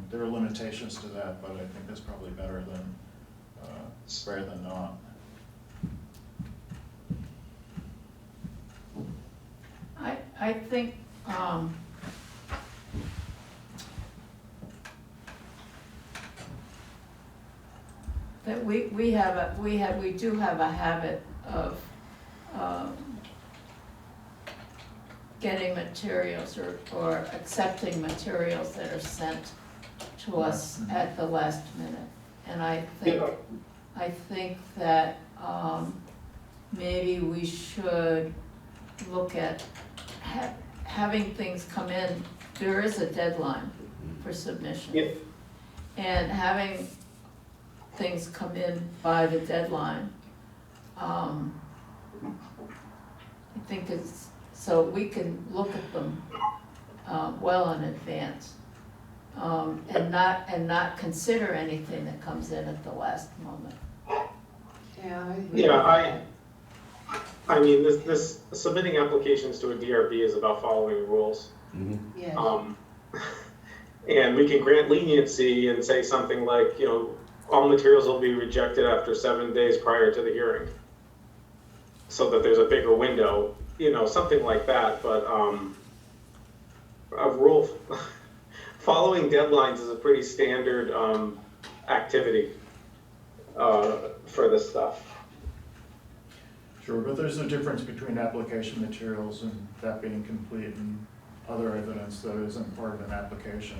There are limitations to that, but I think that's probably better than not. I think, that we do have a habit of, getting materials or accepting materials that are sent to us at the last minute. And I think that, maybe we should look at having things come in. There is a deadline for submission. Yeah. And having things come in by the deadline, I think it's, so we can look at them well in advance, and not consider anything that comes in at the last moment. Yeah, I mean, this submitting applications to a DRB is about following rules. yes. And we can grant leniency and say something like, you know, all materials will be rejected after 7 days prior to the hearing, so that there's a bigger window, you know, something like that. But a rule following deadlines is a pretty standard activity for this stuff. Sure, but there's a difference between application materials and that being complete and other evidence that isn't part of an application.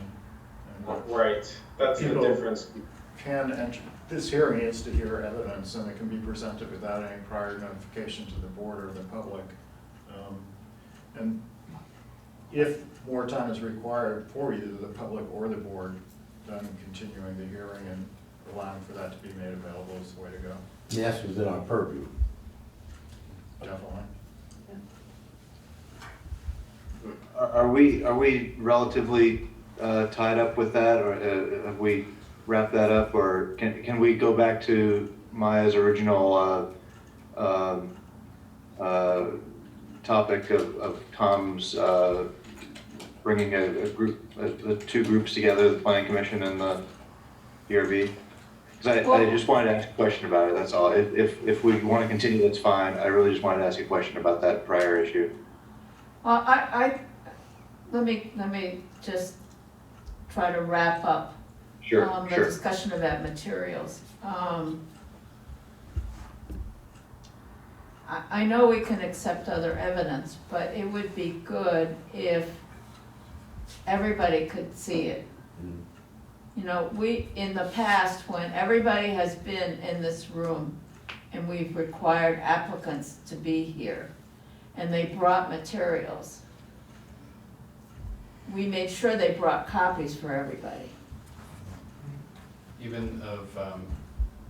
And Right, that's the people difference. can enter, this hearing is to hear evidence, and it can be presented without any prior notification to the board or the public. And if more time is required for either the public or the board, then continuing the hearing and allowing for that to be made available is the way to go. Yes, within our purview. Definitely. Are we relatively tied up with that, or have we wrapped that up, or can we go back to Maya's original topic of Tom's bringing a group, the two groups together, the planning commission and the DRB? Because I just wanted to ask a question about it, that's all. If we want to continue, that's fine. I really just wanted to ask a question about that prior issue. Well, let me just try to wrap up Sure, the sure. discussion about materials. I know we can accept other evidence, but it would be good if everybody could see it. You know, in the past, when everybody has been in this room and we've required applicants to be here and they brought materials, we made sure they brought copies for everybody. Even of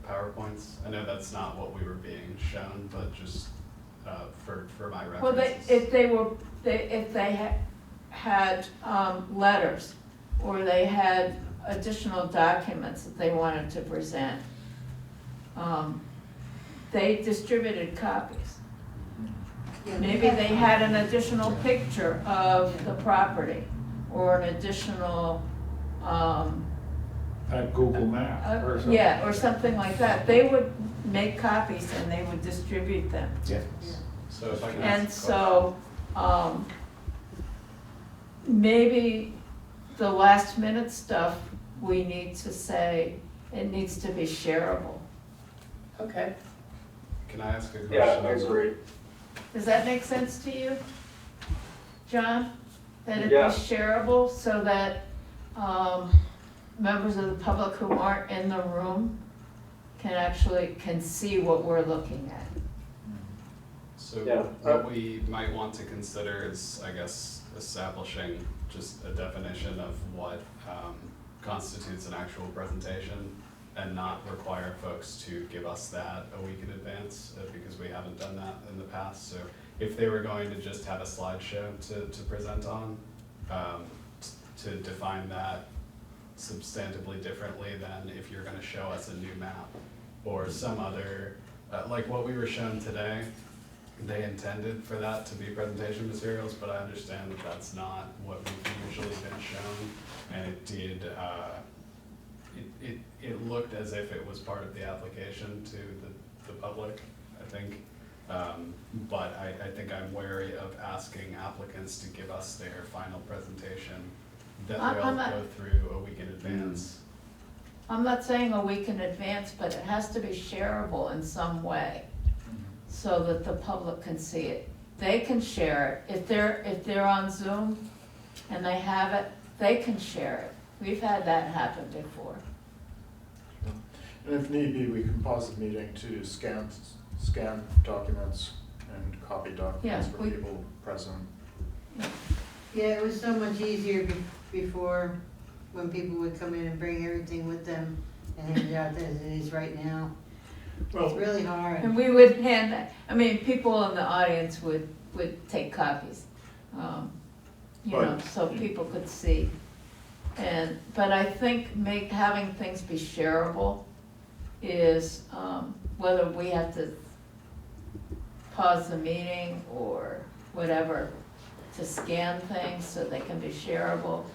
PowerPoints? I know that's not what we were being shown, but just for my reference. Well, if they had letters, or they had additional documents that they wanted to present, they distributed copies. Maybe they had an additional picture of the property, or an additional, At Google Maps or something. yeah, or something like that. They would make copies and they would distribute them. Yeah. So if I can And ask a so, maybe the last minute stuff, we need to say, it needs to be shareable. Okay. Can I ask a question? Yeah, I agree. Does that make sense to you, John? That it be Yeah. shareable so that, members of the public who aren't in the room can see what we're looking at. So Yeah. what we might want to consider is, I guess, establishing just a definition of what constitutes an actual presentation, and not require folks to give us that a week in advance, because we haven't done that in the past. So if they were going to just have a slideshow to present on, to define that substantively differently than if you're gonna show us a new map or some other, like what we were shown today. They intended for that to be presentation materials, but I understand that that's not what we've usually been shown. And it did, it looked as if it was part of the application to the public, I think. But I think I'm wary of asking applicants to give us their final presentation that they'll go through a week in advance. I'm not saying a week in advance, but it has to be shareable in some way so that the public can see it. They can share it. If they're on Zoom and they have it, they can share it. We've had that happen before. And if need be, we can pause the meeting to scan documents and copy documents for people present. Yeah, it was so much easier before, when people would come in and bring everything with them and hand it out as it is right now. It's really hard. And we would hand, I mean, people in the audience would take copies, so people could see. But I think having things be shareable is, whether we have to pause the meeting or whatever to scan things so they can be shareable.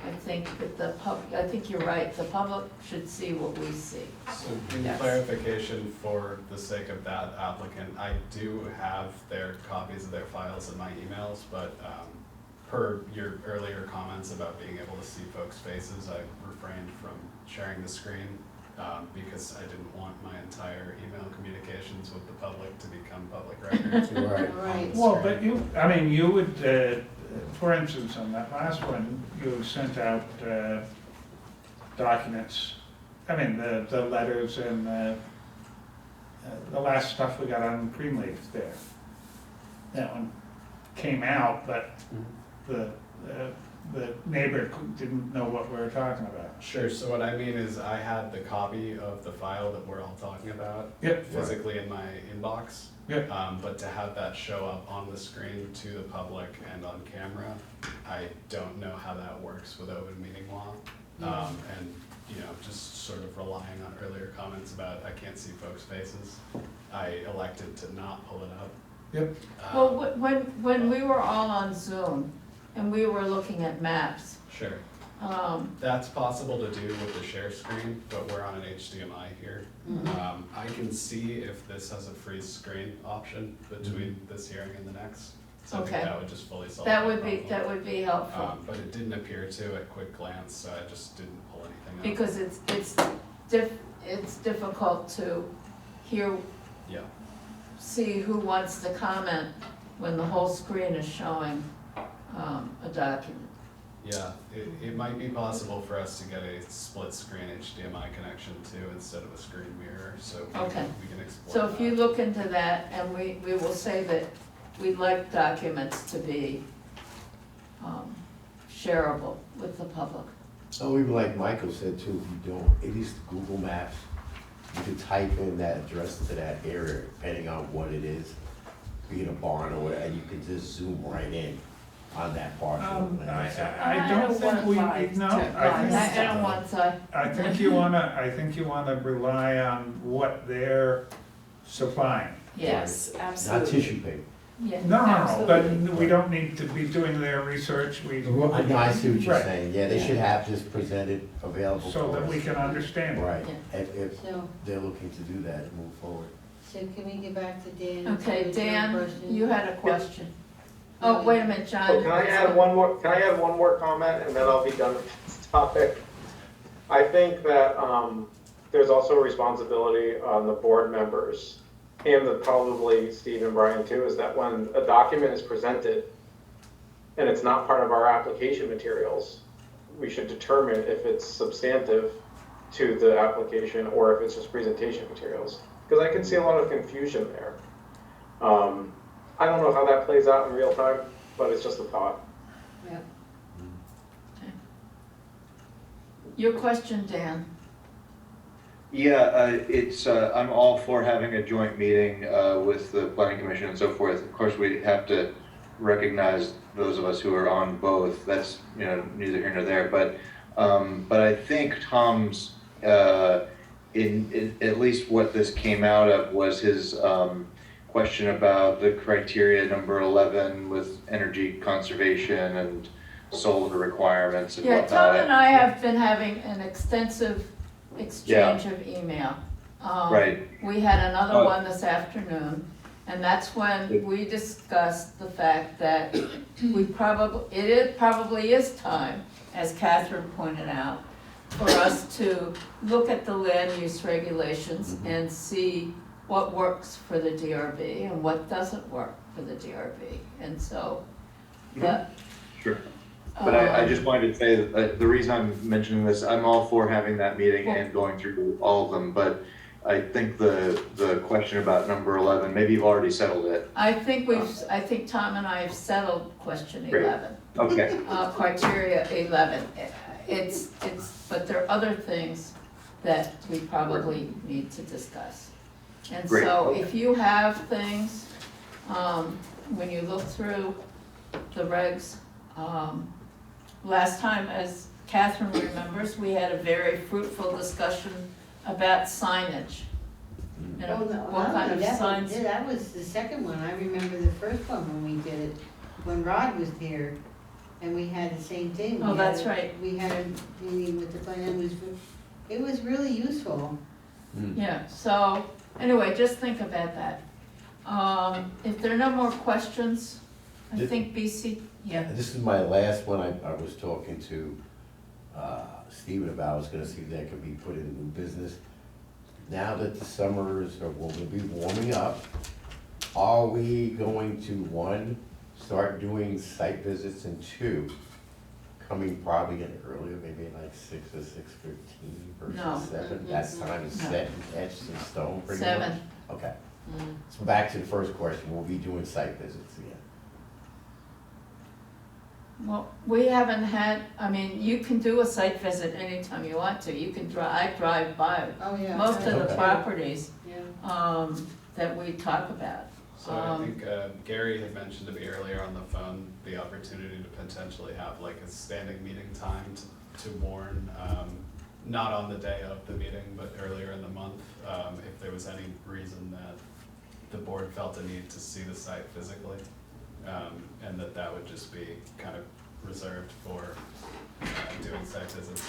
I think that I think you're right, the public should see what we see. So in clarification for the sake of that applicant, I do have their copies of their files in my emails, but per your earlier comments about being able to see folks' faces, I refrained from sharing the screen because I didn't want my entire email communications with the public to become public record. Right. Well, but you would, for instance, on that last one, you sent out documents, the letters and the last stuff we got on Greenleaf there. That one came out, but the neighbor didn't know what we were talking about. Sure, so what I mean is I had the copy of the file that we're all talking about physically in my inbox. But to have that show up on the screen to the public and on camera, I don't know how that works with open meeting law. And just sort of relying on earlier comments about I can't see folks' faces, I elected to not pull it up. Well, when we were all on Zoom and we were looking at maps. Sure. That's possible to do with the share screen, but we're on an HDMI here. I can see if this has a freeze screen option between this hearing and the next. So I think that would just fully solve that problem. That would be helpful. But it didn't appear to at quick glance, so I just didn't pull anything up. Because it's difficult to hear, see who wants to comment when the whole screen is showing a document. Yeah, it might be possible for us to get a split screen HDMI connection too instead of a screen mirror, so we can explore So that. if you look into that, and we will say that we'd like documents to be shareable with the public. Oh, even like Michael said too, if you don't, at least Google Maps, you can type in that address to that area, depending on what it is, be it a barn or whatever, and you can just zoom right in on that parcel. I don't think we, no, I don't want to. I think you wanna rely on what they're supplying. Yes, Not tissue paper. Yeah, No, but we don't need to be doing their research, I know, I see what you're Right. saying, yeah, they should have this presented, available so for that us. we can understand it. Right, if So, they're looking to do that, and move forward. so can we get back to Dan? Okay, Dan, Question? you had a question. Oh, wait a minute, John. Well, can I add one more comment and then I'll be done with this topic? I think that there's also a responsibility on the board members and probably Steve and Brian too, is that when a document is presented and it's not part of our application materials, we should determine if it's substantive to the application or if it's just presentation materials. Because I can see a lot of confusion there. I don't know how that plays out in real time, but it's just a thought. Yeah. Your question, Dan. Yeah, I'm all for having a joint meeting with the planning commission and so forth. Of course, we have to recognize those of us who are on both. That's neither here nor there. But But I think Tom's, in at least what this came out of was his question about the criteria number 11 with energy conservation and solar requirements and Yeah, whatnot. Tom and I have been having an extensive exchange of email. Right. We had another Oh. one this afternoon, and that's when we discussed the fact that it probably is time, as Catherine pointed out, for us to look at the land use regulations and see what works for the DRB and what doesn't work for the DRB. And so, Sure. But I just wanted to say that the reason I'm mentioning this, I'm all for having that meeting and going through all of them, but I think the question about number 11, maybe you've already settled it. I think Tom and I have settled question Great. 11. Okay. Criteria 11. But there are other things that we probably need to discuss. And Great. so Okay. if you have things, when you look through the regs, last time, as Catherine remembers, we had a very fruitful discussion about signage. You know, what kind of signs? That was the second one. I remember the first one when we did it, when Rod was here, and we had the same thing. Oh, that's right. We had a meeting with the plan, it was really useful. Yeah, so, anyway, just think about that. If there are no more questions, I think BC, yeah. This is my last one. I was talking to Stephen about. I was gonna see if that could be put in new business. Now that the summers are, will be warming up, are we going to, one, start doing site visits, and two, coming probably in earlier, maybe like 6 or 6:15 versus No. 7? That time is No. set and etched in stone pretty much? 7. Okay. Mm. So back to the first question, we'll be doing site visits again. Well, we haven't had, I mean, you can do a site visit anytime you want to. You can I drive by Oh, yeah. most of the Okay. properties Yeah. that we talk about. So I think Gary had mentioned to me earlier on the phone, the opportunity to potentially have like a standing meeting time to warn, not on the day of the meeting, but earlier in the month, if there was any reason that the board felt a need to see the site physically. And that would just be kind of reserved for doing site visits.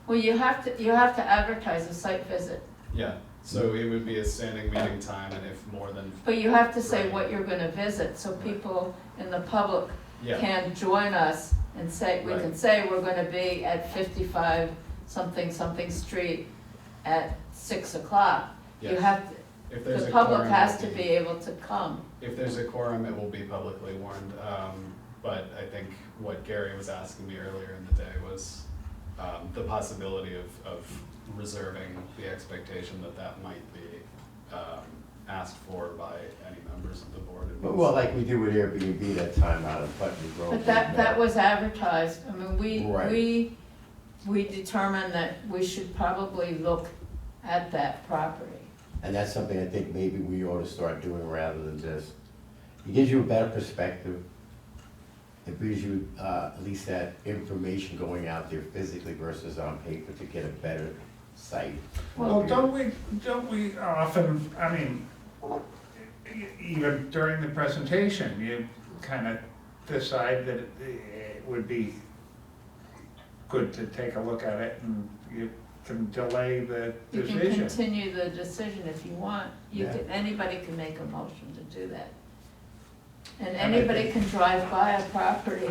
Well, you have to advertise a site visit, Yeah, so it would be a standing meeting time, and if more than, but you have to say Right. what you're gonna visit, so people in the public yeah, can join us and say, we can Right. say we're gonna be at 55 something street at 6 o'clock. You Yes. have to, if there's the a public quorum, has it'll to be able to come. If there's a quorum, it will be publicly warned, but I think what Gary was asking me earlier in the day was the possibility of reserving the expectation that might be asked for by any members of the board. Well, like we do with Airbnb, that time out of Putney Road. But that was advertised. I mean, Right. we determined that we should probably look at that property. And that's something I think maybe we ought to start doing rather than just, it gives you a better perspective. It gives you at least that information going out there physically versus on paper to get a better sight. Well, don't we often, I mean, even during the presentation, you kind of decide that it would be good to take a look at it, and you can delay the You can decision. continue the decision if you want. Yeah. Anybody can make a motion to do that. And And I anybody think- can drive by a property.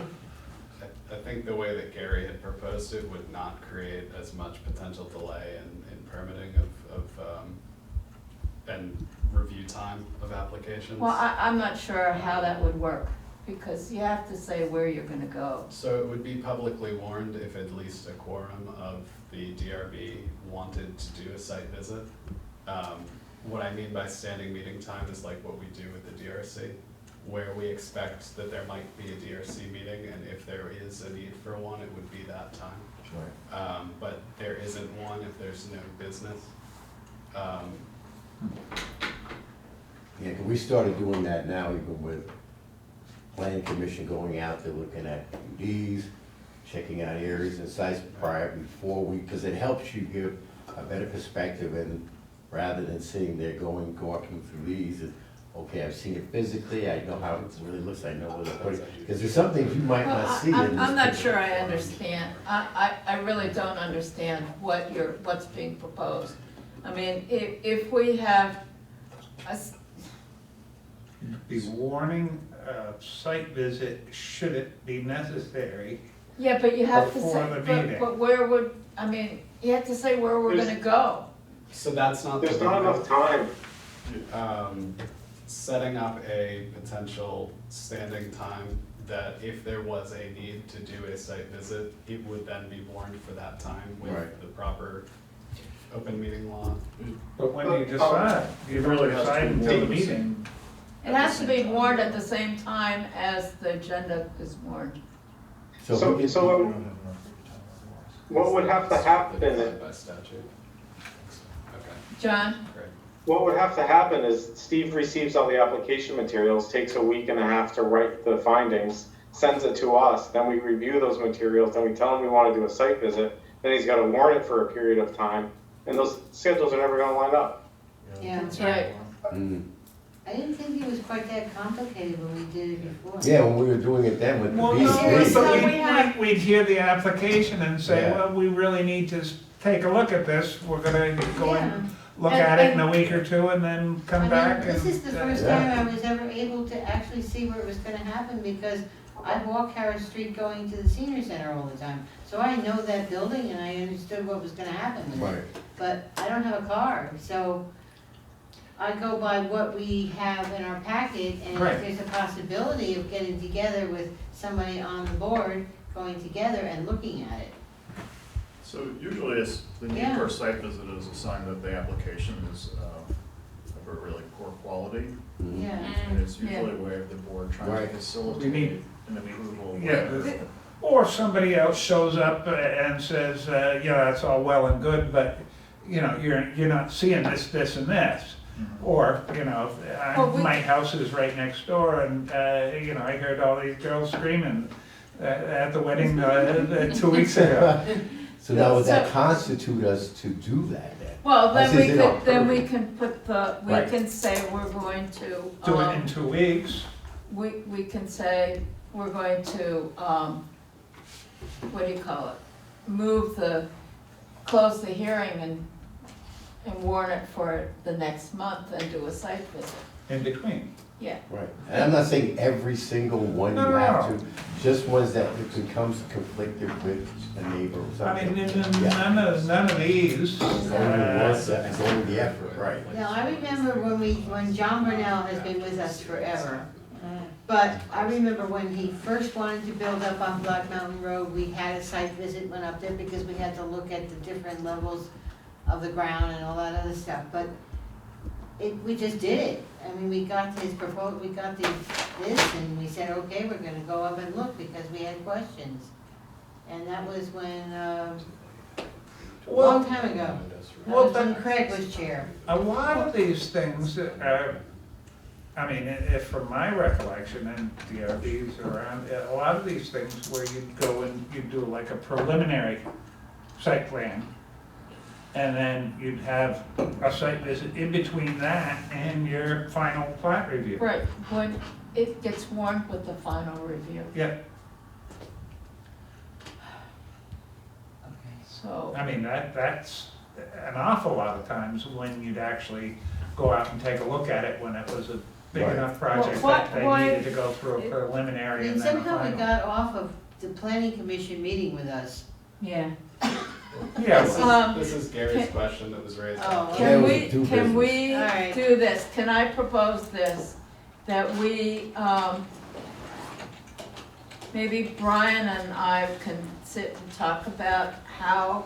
I think the way that Gary had proposed it would not create as much potential delay in permitting of and review time of applications. Well, I'm not sure how that would work, because you have to say where you're gonna go. So it would be publicly warned if at least a quorum of the DRB wanted to do a site visit. What I mean by standing meeting time is like what we do with the DRC, where we expect that there might be a DRC meeting, and if there is a need for one, it would be that time. Sure. But there isn't one if there's no business. Yeah, 'cause we started doing that now, even with planning commission going out there looking at PUDs, checking out areas and sites before we, because it helps you give a better perspective, and rather than sitting there walking through these, and, okay, I've seen it physically, I know how it really looks, I know where to put it, because there's some things you might Well, not see in this. I'm not picture. sure I understand. I really don't understand what's being proposed. I mean, if we have Be warning a site visit should it be necessary. yeah, but you have to Before say, the meeting. but where would, I mean, you have to say where we're gonna go. So that's not. There's not enough time. Setting up a potential standing time that if there was a need to do a site visit, it would then be warned for that time with Right. the proper open meeting law. But when do you decide? You really decide until the meeting. It has to be warned at the same time as the agenda is warned. So what would have to happen? By statute. Okay. John? What would have to happen is Steve receives all the application materials, takes a week and a half to write the findings, sends it to us, then we review those materials, then we tell him we want to do a site visit, then he's got to warn it for a period of time, and those schedules are never going to line up. Yeah. That's right. I didn't think it was quite that complicated when we did it before. Yeah, when we were doing it then with the Well, B&B. no, we'd hear the application and say, Yeah. well, we really need to take a look at this. We're gonna go Yeah. and look at it in a week or two and then come back and. This is the first time I was ever able to actually see where it was gonna happen, because I walk Harris Street going to the senior center all the time. So I know that building and I understood what was gonna happen with Right. it. But I don't have a car, so I go by what we have in our packet, and Right. if there's a possibility of getting together with somebody on the board, going together and looking at it. So usually it's, the need Yeah. for a site visit is a sign that the application is of a really poor quality. Yeah. And it's usually a way of the board trying to Right. facilitate an approval. Yeah, or somebody else shows up and says, yeah, that's all well and good, but, you're not seeing this and this. Or, my house is right next door and, I heard all these girls screaming at the wedding 2 weeks ago. So now would that constitute us to do that then? Well, This then is in our we purview. can put we Right. can say we're going to. Do it in 2 weeks. We can say we're going to, what do you call it? Close the hearing and warn it for the next month and do a site visit. In between. Yeah. Right, and I'm not saying every single one you No, have no. to, just ones that becomes conflicted with a neighbor or I something. mean, Yeah. none of these. Only it's only the effort, right. Now, I remember when John Brunelle has been with us forever, but I remember when he first wanted to build up on Black Mountain Road, we had a site visit, went up there because we had to look at the different levels of the ground and all that other stuff, but we just did it. I mean, we got this, and we said, okay, we're gonna go up and look because we had questions. And that was when, a long time ago. That was when Craig was chair. A lot of these things are, if from my recollection, and DRB's around, a lot of these things where you'd go and you'd do like a preliminary site plan, and then you'd have a site visit in between that and your final plat review. Right, when it gets warned with the final review. Yeah, So, that's an awful lot of times when you'd actually go out and take a look at it when it was a big Right. enough project Well, that they why- needed to go through a preliminary and And then a somehow we final. got off of the planning commission meeting with us. yeah. Yeah, This is Gary's question that was raised. Oh, Can Yeah, we, can we All right. do this? Can I propose this? That we, maybe Brian and I can sit and talk about how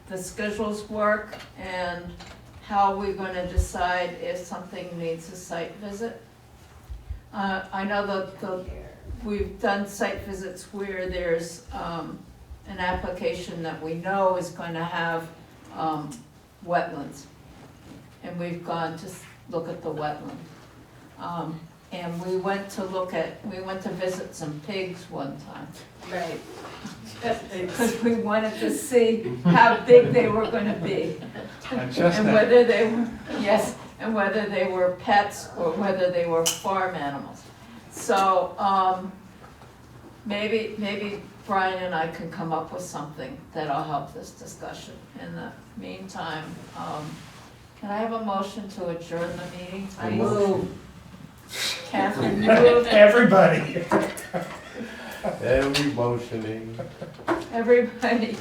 the schedules work and how we're gonna decide if something needs a site visit? I know that we've done site visits where there's, an application that we know is going to have wetlands. And we've gone to look at the wetland. and we went to visit some pigs one time. Right. Because we wanted to see how big they were gonna be. And just And that, whether they were, yes, and whether they were pets or whether they were farm animals. So, maybe Brian and I can come up with something that'll help this discussion. In the meantime, can I have a motion to adjourn the meeting? I move. Catherine moved. everybody. Every motioning. Everybody.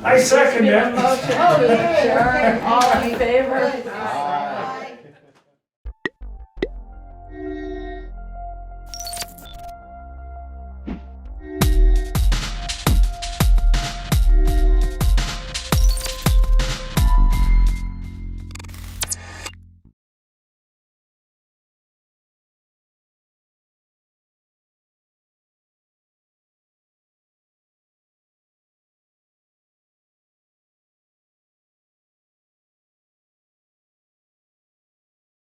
I second Been a it. motion to adjourn, all in favor? Good.